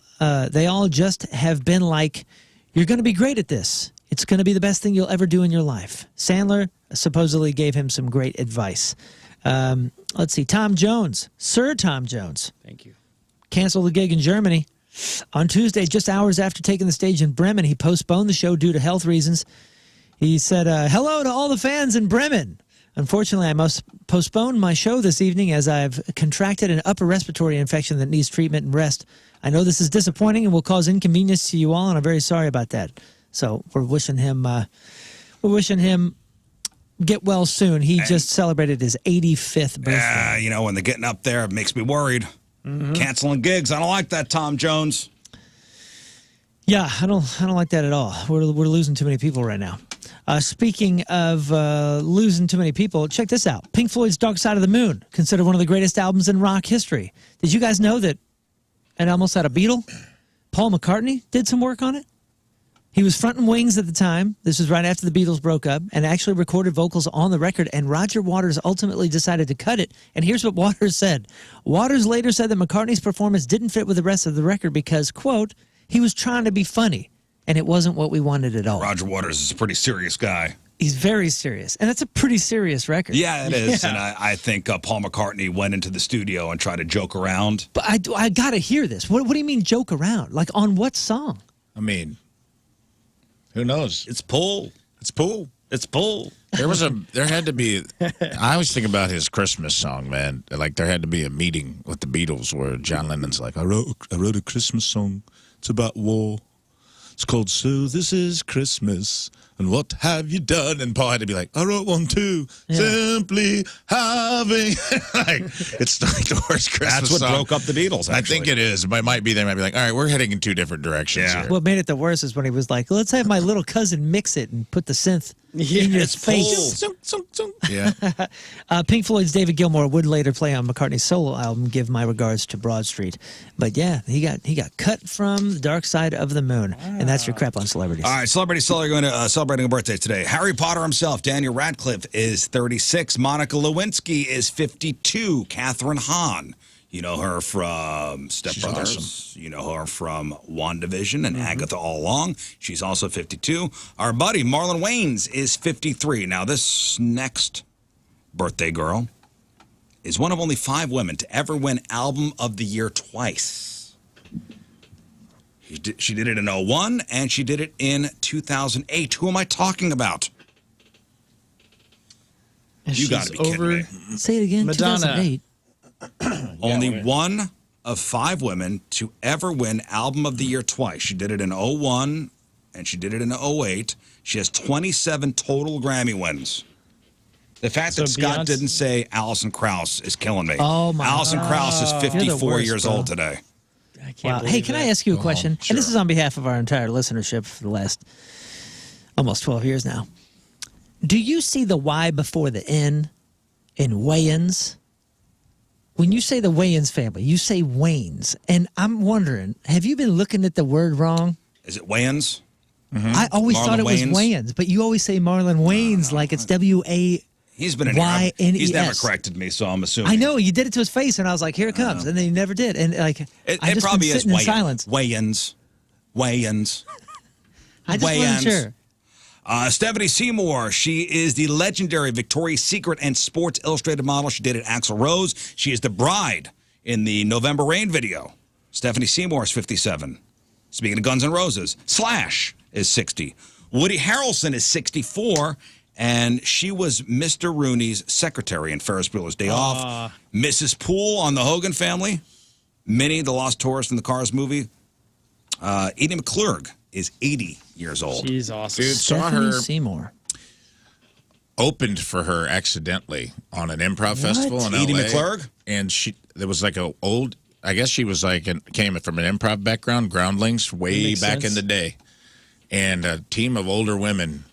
just have been like, you're going to be great at this. It's going to be the best thing you'll ever do in your life." Sandler supposedly gave him some great advice. Let's see, Sir Tom Jones.
Thank you.
Canceled the gig in Germany. On Tuesday, just hours after taking the stage in Bremen, he postponed the show due to health reasons. He said, "Hello to all the fans in Bremen. Unfortunately, I must postpone my show this evening as I've contracted an upper respiratory infection that needs treatment and rest. I know this is disappointing and will cause inconvenience to you all, and I'm very sorry about that." So we're wishing him get well soon. He just celebrated his 85th birthday.
Yeah, when they're getting up there, it makes me worried. Canceling gigs. I don't like that, Tom Jones.
Yeah, I don't like that at all. We're losing too many people right now. Speaking of losing too many people, check this out. Pink Floyd's Dark Side of the Moon, considered one of the greatest albums in rock history. Did you guys know that it almost had a Beatle? Paul McCartney did some work on it. He was fronting Wings at the time. This was right after the Beatles broke up, and actually recorded vocals on the record, and Roger Waters ultimately decided to cut it. And here's what Waters said. Waters later said that McCartney's performance didn't fit with the rest of the record because, quote, he was trying to be funny, and it wasn't what we wanted at all.
Roger Waters is a pretty serious guy.
He's very serious, and that's a pretty serious record.
Yeah, it is. Yeah. And I think Paul McCartney went into the studio and tried to joke around.
But I got to hear this. What do you mean joke around? Like on what song?
I mean, who knows?
It's Paul.
It's Paul.
It's Paul.
There had to be, I always think about his Christmas song, man. Like there had to be a meeting with the Beatles where John Lennon's like, I wrote a Christmas song. It's about war. It's called So This Is Christmas. And what have you done? And Paul had to be like, I wrote one too. Yeah. Simply having. Like, it's like the worst Christmas
That's what
song.
broke up the Beatles, actually.
I think it is. But it might be, they might be like, all right, we're heading in two different directions here.
What made it the worst is when he was like, let's have my little cousin mix it and put the synth in your face.
Yeah.
Pink Floyd's David Gilmour would later play on McCartney's solo album, Give My Regards to Broad Street. But yeah, he got cut from the Dark Side of the Moon. And that's your crap on celebrities.
All right, celebrities going to celebrating a birthday today. Harry Potter himself, Daniel Radcliffe, is 36. Monica Lewinsky is 52. Catherine Hahn, you know her from Step Brothers. Awesome. You know her from WandaVision and Agatha All Along. She's also 52. Our buddy Marlon Wayans is 53. Now, this next birthday girl is one of only 5 women to ever win Album of the Year twice. She did it in 2001, and she did it in 2008. Who am I talking about? You got to be kidding me.
Say it again.
Madonna.
2008.
Only one of 5 women to ever win Album of the Year twice. She did it in 2001, and she did it in 2008. She has 27 total Grammy wins. The fact that Scott didn't say Alison Krauss is killing me.
Oh, my
Alison Krauss is 54 years old today.
Wow. Hey, can I ask you a question?
Sure.
And this is on behalf of our entire listenership for the last almost 12 years now. Do you see the Y before the N in Wayans? When you say the Wayans family, you say Waynes. And I'm wondering, have you been looking at the word wrong?
Is it Wayans?
I always thought it was Wayans, but you always say Marlon Wayans like it's W-A.
He's been in here. He's never corrected me, so I'm assuming.
I know, you did it to his face, and I was like, here it comes. And then you never did. And like, I just
probably
been
is
sitting in silence.
Wayans.
I just wasn't sure.
Stephanie Seymour, she is the legendary Victoria's Secret and Sports Illustrated model. She dated Axl Rose. She is the bride in the November Rain video. Stephanie Seymour is 57. Speaking of Guns N' Roses, Slash is 60. Woody Harrelson is 64. And she was Mr. Rooney's secretary in Ferris Bueller's Day Off. Mrs. Poole on The Hogan Family. Minnie, the Lost Tourist in the Cars movie. Edie McClurg is 80 years old.
She's awesome.
Dude, saw her
Seymour.
Opened for her accidentally on an improv festival in
Edie
LA.
McClurg?
And there was like I guess she was like, came from an improv background, Groundlings, way back in the day. And a team of older women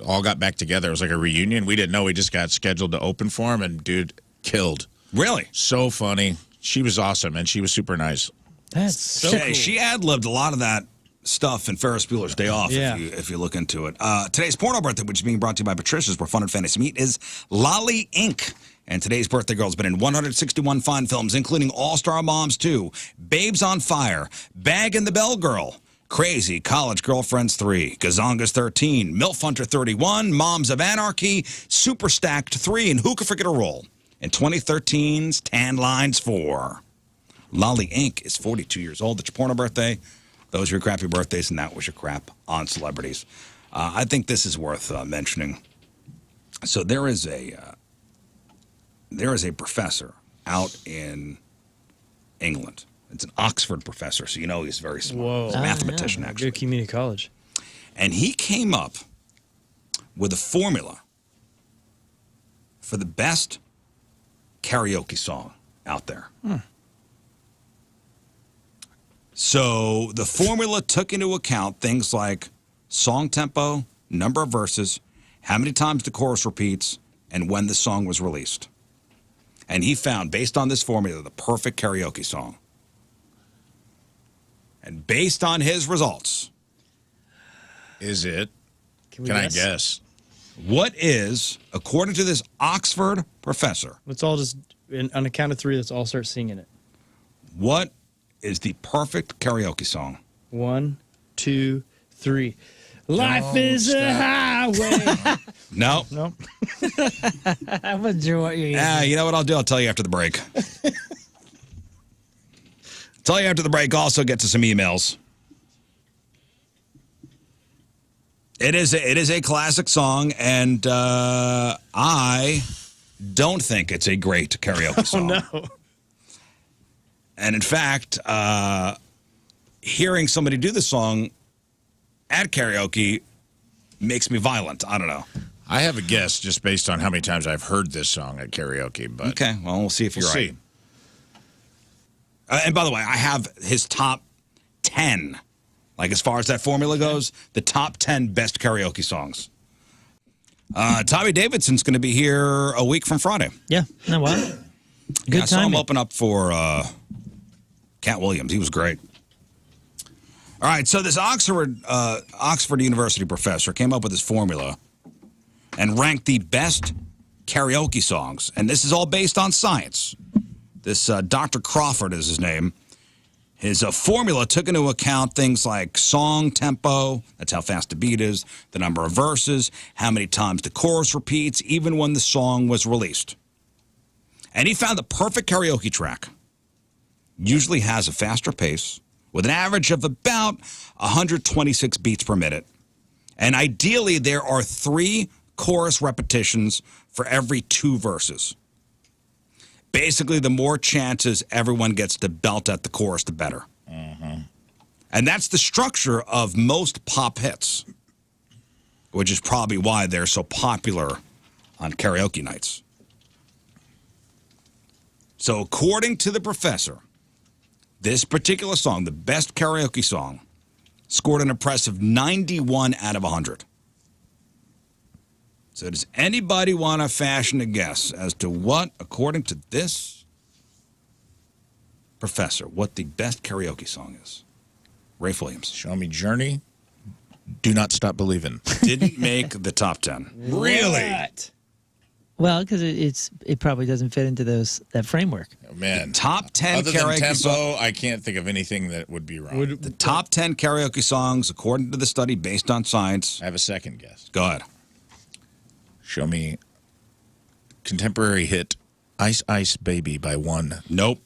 all got back together. It was like a reunion. We didn't know. We just got scheduled to open for him, and dude, killed.
Really?
So funny. She was awesome, and she was super nice.
That's so cool.
She ad-libbed a lot of that stuff in Ferris Bueller's Day Off, if you look into it. Today's porno birthday, which is being brought to you by Patricia's, where fun and fantasy meet, is Lolly Inc. And today's birthday girl has been in 161 fine films, including All-Star Moms 2, Babes on Fire, Bag and the Bell Girl, Crazy, College Girlfriends 3, Gazongas 13, MILF Hunter 31, Moms of Anarchy, Super Stacked 3, and Who Could Forget a Role in 2013's Tan Lines 4. Lolly Inc. is 42 years old. It's your porno birthday. Those are your crappy birthdays, and that was your crap on celebrities. I think this is worth mentioning. So there is a professor out in England. It's an Oxford professor, so you know he's very smart.
Whoa.
He's a mathematician, actually.
Good community college.
And he came up with a formula for the best karaoke song out there. So the formula took into account things like song tempo, number of verses, how many times the chorus repeats, and when the song was released. And he found, based on this formula, the perfect karaoke song. And based on his results...
Is it? Can I guess?
What is, according to this Oxford professor...
Let's all just, on the count of three, let's all start singing it.
What is the perfect karaoke song?
1, 2, 3. Life is a highway.
No.
No.
I wasn't sure what you're
You know what I'll do? I'll tell you after the break. Tell you after the break. Also get to some emails. It is a classic song, and I don't think it's a great karaoke song.
Oh, no.
And in fact, hearing somebody do the song at karaoke makes me violent. I don't know.
I have a guess just based on how many times I've heard this song at karaoke. But
okay, well, we'll see if you're right. And by the way, I have his top 10. Like, as far as that formula goes, the top 10 best karaoke songs. Tommy Davidson's going to be here a week from Friday.
Yeah, no, what? Good
I saw him
timing.
open up for Cat Williams. He was great. All right, so this Oxford University professor came up with this formula and ranked the best karaoke songs. And this is all based on science. This Dr. Crawford is his name. His formula took into account things like song tempo, that's how fast the beat is, the number of verses, how many times the chorus repeats, even when the song was released. And he found the perfect karaoke track usually has a faster pace with an average of about 126 beats per minute. And ideally, there are 3 chorus repetitions for every 2 verses. Basically, the more chances everyone gets to belt at the chorus, the better.
Mm-hmm.
And that's the structure of most pop hits, which is probably why they're so popular on karaoke nights. So according to the professor, this particular song, the best karaoke song, scored an impressive 91 out of 100. So does anybody want to fashion a guess as to what, according to this professor, what the best karaoke song is? Rafe Williams.
Show me Journey. Do Not Stop Believing.
Didn't make the top 10.
Really?
What?
Well, because it probably doesn't fit into that framework.
Oh, man.
The top 10
Other
karaoke
than tempo,
songs.
I can't think of anything that would be wrong.
The top 10 karaoke songs, according to the study based on science.
I have a second guess.
Go ahead.
Show me contemporary hit Ice Ice Baby by One.
Nope.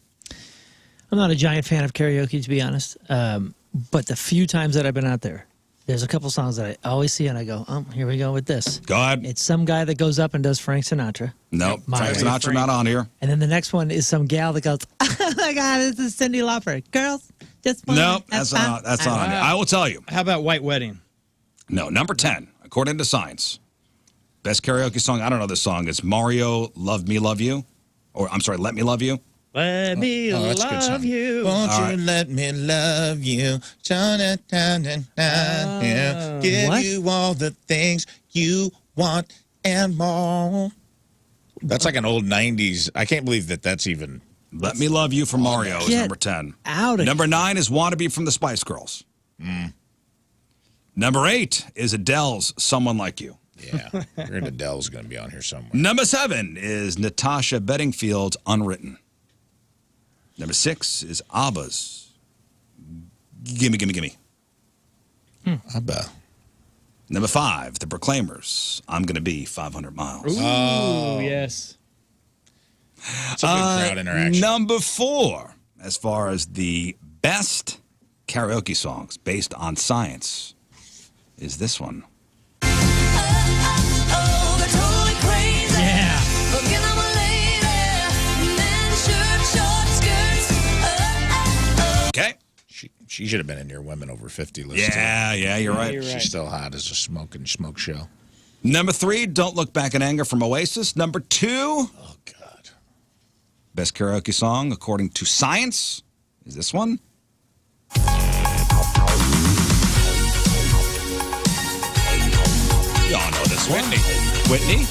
I'm not a giant fan of karaoke, to be honest. But the few times that I've been out there, there's a couple songs that I always see and I go, oh, here we go with this.
Go ahead.
It's some guy that goes up and does Frank Sinatra.
Nope. Frank Sinatra not on here.
And then the next one is some gal that goes, oh my God, this is Cyndi Lauper. Girls, just want
Nope. That's not on here. I will tell you.
How about White Wedding?
No, number 10, according to science. Best karaoke song, I don't know this song. It's Mario, Love Me, Love You. Or, I'm sorry, Let Me Love You.
Let me
that's a good song.
love you.
Won't you let me love you? Give
What?
you all the things you want and more. That's like an old 90s. I can't believe that's even.
Let Me Love You from Mario is
Get
number 10.
out of
Number 9 is Wannabe from the Spice Girls. Number 8 is Adele's Someone Like You.
Yeah, heard Adele's going to be on here somewhere.
Number 7 is Natasha Bedingfield's Unwritten. Number 6 is ABBA's Gimme, Gimme, Gimme.
ABBA.
Number 5, The Proclaimers, I'm Gonna Be 500 Miles.
Oh, yes.
It's a good crowd interaction.
Number 4, as far as the best karaoke songs based on science, is this one.
Yeah.
Okay.
She should have been in your Women Over 50 list.
Yeah, you're right.
You're right.
She's still hot as a smoke show.
Number 3, Don't Look Back in Anger from Oasis. Number 2,
Oh, God.
best karaoke song according to science is this one.
This one?
Whitney?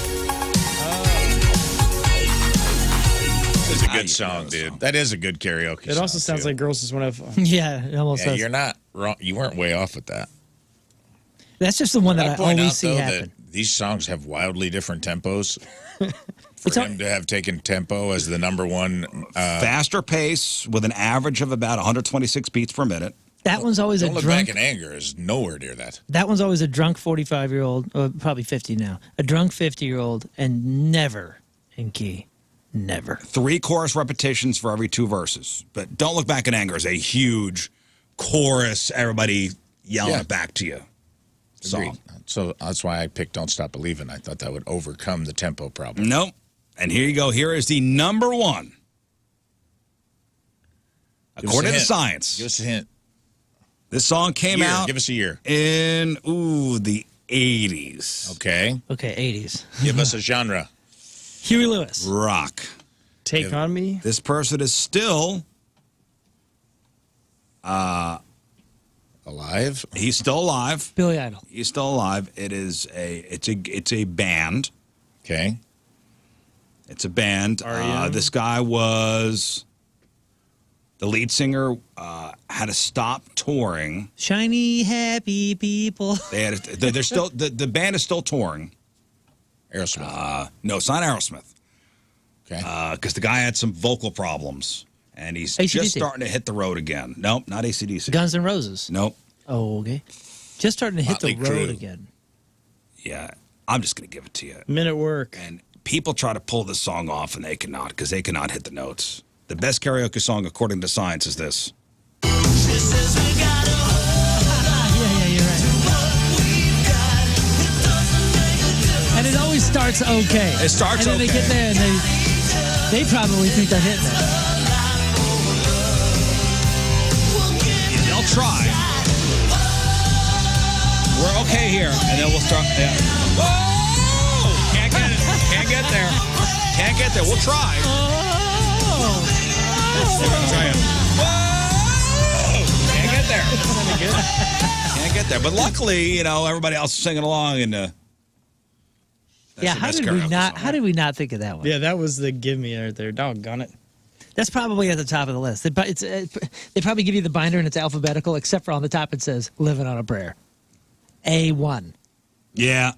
This is a good song, dude. That is a good karaoke song.
It also sounds like Girls Just Want to Have Fun.
Yeah, it almost
Yeah,
does.
you're not wrong. You weren't way off with that.
That's just the one that I
point
always
out,
see
though,
happen.
that these songs have wildly different tempos. For him to have taken tempo as the number one.
Faster pace with an average of about 126 beats per minute.
That one's always
Don't
a
Look
drunk.
Back in Anger is nowhere near that.
That one's always a drunk 45-year-old, or probably 50 now. A drunk 50-year-old, and never in key. Never.
3 chorus repetitions for every 2 verses. But Don't Look Back in Anger is a huge chorus, everybody yelling it back to you song.
Agreed. So that's why I picked Don't Stop Believin'. I thought that would overcome the tempo problem.
Nope. And here you go. Here is the number one. According to science.
Give us a hint.
This song came out.
Give us a year.
In, the 80s.
Okay.
Okay, 80s.
Give us a genre.
Huey Lewis.
Rock.
Take on Me.
This person is still
alive.
He's still alive.
Billy Idol.
He's still alive. It's a band.
Okay.
It's a band. This guy was the lead singer. Had to stop touring.
Shiny happy people.
They're still the band is still touring.
Aerosmith.
No, it's not Aerosmith.
Okay.
Because the guy had some vocal problems, and he's
AC/DC.
just starting to hit the road again. Nope, not AC/DC.
Guns N' Roses.
Nope.
Oh, okay. Just starting to hit
Motley
the road
Crue.
again.
Yeah, I'm just going to give it to you.
Men at Work.
And people try to pull this song off, and they cannot, because they cannot hit the notes. The best karaoke song, according to science, is this.
Yeah, you're right. And it always starts okay.
It starts
and then
okay.
they get there and they probably think they're hitting it.
They'll try. We're okay here, and then we'll start. Yeah. Whoa! Can't get it. Can't get there. Can't get there. We'll try. Try it. Whoa! Can't get there. Can't get there. But luckily, everybody else is singing along, and that's
Yeah,
the
how
best
did we
karaoke
not?
song.
How did we not think of that one?
Yeah, that was the give me right there. Doggone it.
That's probably at the top of the list. They probably give you the binder and it's alphabetical, except for on the top it says "Living on a Prayer." A1.
Yeah.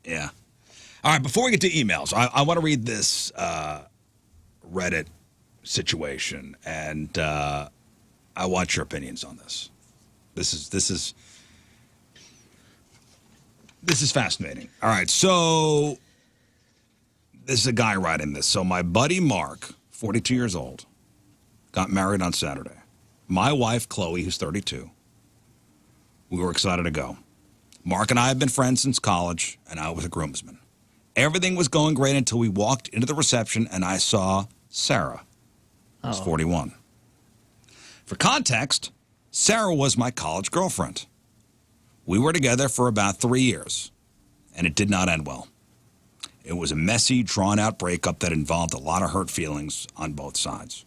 Yeah. All right, before we get to emails, I want to read this Reddit situation, and I want your opinions on this. This is fascinating. All right, so this is a guy writing this. So my buddy Mark, 42 years old, got married on Saturday. My wife, Chloe, who's 32, we were excited to go. Mark and I have been friends since college, and I was a groomsman. Everything was going great until we walked into the reception, and I saw Sarah, who's 41. For context, Sarah was my college girlfriend. We were together for about 3 years, and it did not end well. It was a messy, drawn-out breakup that involved a lot of hurt feelings on both sides.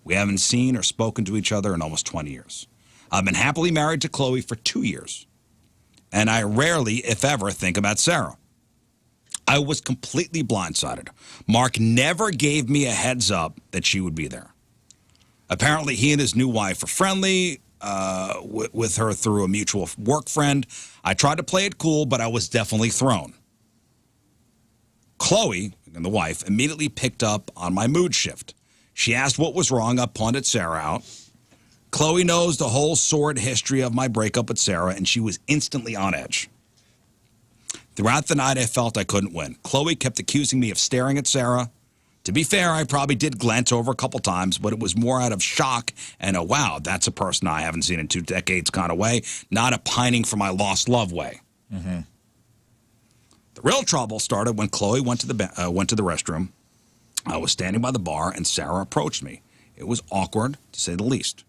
We haven't seen or spoken to each other in almost 20 years. I've been happily married to Chloe for 2 years, and I rarely, if ever, think about Sarah. I was completely blindsided. Mark never gave me a heads up that she would be there. Apparently, he and his new wife are friendly with her through a mutual work friend. I tried to play it cool, but I was definitely thrown. Chloe, and the wife, immediately picked up on my mood shift. She asked what was wrong. I punted Sarah out. Chloe knows the whole sordid history of my breakup with Sarah, and she was instantly on edge. Throughout the night, I felt I couldn't win. Chloe kept accusing me of staring at Sarah. To be fair, I probably did glance over a couple times, but it was more out of shock and a wow, that's a person I haven't seen in 2 decades kind of way, not a pining for my lost love way.
Mm-hmm.
The real trouble started when Chloe went to the restroom. I was standing by the bar, and Sarah approached me. It was awkward, to say the least.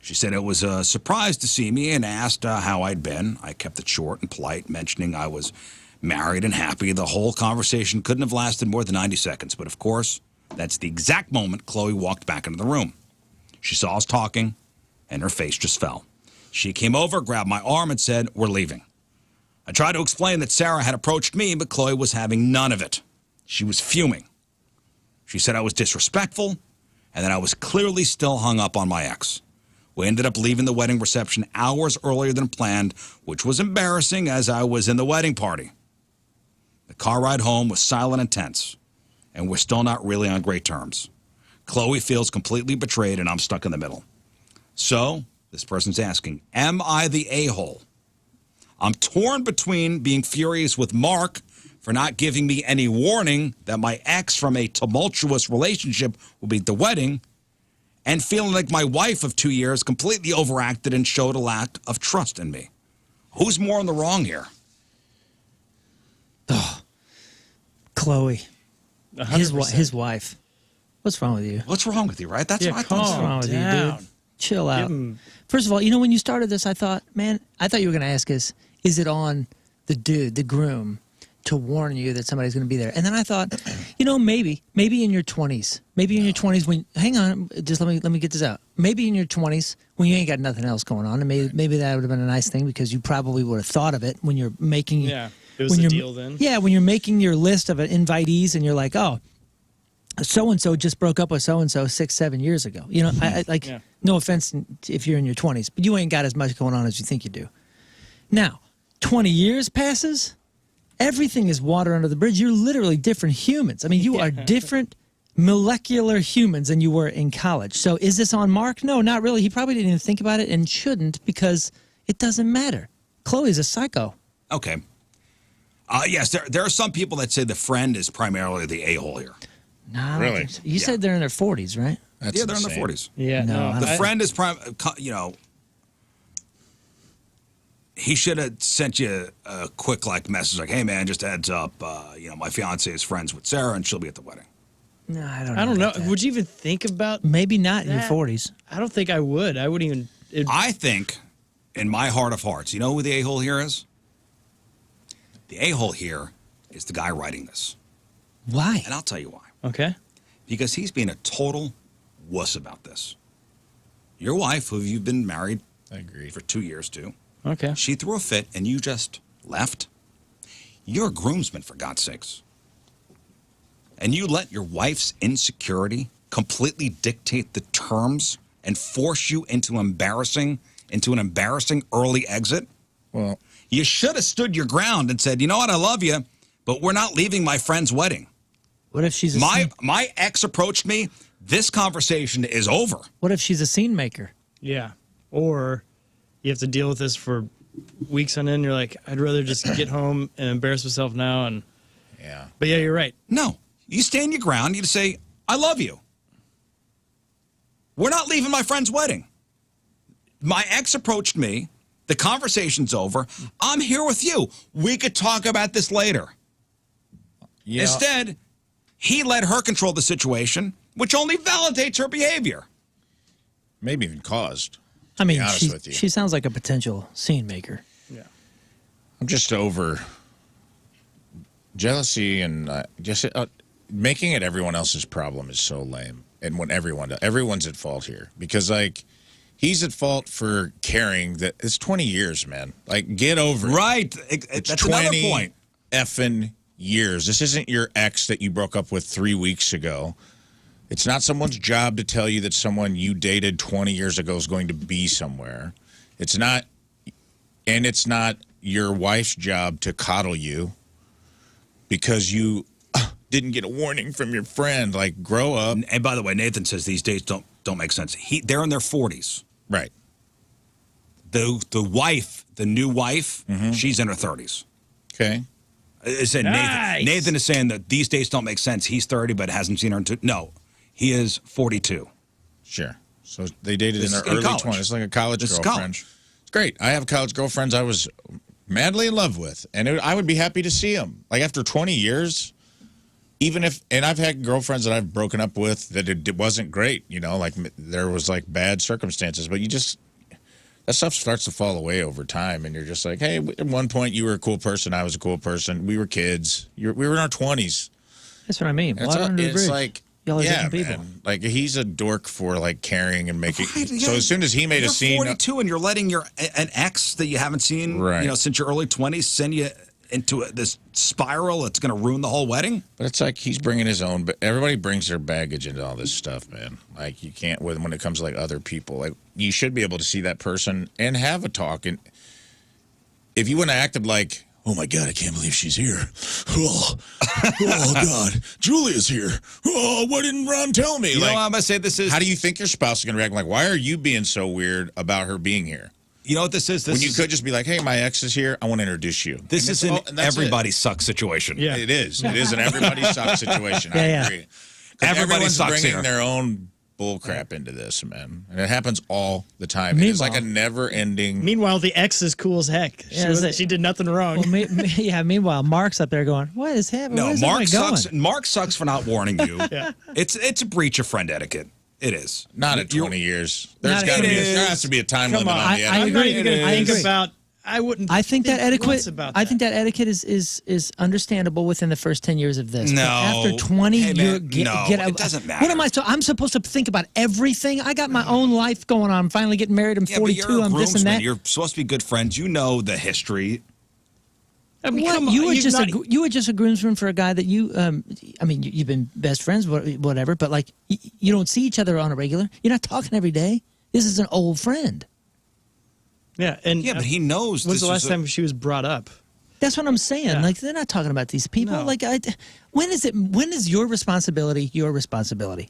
She said it was a surprise to see me and asked how I'd been. I kept it short and polite, mentioning I was married and happy. The whole conversation couldn't have lasted more than 90 seconds. But of course, that's the exact moment Chloe walked back into the room. She saw us talking, and her face just fell. She came over, grabbed my arm, and said, "We're leaving." I tried to explain that Sarah had approached me, but Chloe was having none of it. She was fuming. She said I was disrespectful and that I was clearly still hung up on my ex. We ended up leaving the wedding reception hours earlier than planned, which was embarrassing as I was in the wedding party. The car ride home was silent and tense, and we're still not really on great terms. Chloe feels completely betrayed, and I'm stuck in the middle. So, this person's asking, am I the a-hole? I'm torn between being furious with Mark for not giving me any warning that my ex from a tumultuous relationship will be at the wedding, and feeling like my wife of 2 years completely overacted and showed a lack of trust in me. Who's more in the wrong here?
Oh, Chloe.
100%.
His wife. What's wrong with you?
What's wrong with you, right? That's
Yeah,
what I thought.
What's wrong with you, dude? Chill out.
Give him-
First of all, when you started this, I thought you were going to ask us, is it on the dude, the groom, to warn you that somebody's going to be there? And then I thought, maybe in your 20s, when, hang on, just let me get this out. Maybe in your 20s when you ain't got nothing else going on, and maybe that would have been a nice thing because you probably would have thought of it when you're making.
Yeah, it was a deal then.
Yeah, when you're making your list of invitees and you're like, oh, so-and-so just broke up with so-and-so 6-7 years ago. No offense if you're in your 20s, but you ain't got as much going on as you think you do. Now, 20 years passes, everything is water under the bridge. You're literally different humans. I mean, you are different molecular humans than you were in college. So is this on Mark? No, not really. He probably didn't even think about it and shouldn't because it doesn't matter. Chloe's a psycho.
Okay. Yes, there are some people that say the friend is primarily the a-hole here.
No, I don't
Really?
think so. You said they're in their 40s, right?
That's
Yeah, they're in
insane.
their 40s.
Yeah,
No,
no.
The friend is he should have sent you a quick message like, hey man, just a heads up, my fiance is friends with Sarah and she'll be at the wedding.
No, I don't
know.
about that.
Would you even think about?
Maybe not in your
that?
40s.
I don't think I would. I wouldn't even.
I think, in my heart of hearts, you know who the a-hole here is? The a-hole here is the guy writing this.
Why?
And I'll tell you why.
Okay.
Because he's being a total wuss about this. Your wife, who you've been married
I agree.
for 2 years to,
Okay.
she threw a fit and you just left. You're a groomsman, for God's sakes. And you let your wife's insecurity completely dictate the terms and force you into an embarrassing early exit?
Well,
You should have stood your ground and said, you know what, I love you, but we're not leaving my friend's wedding.
What if she's
My ex approached me. This conversation is over.
What if she's a scene maker?
Yeah. Or you have to deal with this for weeks on end. You're like, I'd rather just get home and embarrass myself now.
yeah.
But yeah, you're right.
No, you stand your ground. You say, I love you. We're not leaving my friend's wedding. My ex approached me. The conversation's over. I'm here with you. We could talk about this later.
Yeah.
Instead, he let her control the situation, which only validates her behavior.
Maybe even caused.
I mean,
be honest with you.
she sounds like a potential scene maker.
Yeah.
I'm just over jealousy and just making it everyone else's problem is so lame. And when everyone's at fault here because he's at fault for caring that it's 20 years, man. Get over it.
Right.
It's
That's
20
another point.
effing years. This isn't your ex that you broke up with 3 weeks ago. It's not someone's job to tell you that someone you dated 20 years ago is going to be somewhere. It's not your wife's job to coddle you because you didn't get a warning from your friend. Grow up.
And by the way, Nathan says these days don't make sense. They're in their 40s.
Right.
The wife, the new wife, she's in her 30s.
Okay.
Said
Nice.
Nathan is saying that these days don't make sense. He's 30 but hasn't seen her in No, he is 42.
Sure. So they dated
This
in
is
their
in
early
college.
20s. It's like a college
This is
girlfriend.
college.
It's great. I have college girlfriends I was madly in love with, and I would be happy to see them. After 20 years, and I've had girlfriends that I've broken up with that it wasn't great, there was bad circumstances, but that stuff starts to fall away over time, and you're just like, hey, at one point you were a cool person, I was a cool person, we were kids, we were in our 20s.
That's what I mean.
It's
Water under the bridge. Y'all are
Yeah,
different people.
man. Like, he's a dork for, like, carrying and making...
Right, yeah.
So as soon as he made a scene...
You're 42 and you're letting an ex that you haven't seen since your early 20s send you into this spiral that's going to ruin the whole wedding?
But it's like he's bringing his own... But everybody brings their baggage into all this stuff, man. Like, you can't... When it comes to, like, other people. Like, you should be able to see that person and have a talk. And if you wouldn't have acted like... Oh, my God, I can't believe she's here. Oh, God, Julia's here. Oh, why didn't Ron tell me?
You know what I'm going to say this is?
How do you think your spouse is going to react? Like, why are you being so weird about her being here?
You know what this is?
When you could just be like, hey, my ex is here. I want to introduce you.
This is an everybody sucks situation.
Yeah. It is. It is an everybody sucks situation. I agree.
Everybody
Everyone's
sucks
bringing
here.
their own bull crap into this, man. And it happens all the time. It's like a never-ending...
Meanwhile, the ex is cool as heck. She did nothing wrong.
Well, meanwhile, Mark's up there going, what is happening?
No,
Where's
Mark
everybody
sucks. Mark sucks for not warning you. It's a breach of friend etiquette. It is.
Not at 20 years. There has to be a time
Come
limit
on.
on the
I'm
etiquette.
not even going to think about... I wouldn't.
I think that etiquette.
About
I think that etiquette is understandable within the first 10 years of this.
No.
But after 20,
Hey, man,
get out.
it doesn't matter.
What am I? I'm supposed to think about everything. I got my own life going on. I'm finally getting married. I'm 42.
But you're a
I'm this and
groomsman.
that.
You're supposed to be good friends. You know the history.
I mean,
What?
come on,
You were
you've
just a groomsman for a guy that you. I mean, you've been best friends, whatever. But like, you don't see each other on a regular. You're not talking every day. This is an old friend.
Yeah,
but he knows.
When's the last time she was brought up?
That's what I'm saying.
Yeah.
Like, they're not talking about these people.
No.
Like, when is your responsibility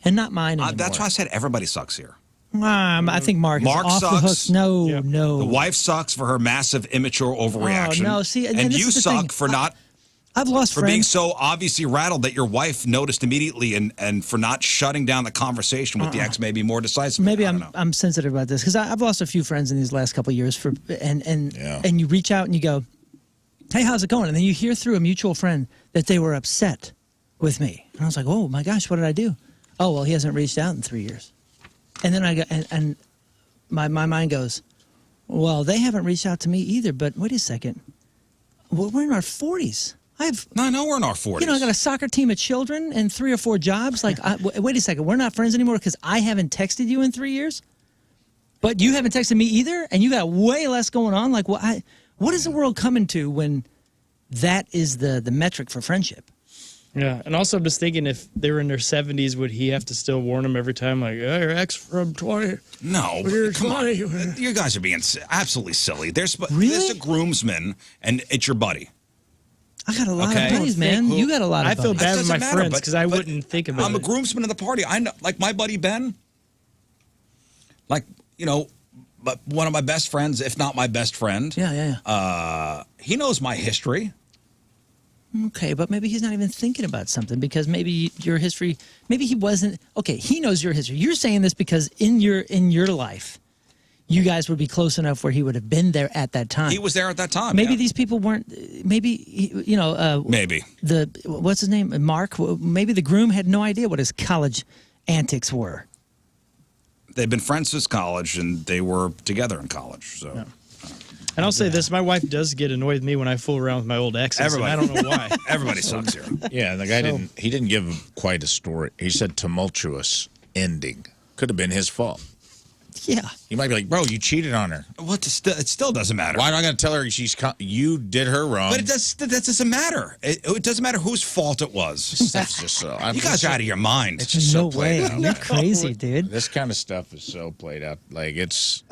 and not mine anymore?
That's why I said everybody sucks here.
I think Mark is off
sucks.
the hook. No, no.
The wife sucks for her massive immature overreaction.
Oh, no. See, and
and
this
you
is the
suck
thing.
for not.
I've lost
for
friends.
being so obviously rattled that your wife noticed immediately, and for not shutting down the conversation with the ex maybe more decisively.
Maybe I'm sensitive about this because I've lost a few friends in these last couple of years and you reach out and you go, hey, how's it going? And then you hear through a mutual friend that they were upset with me. And I was like, oh my gosh, what did I do? Oh, well, he hasn't reached out in 3 years. And then I go, and my mind goes, well, they haven't reached out to me either, but wait a second. Well, we're in our 40s.
No, we're in our 40s.
You know, I got a soccer team of children and 3 or 4 jobs. Like, wait a second, we're not friends anymore because I haven't texted you in 3 years? But you haven't texted me either? And you got way less going on? Like, what is the world coming to when that is the metric for friendship?
Yeah, and also I'm just thinking if they were in their 70s, would he have to still warn them every time, like, hey, your ex from 20?
No, come on. You guys are being absolutely silly. There's a groomsman, and it's your buddy.
I got a lot of buddies, man. You got a lot of buddies.
I feel bad with my friends because I wouldn't think about it.
I'm a groomsman of the party. I know, like my buddy Ben, like, you know, but one of my best friends, if not my best friend.
Yeah.
He knows my history.
Okay, but maybe he's not even thinking about something because maybe your history, maybe he wasn't. Okay, he knows your history. You're saying this because in your life, you guys would be close enough where he would have been there at that time.
He was there at that time.
Maybe these people weren't. Maybe
maybe
what's his name, Mark. Maybe the groom had no idea what his college antics were.
They've been friends since college, and they were together in college. So.
Yeah. And I'll say this, my wife does get annoyed with me when I fool around with my old exes, and I don't know why.
Everybody sucks here.
Yeah, the guy didn't give quite a story. He said tumultuous ending. Could have been his fault.
Yeah.
He might be like, bro, you cheated on her.
It still doesn't matter.
Why do I got to tell her you did her wrong?
But that doesn't matter. It doesn't matter whose fault it was.
Stuff's just so.
You guys are out of your mind.
It's just so played out.
You're crazy, dude.
This kind of stuff is so played out. Like it's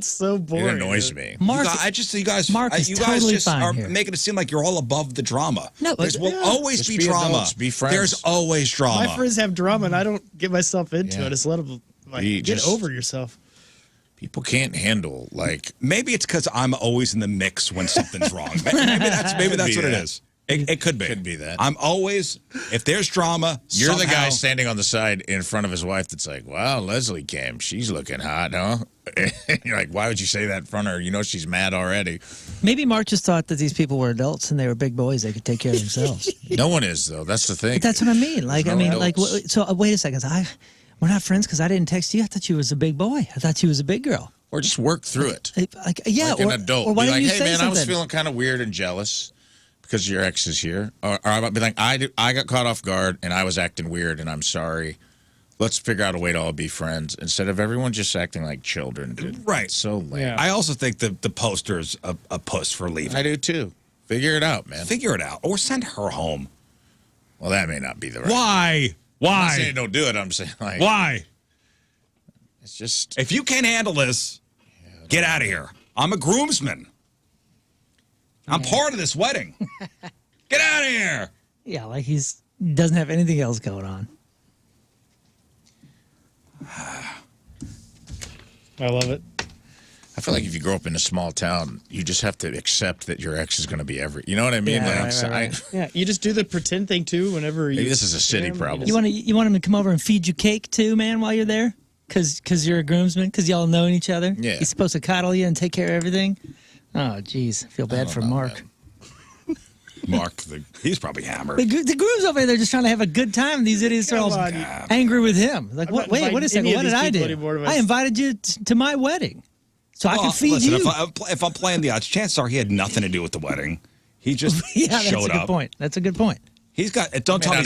so boring.
It annoys me.
Mark,
you guys
totally
just
fine
are
here.
making it seem like you're all above the drama.
No,
there will always
Just
be
be
drama.
adults, be friends.
There's always drama.
My friends have drama, and I don't get myself into it. Just let them get over yourself.
People can't handle
maybe it's because I'm always in the mix when something's wrong. Maybe that's what it is. It could be.
Could be that.
I'm always, if there's drama,
you're the guy standing on the side in front of his wife that's like, wow, Leslie came. She's looking hot, huh? You're like, why would you say that in front of her? You know she's mad already.
Maybe Mark just thought that these people were adults and they were big boys. They could take care of themselves.
No one is, though. That's the thing.
But that's what I mean. Like,
There's no
so wait a second. We're not friends because I didn't text you. I thought you was a big boy. I thought you was a big girl.
Or just work through it.
Like
an adult.
Or why
Be
didn't
like,
you
hey,
say
man,
something?
I was feeling kind of weird and jealous because your ex is here. Or I'd be like, I got caught off guard and I was acting weird and I'm sorry. Let's figure out a way to all be friends instead of everyone just acting like children, dude.
Right.
It's so lame.
Yeah.
I also think the poster's a puss for leaving.
I do too. Figure it out, man.
Figure it out. Or send her home.
Well, that may not be the right.
Why?
I'm not saying don't do it. I'm saying like.
Why?
It's just.
If you can't handle this, get out of here. I'm a groomsman. I'm part of this wedding. Get out of here.
Yeah, like he's doesn't have anything else going on.
I love it.
I feel like if you grow up in a small town, you just have to accept that your ex is going to be you know what I mean?
Yeah,
Like,
right.
Yeah, you just do the pretend thing too. Whenever
Maybe
you.
this is a city problem.
You want him to come over and feed you cake too, man, while you're there? Because you're a groomsman? Because y'all know each other?
Yeah.
He's supposed to coddle you and take care of everything? Oh, geez. I feel bad for Mark.
man.
Mark, he's probably hammered.
The groom's over there just trying to have a good time. These idiots are all
on.
angry with him. Like,
I'm
what?
not
Wait a
inviting
second.
any of
What did
these
I
people
do?
anymore to
I invited you to my wedding so I can feed
listen,
you.
If I'm playing the odds, chances are he had nothing to do with the wedding. He just
Yeah, that's
showed
a good
up.
point. That's a good point.
He's got. Don't tell me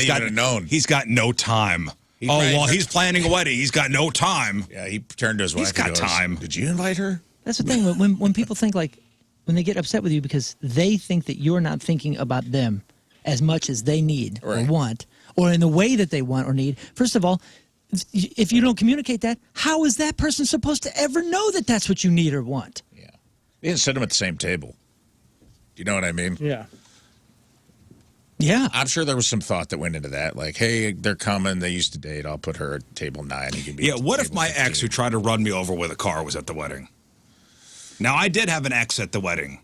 he's got no time. He's planning a wedding. He's got no time.
Yeah, he turned to his wife.
He's got
and goes,
time.
Did you invite her?
That's the thing. When people think like, when they get upset with you because they think that you're not thinking about them as much as they need or want, or in the way that they want or need. First of all, if you don't communicate that, how is that person supposed to ever know that that's what you need or want?
Yeah. You didn't sit them at the same table. Do you know what I mean?
Yeah.
Yeah.
I'm sure there was some thought that went into that. Like, hey, they're coming. They used to date. I'll put her at table 9. He can be
What if my ex who tried to run me over with a car was at the wedding? Now, I did have an ex at the wedding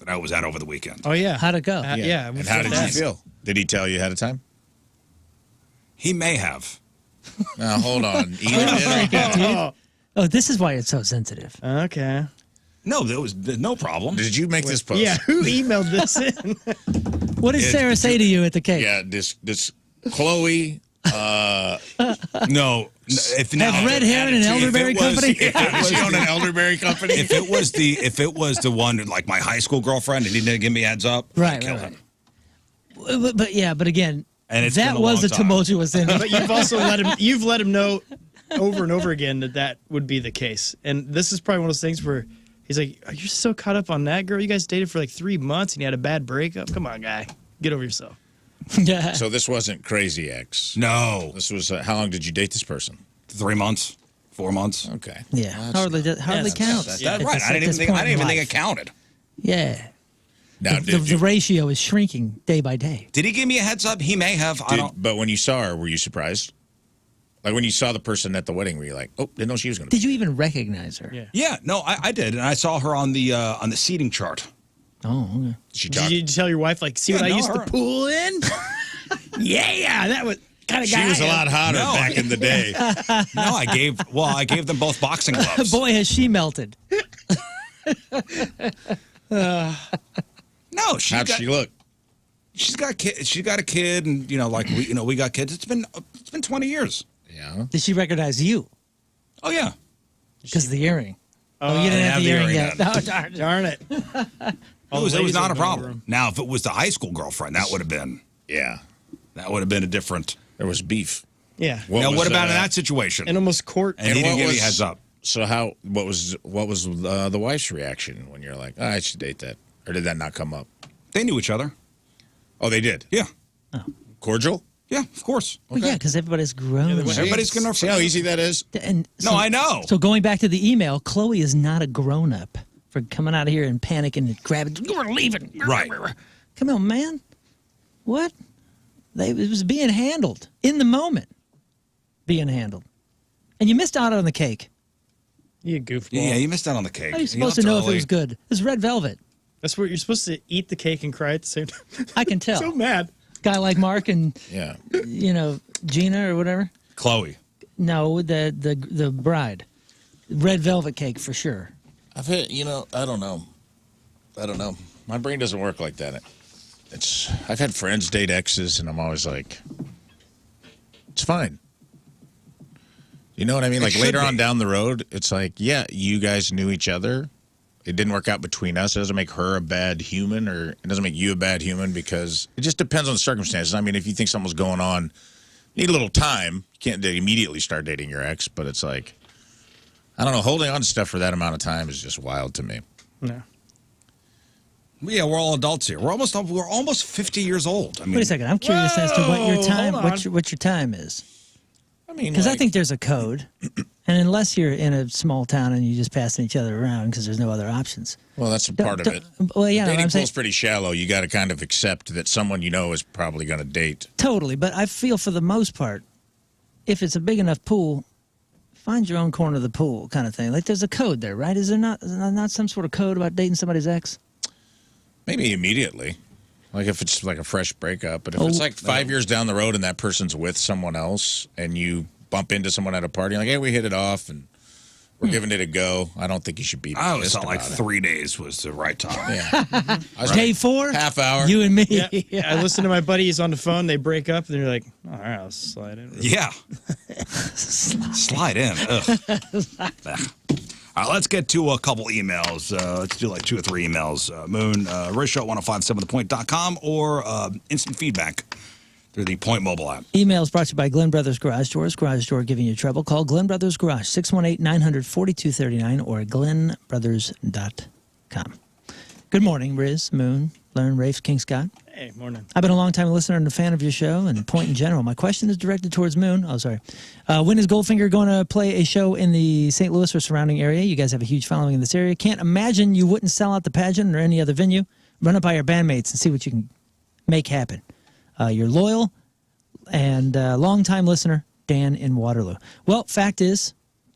that I was at over the weekend.
Oh, yeah.
How'd it go?
Yeah.
And how did you feel? Did he tell you ahead of time?
He may have.
Now, hold on.
Oh, this is why it's so sensitive.
Okay.
No, there was no problem.
Did you make this post?
Yeah, who emailed this in?
What did Sarah say to you at the cake?
Yeah, this Chloe.
No, if now
Have red hair in an elderberry company.
Does she own an elderberry company?
If it was the one like my high school girlfriend and he didn't give me a heads up, I'd kill him.
But again,
And it's
that
been a
was
long
a
time.
tumultuous ending.
But you've also let him know over and over again that would be the case. And this is probably one of those things where he's like, "Are you so caught up on that girl? You guys dated for like 3 months and you had a bad breakup? Come on, guy, get over yourself."
Yeah.
So this wasn't Crazy Ex.
No.
This was how long did you date this person?
3 months, 4 months.
Okay.
Yeah, hardly counts.
That's right. I didn't even think it counted.
Yeah.
Now,
The ratio is shrinking day by day.
Did he give me a heads up? He may have.
But when you saw her, were you surprised? Like when you saw the person at the wedding, were you like, "Oh, didn't know she was going to"?
Did you even recognize her?
Yeah. No, I did, and I saw her on the seating chart.
Oh, okay.
Did you tell your wife, like, see what I used to pull in? Yeah, that was kind of guy.
She was a lot hotter back in the day.
No, I gave them both boxing gloves.
Boy, has she melted.
No,
how'd she look?
She's got a kid, and we got kids. It's been 20 years.
Yeah.
Did she recognize you?
Oh yeah.
Because of the earring. Oh, you didn't have the earring yet.
then.
Oh, darn it.
It was not a problem. Now, if it was the high school girlfriend, that would have been.
Yeah.
That would have been a different.
There was beef.
Yeah.
What about in that situation?
And almost court.
And he didn't give me a heads up.
So what was the wife's reaction when you're like, I should date that? Or did that not come up?
They knew each other.
Oh, they did?
Yeah.
Oh.
Cordial?
Yeah, of course.
Well, yeah, because everybody's grown.
Everybody's going to
see how easy that is.
And
no, I know.
So going back to the email, Chloe is not a grown-up for coming out of here and panicking and grabbing. You're leaving.
Right.
Come on, man. What? It was being handled in the moment. Being handled. And you missed out on the cake.
You goofball.
Yeah, you missed out on the cake.
How are you supposed to know if it was good? It was red velvet.
That's where you're supposed to eat the cake and cry at the same time.
I can tell.
So mad.
Guy like Mark and
yeah,
Gina or whatever.
Chloe.
No, the bride. Red velvet cake for sure.
I've had, I don't know. My brain doesn't work like that. I've had friends date exes, and I'm always like, it's fine. You know what I mean? Like later on down the road, it's like, yeah, you guys knew each other, it didn't work out between us. It doesn't make her a bad human, or it doesn't make you a bad human, because it just depends on the circumstances. I mean, if you think something's going on, you need a little time. You can't immediately start dating your ex, but it's like, I don't know, holding on to stuff for that amount of time is just wild to me.
No.
Yeah, we're all adults here. We're almost 50 years old. I mean,
wait a second. I'm curious as to what your time,
hold on.
what your time is.
I mean,
Because I think there's a code, and unless you're in a small town and you just passing each other around because there's no other options.
Well, that's a part of it.
Well, yeah,
Dating
I'm saying
pool's pretty shallow. You got to kind of accept that someone you know is probably going to date.
totally. But I feel for the most part, if it's a big enough pool, find your own corner of the pool, kind of thing. Like there's a code there, right? Is there not some sort of code about dating somebody's ex?
Maybe immediately. Like if it's like a fresh breakup. But if it's like 5 years down the road and that person's with someone else and you bump into someone at a party, like, hey, we hit it off and we're giving it a go, I don't think you should be
I always
pissed
felt like
about it.
3 days was the right time.
Yeah.
Day 4?
Half hour.
You and me.
Yeah. I listen to my buddies on the phone. They break up, and they're like, all right, I'll slide in.
Yeah. Slide in. Ugh. All right, let's get to a couple emails. Let's do like 2 or 3 emails. Moon, RizzShow1057thepoint.com or instant feedback through the Point mobile app.
Emails brought to you by Glenn Brothers Garage Doors. Garage door giving you trouble. Call Glenn Brothers Garage, 618-900-4239 or glennbrothers.com. Good morning, Rizz, Moon, Learn, Rafe, King Scott.
Hey, morning.
I've been a long-time listener and a fan of your show and Point in general. My question is directed towards Moon. Oh, sorry. When is Goldfinger going to play a show in the St. Louis or surrounding area? You guys have a huge following in this area. Can't imagine you wouldn't sell out the pageant or any other venue. Run it by your bandmates and see what you can make happen. You're loyal and long-time listener, Dan in Waterloo. Well, fact is,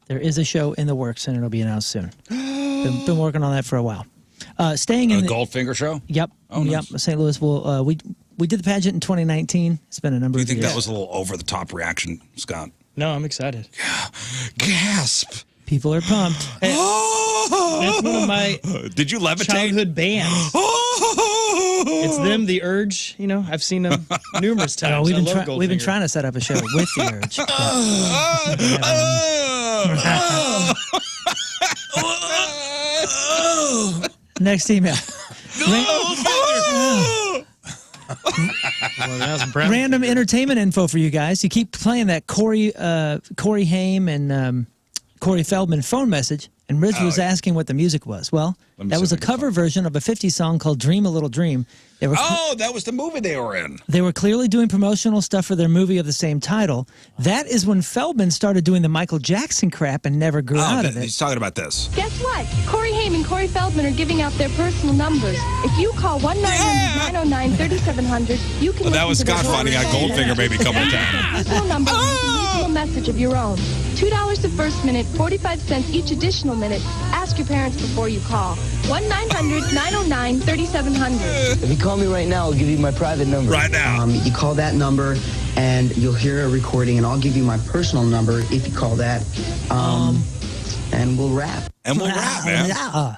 there is a show in the works and it'll be announced soon. Been working on that for a while. Staying in
the Goldfinger show?
Yep.
Oh, nice.
Yep. St. Louis will. We did the pageant in 2019. It's been a number of years.
Do you think that was a little over-the-top reaction, Scott?
No, I'm excited.
Gasp.
People are pumped.
Hey, that's one of my
Did you levitate?
childhood bands. It's them, The Urge. You know, I've seen them numerous times.
We've been trying to set up a show with The Urge. Next email. Random entertainment info for you guys. You keep playing that Corey Haim and Corey Feldman phone message, and Rizz was asking what the music was. Well, that was a cover version of a 50s song called Dream a Little Dream.
That was the movie they were in.
They were clearly doing promotional stuff for their movie of the same title. That is when Feldman started doing the Michael Jackson crap and never grew out of it.
He's talking about this.
Guess what? Corey Haim and Corey Feldman are giving out their personal numbers. If you call 1-900-909-3700, you can
that was Scott finding out Goldfinger may be coming to town.
Personal number with a musical message of your own. $2 the first minute, 45 cents each additional minute. Ask your parents before you call. 1-900-909-3700.
If you call me right now, I'll give you my private number.
Right now.
You call that number, and you'll hear a recording, and I'll give you my personal number if you call that. And we'll rap.
And we'll rap, man. Yeah.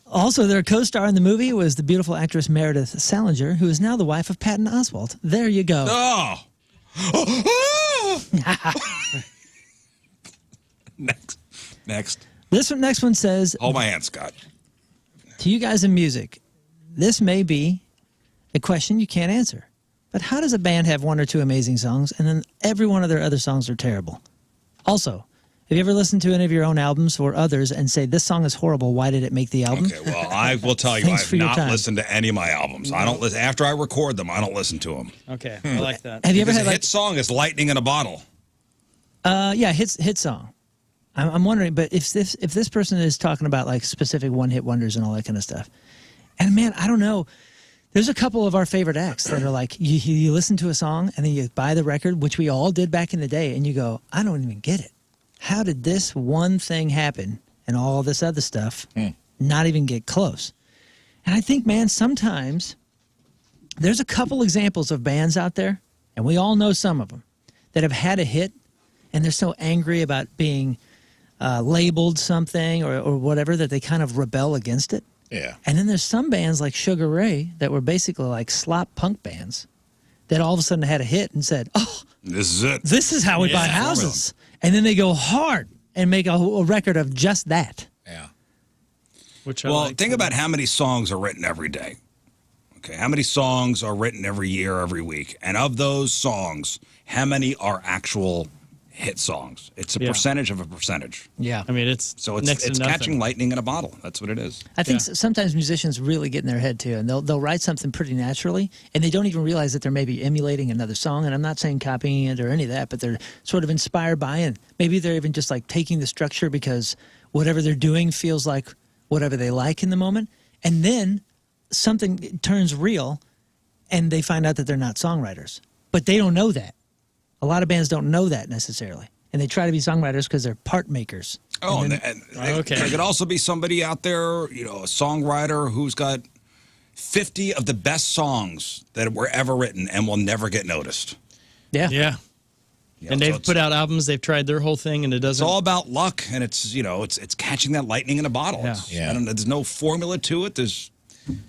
Also, their co-star in the movie was the beautiful actress Meredith Salinger, who is now the wife of Patton Oswalt. There you go.
Oh. Next.
This next one says,
hold my hand, Scott.
To you guys in music, this may be a question you can't answer. But how does a band have 1 or 2 amazing songs and then every one of their other songs are terrible? Also, have you ever listened to any of your own albums or others and say, this song is horrible, why did it make the album?
Okay, well, I will tell you, I've not listened to any of my albums. I don't listen. After I record them, I don't listen to them.
Okay, I like that.
Have you ever had
a hit song is lightning in a bottle.
Yeah, hit song. I'm wondering, but if this person is talking about like specific one-hit wonders and all that kind of stuff, and man, I don't know. There's a couple of our favorite acts that are like, you listen to a song and then you buy the record, which we all did back in the day, and you go, I don't even get it. How did this one thing happen and all this other stuff not even get close? And I think, man, sometimes there's a couple examples of bands out there, and we all know some of them, that have had a hit, and they're so angry about being labeled something or whatever that they kind of rebel against it.
Yeah.
And then there's some bands like Sugar Ray that were basically like slop punk bands that all of a sudden had a hit and said, oh,
this is it.
This is how we buy houses. And then they go hard and make a record of just that.
Yeah.
Which I
Well,
like
think
too.
about how many songs are written every day. Okay, how many songs are written every year, every week? And of those songs, how many are actual hit songs? It's a percentage of a percentage.
Yeah.
I mean, it's next to
it's
nothing.
catching lightning in a bottle. That's what it is.
I think sometimes musicians really get in their head too, and they'll write something pretty naturally, and they don't even realize that they're maybe emulating another song. And I'm not saying copying it or any of that, but they're sort of inspired by it. Maybe they're even just like taking the structure because whatever they're doing feels like whatever they like in the moment, and then something turns real, and they find out that they're not songwriters, but they don't know that. A lot of bands don't know that necessarily, and they try to be songwriters because they're part makers.
Oh,
and
there could also be somebody out there, you know, a songwriter who's got 50 of the best songs that were ever written and will never get noticed.
Yeah.
Yeah.
You know,
And
so
they've
it's-
put out albums, they've tried their whole thing, and it doesn't.
It's all about luck, and it's, you know, it's catching that lightning in a bottle.
Yeah.
It's- I don't know, there's no formula to it. There's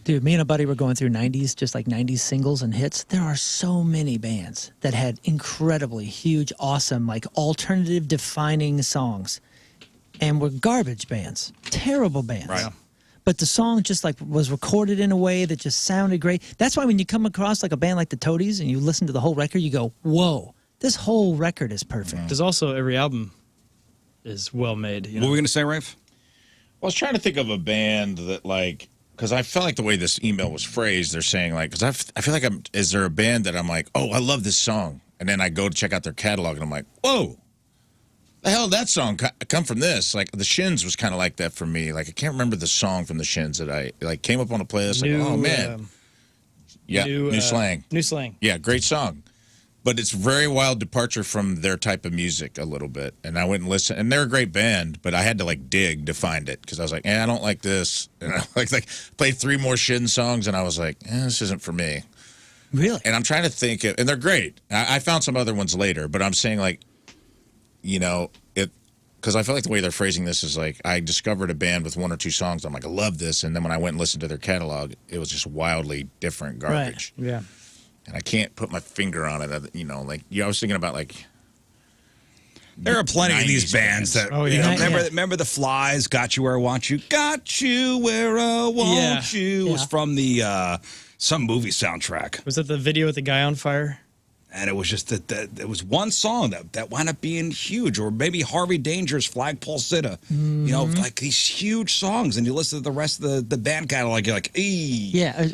Dude, me and a buddy were going through 90s, just like 90s singles and hits. There are so many bands that had incredibly huge, awesome, like alternative defining songs and were garbage bands, terrible bands.
Right.
But the song just like was recorded in a way that just sounded great. That's why when you come across like a band like the Toadies and you listen to the whole record, you go, whoa, this whole record is perfect.
Because also every album is well made. You know?
What were we going to say, Rafe?
Well, I was trying to think of a band that, like, because I felt like the way this email was phrased, they're saying, like, because I feel like is there a band that I'm like, oh, I love this song. And then I go to check out their catalog and I'm like, whoa, the hell did that song come from this? Like, the Shins was kind of like that for me. Like, I can't remember the song from the Shins that I, like, came up on a playlist. Like, oh, man. Yeah, new slang.
New slang.
Yeah, great song. But it's a very wild departure from their type of music a little bit. And I went and listened. And they're a great band, but I had to, like, dig to find it. Because I was like, I don't like this. And I like played 3 more Shin songs, and I was like, this isn't for me.
Really?
And I'm trying to think, and they're great. I found some other ones later, but I'm saying, like, you know, because I feel like the way they're phrasing this is like, I discovered a band with 1 or 2 songs. I'm like, I love this. And then when I went and listened to their catalog, it was just wildly different garbage.
Right. Yeah.
And I can't put my finger on it. You know, like, I was thinking about, like,
There are plenty of these bands that, you know, remember the Flies, Got You Where I Want You? Got You Where I Want You was from the some movie soundtrack.
Was that the video with the guy on fire?
And it was just that it was one song that wound up being huge. Or maybe Harvey Danger's Flagpole Sitta. You know, like these huge songs. And you listen to the rest of the band catalog, you're like,
Yeah.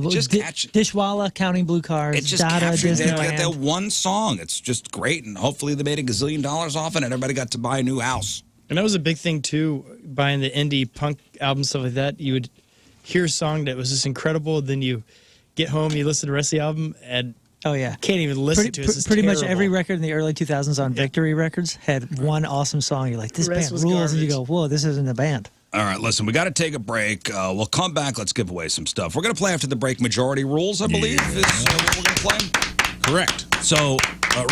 just catch
Dishwalla, Counting Blue Cars,
it just
Dada,
captured
Disneyland.
that one song. It's just great. And hopefully they made $1 gazillion off it and everybody got to buy a new house.
And that was a big thing, too, buying the indie punk albums, stuff like that. You would hear a song that was just incredible. Then you get home, you listen to the rest of the album, and
oh yeah,
can't even listen to it. It's
pretty much
terrible.
every record in the early 2000s on Victory Records had one awesome song. You're like, this
The rest
band
was
rules, and you
garbage.
go, whoa, this isn't a band.
All right, listen, we got to take a break. We'll come back. Let's give away some stuff. We're going to play after the break. Majority Rules, I believe, is what we're going to play.
Correct.
So,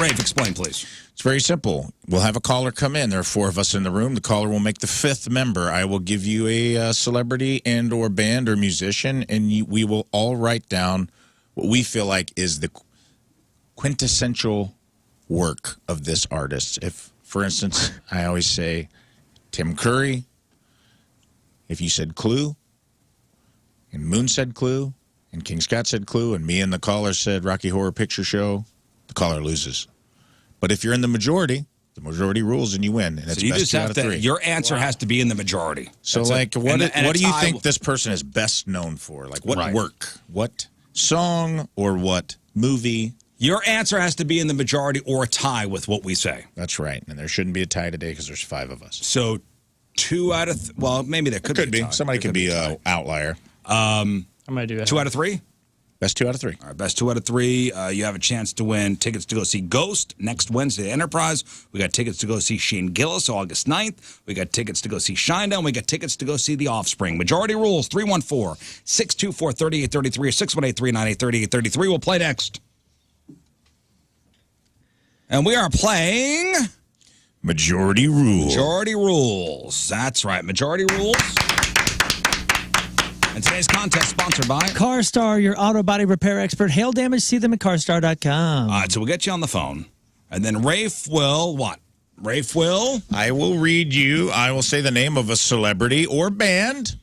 Rafe, explain, please.
It's very simple. We'll have a caller come in. There are 4 of us in the room. The caller will make the 5th member. I will give you a celebrity and or band or musician, and we will all write down what we feel like is the quintessential work of this artist. If, for instance, I always say Tim Curry, if you said Clue, and Moon said Clue, and King Scott said Clue, and me and the caller said Rocky Horror Picture Show, the caller loses. But if you're in the majority rules, and you win. And it's
So you
best
just
2
have
out of 3.
your answer has to be in the majority.
So,
That's
like,
it.
what
And
do you
tie-
think this person is best known for? Like, what
Right.
work? What song or what movie?
Your answer has to be in the majority or a tie with what we say.
That's right. And there shouldn't be a tie today because there's 5 of us.
So 2 out of well, maybe there could be. A tie.
Somebody
There
could be
a
an outlier.
I might do that.
2 out of 3?
Best 2 out of 3.
All right, best 2 out of 3. You have a chance to win tickets to go see Ghost next Wednesday at Enterprise. We got tickets to go see Shane Gillis August 9th. We got tickets to go see Shinedown. We got tickets to go see The Offspring. Majority Rules, 314-624-3833 or 618-398-3833. We'll play next. And we are playing
Majority Rules.
Majority Rules. That's right, Majority Rules. And today's contest sponsored by
CarStar, your auto body repair expert. Hail damage, see them at carstar.com.
All right, so we'll get you on the phone. And then Rafe will what? Rafe will?
I will read you. I will say the name of a celebrity or band.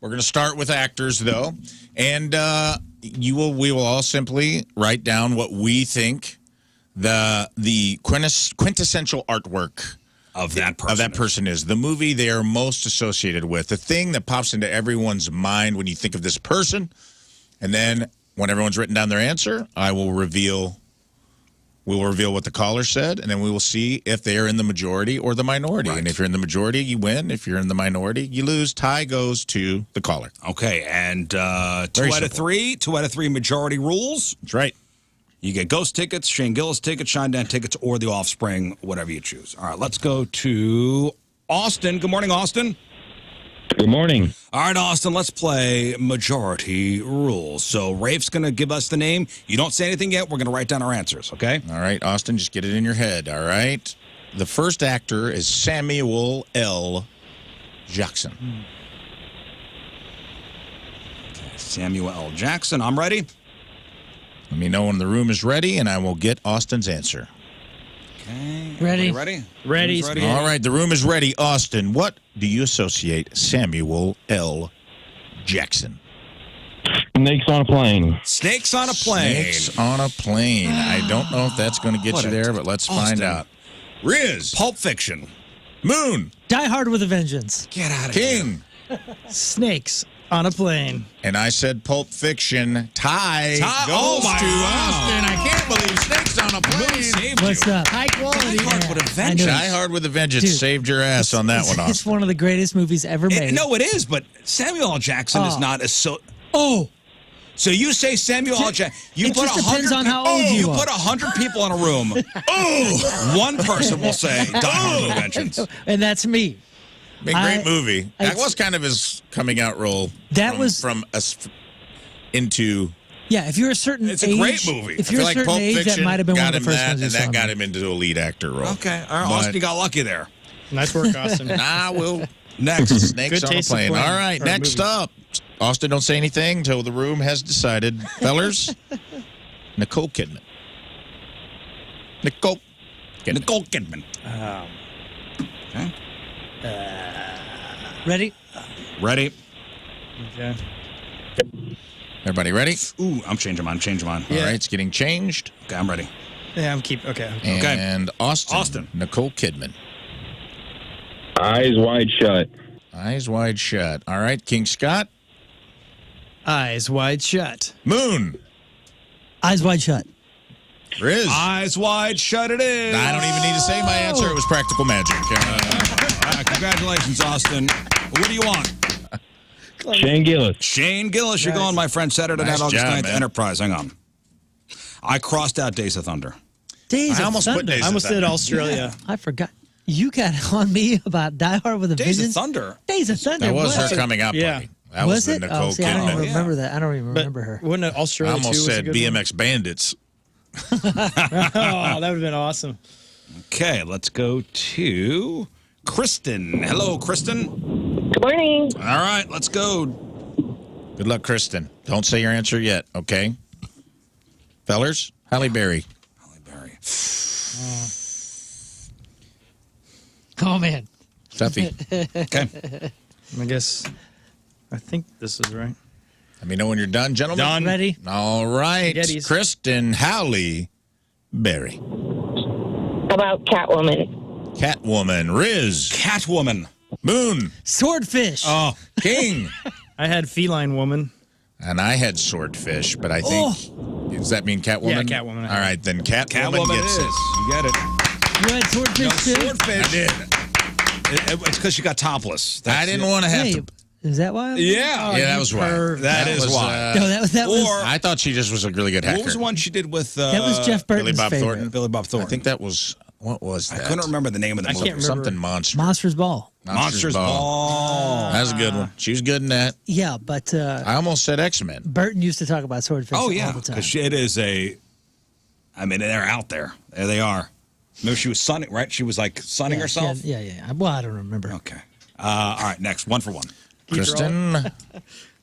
We're going to start with actors, though. And we will all simply write down what we think the quintessential artwork
of that person
is. The movie they are most associated with. The thing that pops into everyone's mind when you think of this person. And then when everyone's written down their answer, we will reveal what the caller said, and then we will see if they are in the majority or the minority. Right. And if you're in the majority, you win. If you're in the minority, you lose. Tie goes to the caller.
Okay, and 2 out of 3 majority rules.
That's right.
You get Ghost tickets, Shane Gillis tickets, Shinedown tickets, or The Offspring, whatever you choose. All right, let's go to Austin. Good morning, Austin.
Good morning.
All right, Austin, let's play majority rules. So Rafe's going to give us the name. You don't say anything yet. We're going to write down our answers, okay?
All right, Austin, just get it in your head, all right? The first actor is Samuel L. Jackson.
Okay, Samuel L. Jackson. I'm ready.
Let me know when the room is ready, and I will get Austin's answer.
Okay.
Ready?
Ready.
All right, the room is ready. Austin, what do you associate Samuel L. Jackson?
Snakes on a plane.
Snakes on a plane.
Snakes on a plane. I don't know if that's going to get you there, but let's find out. Rizz.
Pulp Fiction.
Moon.
Die Hard with a Vengeance.
Get out of
King.
Snakes on a plane.
And I said Pulp Fiction. Tie goes to Austin. I can't believe Snakes on a plane.
What's up? High quality.
Die Hard with a Vengeance.
Die Hard with a Vengeance.
Dude,
saved your ass on that one, Austin.
It's one of the greatest movies ever made.
No, it is, but Samuel L. Jackson is not as so.
Oh.
So you say Samuel L. Jackson.
It just depends on how old you are.
put 100 people in a room. One person will say Die Hard with a Vengeance.
And that's me.
Great movie. That was kind of his coming out role. From us into.
Yeah, if you're a certain age.
It's a great movie.
If you're a certain age, that might have been one of the first ones you saw.
And that got him into a lead actor role.
Okay. All right, Austin, you got lucky there.
Nice work, Austin.
Next. Snakes on a plane. All right, next up. Austin, don't say anything until the room has decided. Fellers, Nicole Kidman. Nicole Kidman.
Okay.
Ready?
Ready.
Okay.
Everybody ready?
Ooh, I'm changing mine.
All right, it's getting changed.
Okay, I'm ready.
Yeah, okay.
And Austin. Nicole Kidman.
Eyes wide shut.
Eyes wide shut. All right, King Scott.
Eyes wide shut.
Moon.
Eyes wide shut.
Rizz.
Eyes wide shut it is.
I don't even need to say my answer. It was practical magic.
Congratulations, Austin. What do you want?
Shane Gillis.
Shane Gillis, you're going, my friend. Saturday night, August 9th, Enterprise. Hang on. I crossed out Days of Thunder.
I almost put Days of Thunder.
I almost did Australia.
I forgot. You got on me about Die Hard with a Vengeance.
Days of Thunder.
Days of Thunder.
That was her coming out party. That was the Nicole Kidman.
I don't even remember that. I don't even remember her.
Wouldn't it Australia?
I almost said BMX Bandits.
Oh, that would have been awesome.
Okay, let's go to Kristen. Hello, Kristen.
Good morning.
All right, let's go.
Good luck, Kristen. Don't say your answer yet, okay? Fellers, Halle Berry.
Oh, man.
Stuffy.
Okay.
I think this is right.
Let me know when you're done, gentlemen.
Done.
Ready?
All right.
Spaghettis.
Kristen Halle Berry.
About Catwoman.
Catwoman. Rizz.
Catwoman.
Moon.
Swordfish.
Oh, King.
I had Feline Woman.
And I had Swordfish, but I think... Does that mean Catwoman?
Yeah, Catwoman.
All right, then Catwoman gets
it
it.
is. You get it.
You had Swordfish too?
Swordfish.
I did.
It's because you got topless.
I didn't want to have
Hey,
to...
Is that why?
Yeah.
Yeah, that was why.
That is why.
No, that was.
Or
I thought she just was a really good hacker.
what was the one she did with
That was Jeff Burton's
Billy Bob
favorite.
Thornton?
Billy Bob Thornton?
I think that was... What was that?
I couldn't remember the name of the movie.
can't remember.
Something monster.
Monsters Ball.
Monsters Ball.
That was a good one. She was good in that.
Yeah, but
I almost said X-Men.
Burton used to talk about Swordfish
Oh,
all
yeah.
the time.
Because it is a... I mean, they're out there. There they are. Maybe she was sunning, right? She was like sunning herself?
Yeah. Well, I don't remember.
Okay. All right, next. One for one.
Kristen,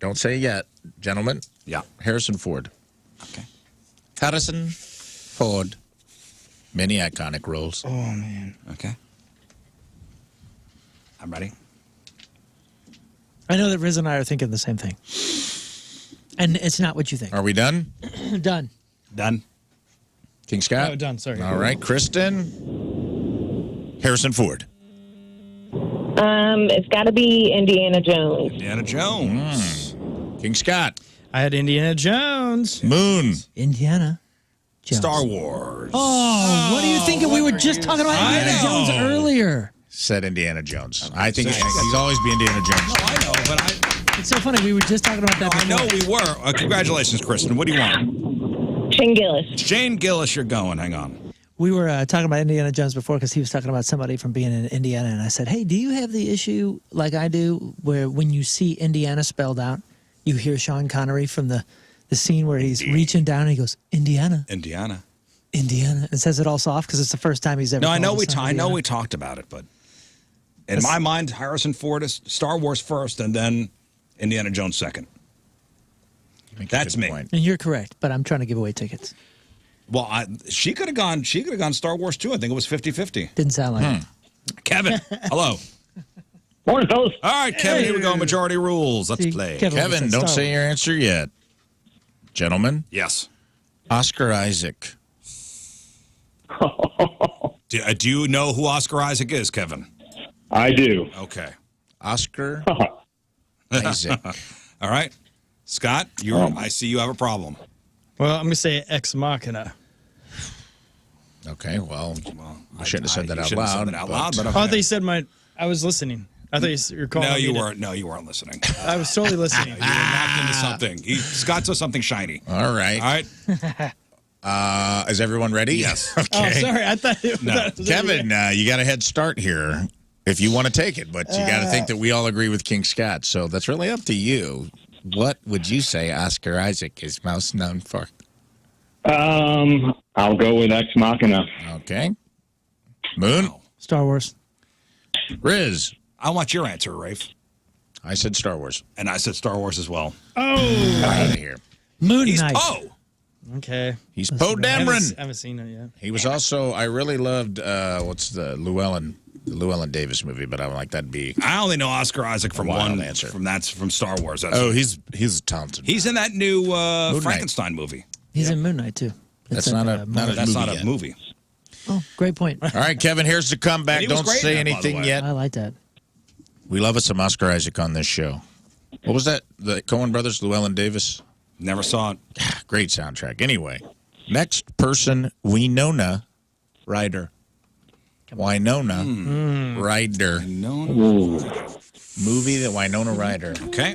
don't say yet. Gentlemen.
Yeah.
Harrison Ford.
Okay.
Harrison Ford. Many iconic roles.
Oh, man.
Okay. I'm ready.
I know that Rizz and I are thinking the same thing. And it's not what you think.
Are we done?
Done.
Done.
King Scott?
Oh, done. Sorry.
All right. Kristen? Harrison Ford.
It's got to be Indiana Jones.
Indiana Jones.
King Scott?
I had Indiana Jones.
Moon?
Indiana Jones.
Star Wars.
Oh, what are you thinking? We were just talking about Indiana Jones earlier.
Said Indiana Jones. I think he's always be Indiana Jones.
No, I know, but
It's so funny. We were just talking about that.
I know we were. Congratulations, Kristen. What do you want?
Shane Gillis.
Shane Gillis, you're going. Hang on.
We were talking about Indiana Jones before because he was talking about somebody from being in Indiana, and I said, "Hey, do you have the issue like I do, where when you see Indiana spelled out, you hear Sean Connery from the scene where he's reaching down and he goes, Indiana,
Indiana,
Indiana, and says it all soft because it's the first time he's ever.
No, I know
called
we talked about it, but in my mind, Harrison Ford is Star Wars first, and then Indiana Jones second. That's me.
And you're correct, but I'm trying to give away tickets.
Well, she could have gone. She could have gone Star Wars too. I think it was 50-50.
Didn't sound like it.
Kevin, hello.
Morning, fellas.
All right, Kevin, here we go. Majority rules. Let's play.
Kevin, don't say your answer yet. Gentlemen?
Yes.
Oscar Isaac.
Do you know who Oscar Isaac is, Kevin?
I do.
Okay.
Oscar Isaac.
All right. Scott, I see you have a problem.
Well, I'm going to say Ex Machina.
Okay, well I shouldn't have said that out
shouldn't have
loud.
said that out loud, but
I thought you said I was listening. I thought you were calling
No,
me
you
to-
weren't. No, you weren't listening.
I was totally listening.
You were knocked into something. Scott saw something shiny.
All right.
All right.
Is everyone ready?
Yes.
Oh,
Okay.
sorry. I thought it was
Kevin, you got a head start here if you want to take it, but you got to think that we all agree with King Scott, so that's really up to you. What would you say Oscar Isaac is most known for?
I'll go with Ex Machina.
Okay. Moon?
Star Wars.
Rizz?
I want your answer, Rafe.
I said Star Wars.
And I said Star Wars as well.
Oh.
Out of here.
Moon
He's
Knight.
Poe.
Okay.
He's Poe Dameron.
I haven't seen it yet.
He was also, I really loved, what's the Llewellyn Davis movie, but I'm like, that'd be.
I only know Oscar Isaac from
Wild
one
answer.
from Star Wars.
He's talented.
He's in that new
Knight.
Frankenstein movie.
He's in Moon Knight too.
That's not a
movie.
Oh, great point.
All right, Kevin, here's the comeback.
And he was
Don't
great
say
in that, by the
anything
way.
yet.
I like that.
We love us some Oscar Isaac on this show. What was that? The Coen brothers, Llewellyn Davis?
Never saw it.
Great soundtrack. Anyway, next person, Winona Ryder. Winona Ryder. Movie that Winona Ryder.
Okay.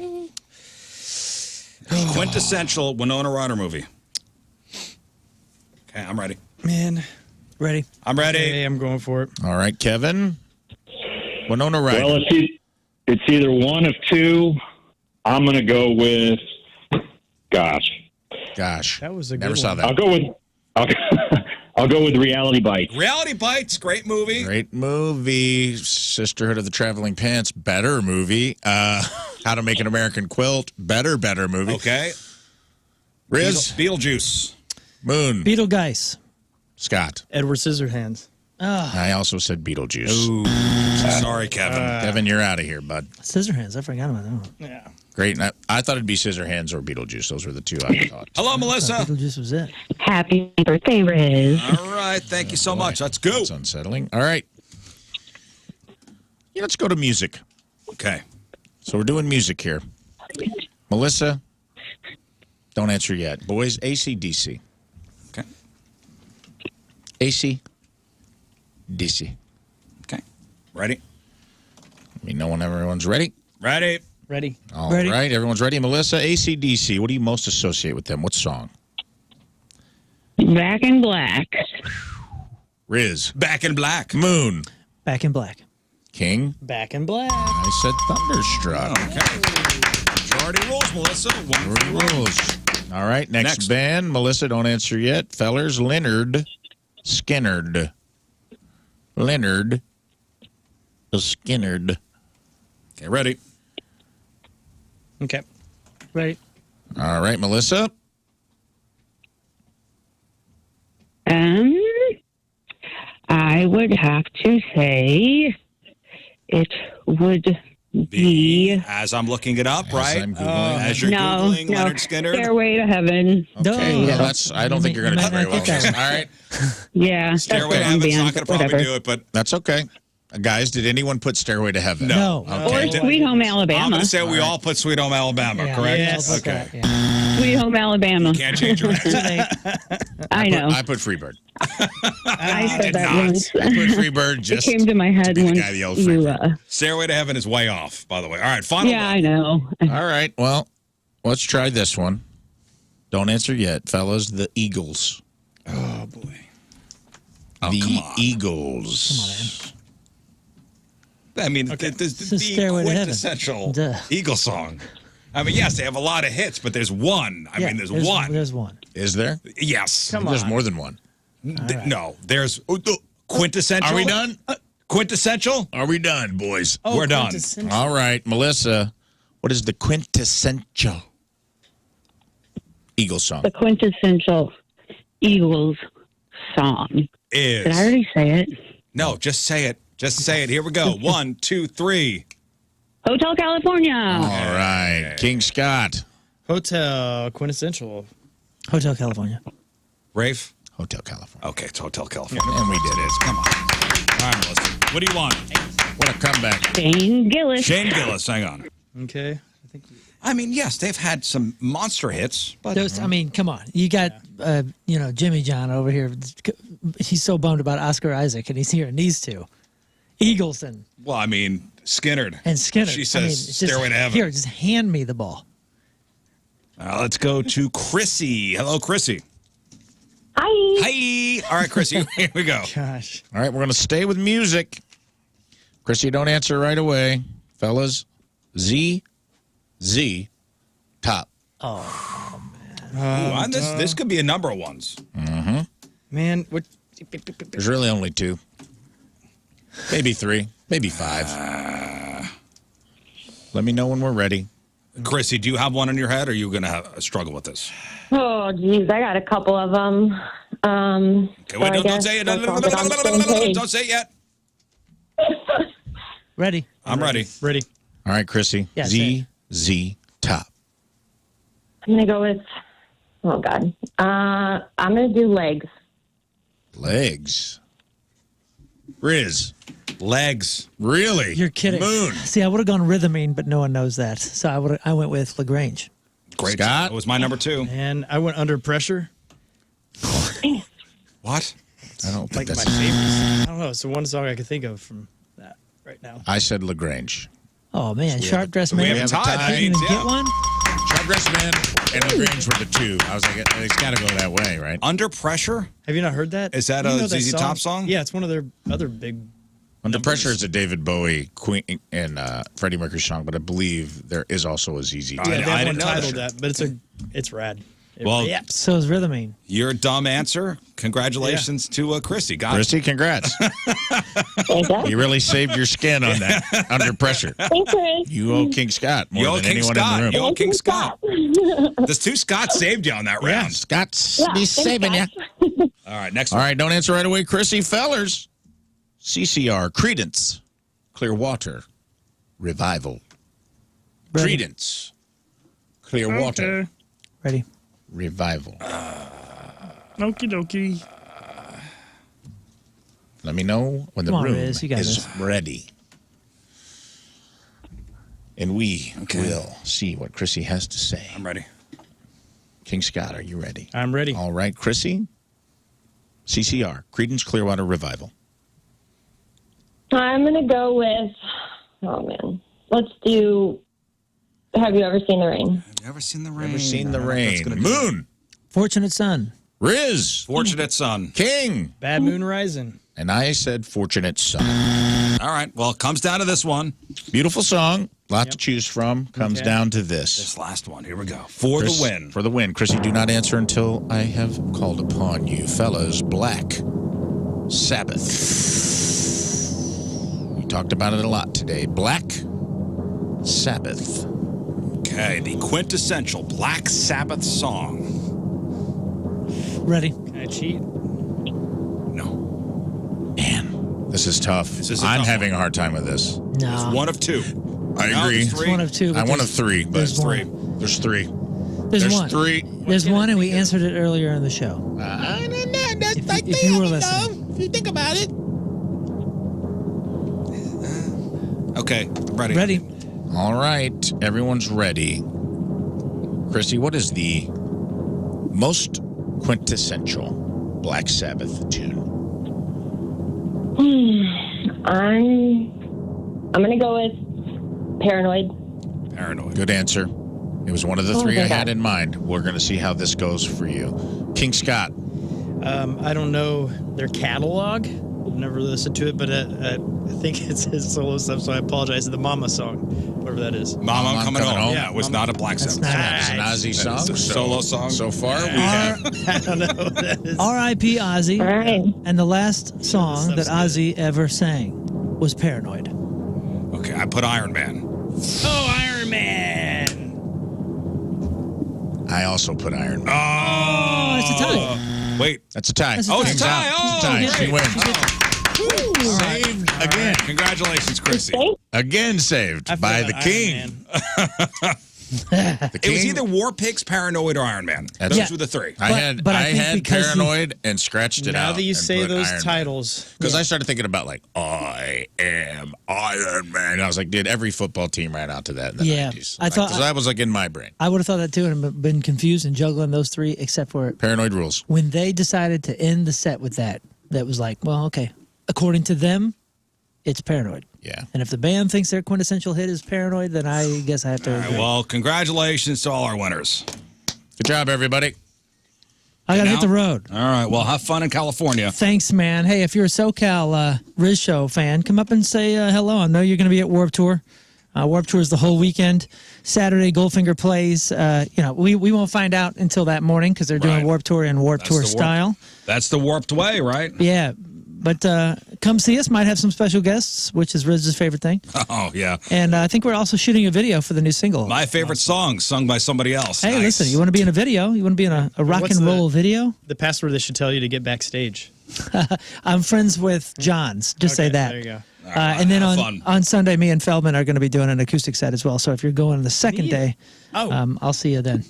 Quintessential Winona Ryder movie. Okay, I'm ready.
Man.
Ready?
I'm ready.
Hey, I'm going for it.
All right, Kevin. Winona Ryder.
Well, it's either one of two. I'm going to go with, gosh.
That was a good
Never saw
one.
that.
I'll go with Reality Bites.
Reality Bites, great movie.
Great movie. Sisterhood of the Traveling Pants, better movie. How to Make an American Quilt, better movie.
Okay.
Rizz.
Beetlejuice.
Moon.
Beetlegeist.
Scott.
Edward Scissorhands.
I also said Beetlejuice.
Ooh. Sorry, Kevin.
Kevin, you're out of here, bud.
Scissorhands. I forgot about that one.
Yeah.
Great. And I thought it'd be Scissorhands or Beetlejuice. Those were the two I thought.
Hello, Melissa.
Beetlejuice was it.
Happy birthday, Rizz.
All right. Thank you so much. Let's go.
It's unsettling. All right. Yeah, let's go to music.
Okay.
So we're doing music here. Melissa, don't answer yet. Boys, AC/DC.
Okay.
AC/DC.
Okay. Ready?
Let me know whenever everyone's ready.
Ready.
Ready.
All right,
Ready?
everyone's ready. Melissa, AC/DC, what do you most associate with them? What song?
Back in Black.
Rizz.
Back in Black.
Moon.
Back in Black.
King.
Back in Black.
I said Thunderstruck.
Okay. Majority rules, Melissa. One for one.
Rules. All right, next band. Melissa, don't answer yet. Fellers, Leonard Skinnerd. Leonard Skinnerd.
Okay, ready.
Okay.
Ready?
All right, Melissa.
I would have to say it would B.
As I'm looking it up, right?
I'm Googling.
As you're Googling Leonard Skinner.
Stairway to Heaven.
Okay, well, I don't think you're going to do very well.
get that.
All right.
Yeah.
Stairway to Heaven's not going to probably do it, but
That's okay. Guys, did anyone put Stairway to Heaven?
No.
Okay.
Or Sweet Home
I'm
Alabama.
going to say we all put Sweet Home Alabama,
Yeah,
correct?
yes.
Okay.
Yeah.
Sweet Home Alabama.
Can't change your answer.
I know.
I put Freebird.
I said
did
that
not.
once.
I put Freebird
It
just
came to my head
be the
once
guy that yelled
you.
Freebird.
Stairway to Heaven is way off, by the way. All right, final
Yeah,
one.
I know.
All right, well, let's try this one. Don't answer yet, fellas. The Eagles.
Oh, boy. Oh,
The
come on.
Eagles.
I mean,
It's a
the
Stairway to Heaven.
quintessential
Duh.
Eagle song. I mean, yes, they have a lot of hits, but there's one. I mean, there's one.
There's one.
Is there?
Yes.
There's more than one.
No, there's quintessential.
Are we done?
Quintessential?
Are we done, boys?
We're done.
All right, Melissa, what is the quintessential Eagles song?
The quintessential Eagles song.
Is.
Did I already say it?
No, just say it. Just say it. Here we go. 1, 2, 3.
Hotel California.
All right, King Scott.
Hotel quintessential.
Hotel California.
Rafe?
Hotel California.
Okay, it's Hotel California.
And we did it.
Come on. All right, Melissa. What do you want?
What a comeback.
Shane Gillis.
Shane Gillis. Hang on.
Okay.
I mean, yes, they've had some monster hits, but
I mean, come on. You got, Jimmy John over here. He's so bummed about Oscar Isaac, and he's hearing these two. Eagleson
well, I mean, Skinnerd.
and Skinner.
She
I
says
mean, it's
Stairway to Heaven.
Here, just hand me the ball.
Let's go to Chrissy. Hello, Chrissy.
Hi.
Hi. All right, Chrissy, here we go.
Gosh.
All right, we're going to stay with music. Chrissy, don't answer right away. Fellas, Z, top.
Oh, man.
Ooh, this could be a number of ones.
Mm-hmm.
Man, what?
There's really only 2. Maybe 3. Maybe 5. Let me know when we're ready.
Chrissy, do you have one in your head, or are you going to struggle with this?
Oh, geez, I got a couple of them.
Okay, wait, don't say it. Don't say it yet.
Ready?
I'm ready.
Ready.
All right, Chrissy.
Yeah,
Z, top.
I'm going to go with, oh, God. I'm going to do legs.
Legs. Rizz.
Legs.
Really?
You're kidding.
Moon.
See, I would have gone rhythmine, but no one knows that. So I went with LaGrange.
Great.
Scott?
That was my number 2.
And I went Under Pressure.
What?
I don't think
Like my
that's...
favorite. I don't know. It's the one song I could think of from that right now.
I said LaGrange.
Oh, man. Sharp Dressed Man.
We have a tie.
I didn't even
Yeah.
get one?
Sharp Dressed Man and LaGrange were the 2. I was like, it's got to go that way, right?
Under Pressure?
Have you not heard that?
Is that
You
a
know
ZZ Top song?
Yeah, it's one of their other big.
Under Pressure is a David Bowie, Queen, and Freddie Mercury song, but I believe there is also a ZZ Top.
Yeah, they
I
have one
didn't know
titled
that.
that, but it's rad. It
Well,
rips.
So is rhythmine.
Your dumb answer. Congratulations to Chrissy. Got it.
Chrissy, congrats. You really saved your skin on that. Under Pressure.
Thanks, Chris.
You owe King Scott more
You owe
than
King
anyone
Scott.
in the
You
room.
owe King Scott. There's 2 Scotts saved you on that
Yeah,
round.
Scott's
Yeah,
be saving you.
All right, next
All
one.
right, don't answer right away, Chrissy. Fellers. CCR, Credence, Clearwater, Revival.
Ready.
Credence, Clearwater,
Ready?
Revival.
Okie dokie.
Let me know when the
Come on,
room
Rizz, you got
is
this.
ready. And we will see what Chrissy has to say.
I'm ready.
King Scott, are you ready?
I'm ready.
All right, Chrissy. CCR, Credence Clearwater Revival.
I'm going to go with, oh, man. Let's do, Have You Ever Seen the Rain?
Have you ever seen the rain?
Never seen the
I don't know if that's
rain.
gonna do it.
Moon,
Fortunate Son.
Rizz,
Fortunate Son.
King.
Bad Moon Rising.
And I said Fortunate Son.
All right. Well, it comes down to this one.
Beautiful song. Lot to choose from. Comes
Okay.
down to this.
This last one. Here we go. For
Chris,
the win.
For the win. Chrissy, do not answer until I have called upon you. Fellas, Black Sabbath. We talked about it a lot today. Black Sabbath.
Okay. The quintessential Black Sabbath song.
Ready?
Can I cheat?
No.
Man, this is tough.
This is a
I'm
tough
having
one.
a hard time with this.
No.
It's one of 2.
I
No,
agree.
there's
It's one of two.
I
but
one of
there's-
three, but
there's
three.
one.
There's three.
There's one.
three.
There's one, and we answered it earlier in the show. If you were listening.
If you think about it.
Okay, ready.
Ready.
All right, everyone's ready. Chrissy, what is the most quintessential Black Sabbath tune?
I'm gonna go with Paranoid.
Paranoid.
Good answer. It was one of the three I had in mind. We're going to see how this goes for you. King Scott.
I don't know their catalog. I've never listened to it, but I think it's his solo stuff, so I apologize. The Mama song, whatever that is.
Mama, I'm coming home.
Yeah,
it was
Mama.
not a Black
That's
Sabbath.
not
It's an Ozzy song.
It's a solo song.
So far, we have.
I don't know what that is.
R.I.P. Ozzy.
All right.
And the last song that
stuff's
Ozzy ever sang was Paranoid.
Okay, I put Iron Man.
Oh, Iron Man.
I also put Iron Man.
Oh, it's a tie.
Wait.
That's a tie.
That's a
Oh,
tie.
it's a tie. Oh,
It's a tie. She
great.
wins. Saved again.
Congratulations, Chrissy.
Again saved
I
by
forgot
the
Iron
king.
Man.
The
It was
king.
either War Pigs, Paranoid, or Iron Man.
That's-
Those were the three.
I had
but I think because
Paranoid and scratched it
Now
out.
that you
and
say
put
those
Iron Man.
titles,
Because I started thinking about, like, I am Iron Man. And I was like, dude, every football team ran out to that in the
Yeah,
90s.
I thought-
Because that was, like, in my brain.
I would have thought that too and been confused and juggling those three, except for
Paranoid rules.
when they decided to end the set with that. That was like, well, okay. According to them, it's Paranoid.
Yeah.
And if the band thinks their quintessential hit is Paranoid, then I guess I have to
All right,
agree.
well, congratulations to all our winners.
Good job, everybody.
I got to
Now?
hit the road.
All right, well, have fun in California.
Thanks, man. Hey, if you're a SoCal Rizz Show fan, come up and say hello. I know you're going to be at Warped Tour. Warped Tour is the whole weekend. Saturday, Goldfinger plays. We won't find out until that morning because they're doing
Right.
Warped Tour in Warped Tour
the
style.
That's the warped way, right?
Yeah, but come see us. Might have some special guests, which is Rizz's favorite thing.
Oh, yeah.
And I think we're also shooting a video for the new single.
My favorite song sung by somebody else.
Hey,
Nice.
listen, you want to be in a video? You want to be in a rock
What's
and
the-
roll video?
the password they should tell you to get backstage.
I'm friends with Johns. Just say
Okay,
that.
there you go.
And then
have
on,
fun.
on Sunday, me and Feldman are going to be doing an acoustic set as well. So if you're going the second day, I'll see you then.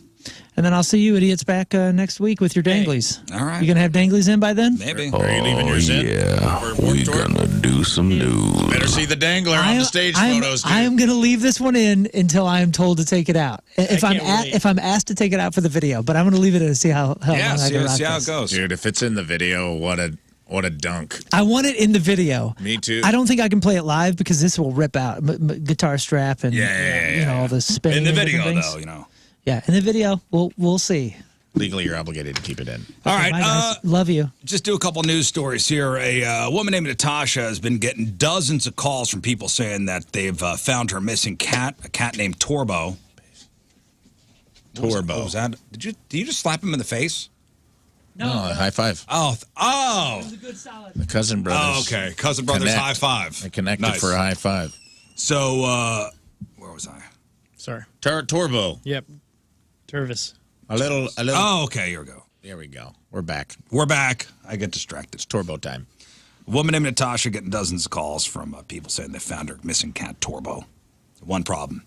And then I'll see you idiots back next week with your danglies.
All right.
You going to have danglies in by then?
Maybe.
Are you leaving yours in?
Yeah, we're gonna do some news.
Better see the dangler on the stage photos, dude.
I am going to leave this one in until I am told to take it out. If I'm
can't wait.
if I'm asked to take it out for the video, but I'm going to leave it in and see how
Yeah,
long I
see,
can rock
see how
this.
it goes.
Dude, if it's in the video, what a dunk.
I want it in the video.
Me too.
I don't think I can play it live because this will rip out guitar strap and you know all the spinning.
In the
and
video,
different things.
though,
Yeah, in the video, we'll see.
Legally, you're obligated to keep it in.
All right.
Bye, guys. Love you.
Just do a couple news stories here. A woman named Natasha has been getting dozens of calls from people saying that they've found her missing cat, a cat named Torbo. What was that? Did you just slap him in the face?
No, high five.
Oh.
a good solid.
The cousin brothers.
Oh, okay. Cousin brothers
connect.
high five.
They connected
Nice.
for a high five.
So, where was I?
Sorry.
Torbo.
Yep. Tervis.
A little.
Oh, okay. Here we go.
There we go. We're back.
We're back. I get distracted.
It's Torbo time.
A woman named Natasha getting dozens of calls from people saying they found her missing cat Torbo. One problem.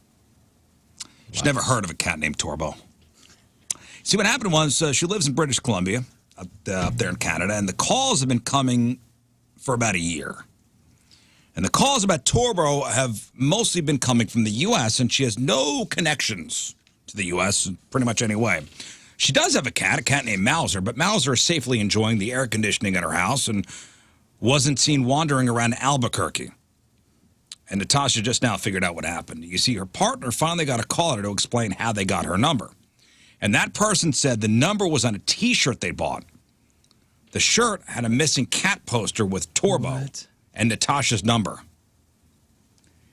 She's never heard of a cat named Torbo. See, what happened was she lives in British Columbia, up there in Canada, and the calls have been coming for about a year. And the calls about Torbo have mostly been coming from the U.S., and she has no connections to the U.S. in pretty much any way. She does have a cat named Mauser, but Mauser is safely enjoying the air conditioning in her house and wasn't seen wandering around Albuquerque. And Natasha just now figured out what happened. You see, her partner finally got a call to her to explain how they got her number. And that person said the number was on a T-shirt they bought. The shirt had a missing cat poster with Torbo and Natasha's number.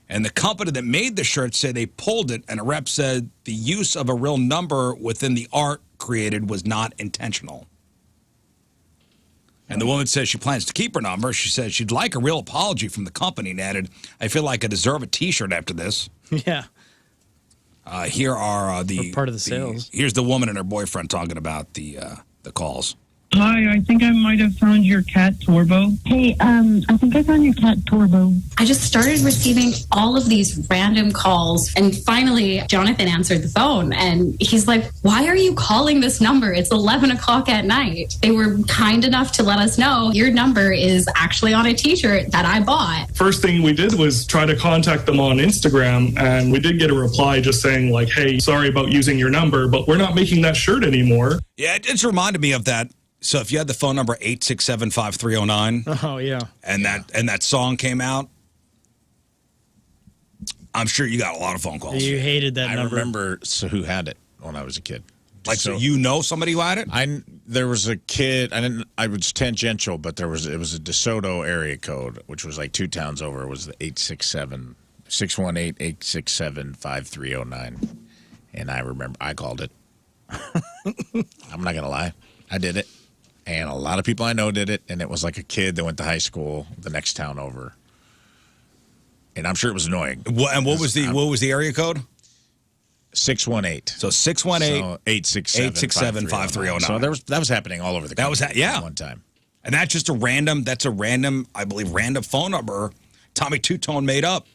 And the company that made the shirt said they pulled it, and a rep said the use of a real number within the art created was not intentional. And the woman says she plans to keep her number. She says she'd like a real apology from the company and added, I feel like I deserve a T-shirt after this.
Yeah.
Here are the...
Or part of the sales.
Here's the woman and her boyfriend talking about the calls.
Hi, I think I might have found your cat, Torbo.
Hey, I think I found your cat, Torbo.
I just started receiving all of these random calls, and finally, Jonathan answered the phone, and he's like, why are you calling this number? It's 11 o'clock at night. They were kind enough to let us know your number is actually on a t-shirt that I bought.
First thing we did was try to contact them on Instagram, and we did get a reply just saying, like, hey, sorry about using your number, but we're not making that shirt anymore.
Yeah, it just reminded me of that. So if you had the phone number 867-5309,
oh yeah,
and that song came out, I'm sure you got a lot of phone calls.
You hated that number.
I remember who had it when I was a kid.
Like, so you know somebody who had it?
There was a kid. I was tangential, but it was a DeSoto area code, which was like 2 towns over. It was the 618-867-5309, and I remember I called it. I'm not gonna lie, I did it. And a lot of people I know did it, and it was like a kid that went to high school the next town over. And I'm sure it was annoying.
And what was the area code?
618.
So
618-867-5309. So that was happening all over the country at one time.
And that's just a random, I believe, random phone number Tommy Two-Tone made up.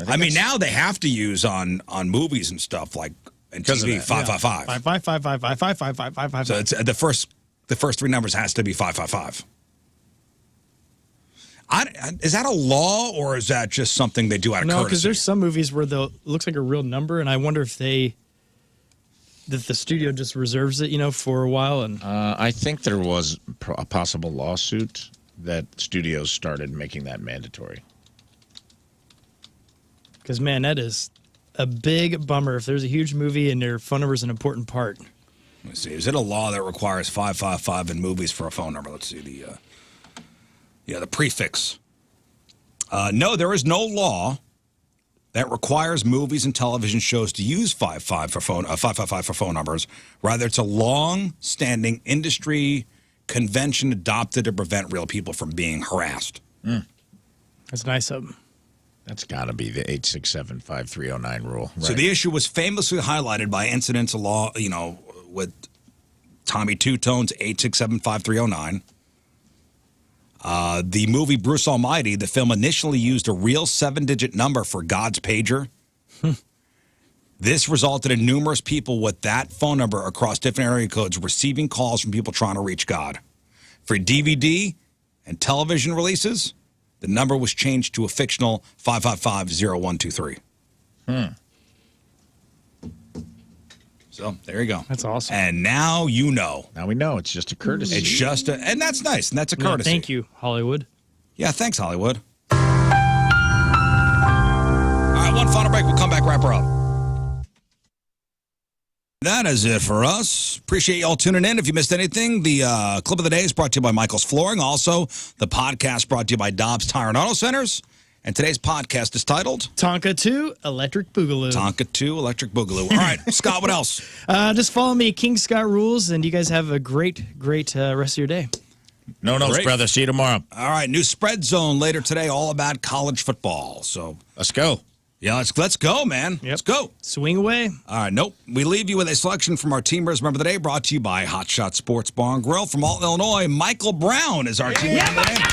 I mean, now they have to use on movies and stuff like and TV 555.
555.
So it's the first 3 numbers has to be 555. Is that a law, or is that just something they do out of courtesy?
No, because there's some movies where it looks like a real number, and I wonder if the studio just reserves it, for a while. And
I think there was a possible lawsuit that studios started making that mandatory.
Because, man, that is a big bummer. If there's a huge movie and their phone number is an important part.
Let's see. Is it a law that requires 555 in movies for a phone number? Let's see the prefix. No, there is no law that requires movies and television shows to use 555 for phone numbers. Rather, it's a long-standing industry convention adopted to prevent real people from being harassed.
That's nice of them.
That's got to be the 867-5309 rule. Right.
So the issue was famously highlighted by incidents of law, with Tommy Two-Tone's 867-5309. The movie Bruce Almighty, the film initially used a real 7-digit number for God's pager. This resulted in numerous people with that phone number across different area codes receiving calls from people trying to reach God. For DVD and television releases, the number was changed to a fictional 555-0123. So there you go.
That's awesome.
And now you know.
Now we know. It's just a courtesy.
It's just and that's nice. And that's a courtesy.
Yeah, thank you, Hollywood.
Yeah, thanks, Hollywood. All right, one final break. We'll come back, wrap her up. That is it for us. Appreciate y'all tuning in. If you missed anything, the clip of the day is brought to you by Michael's Flooring. Also, the podcast brought to you by Dobbs Tire and Auto Centers. And today's podcast is titled
Tonka 2 Electric Boogaloo.
Tonka 2 Electric Boogaloo. All right, Scott, what else?
Just follow me, King Scott Rules, and you guys have a great rest of your day.
No, brother. See you tomorrow.
All right, new Spread Zone later today, all about college football. So
let's go.
Yeah, let's go, man.
Yep.
Let's go.
Swing away.
All right, nope. We leave you with a selection from our Teamers Member of the Day, brought to you by Hot Shot Sports Bar and Grill from Alton, Illinois. Michael Brown is our team member of the day.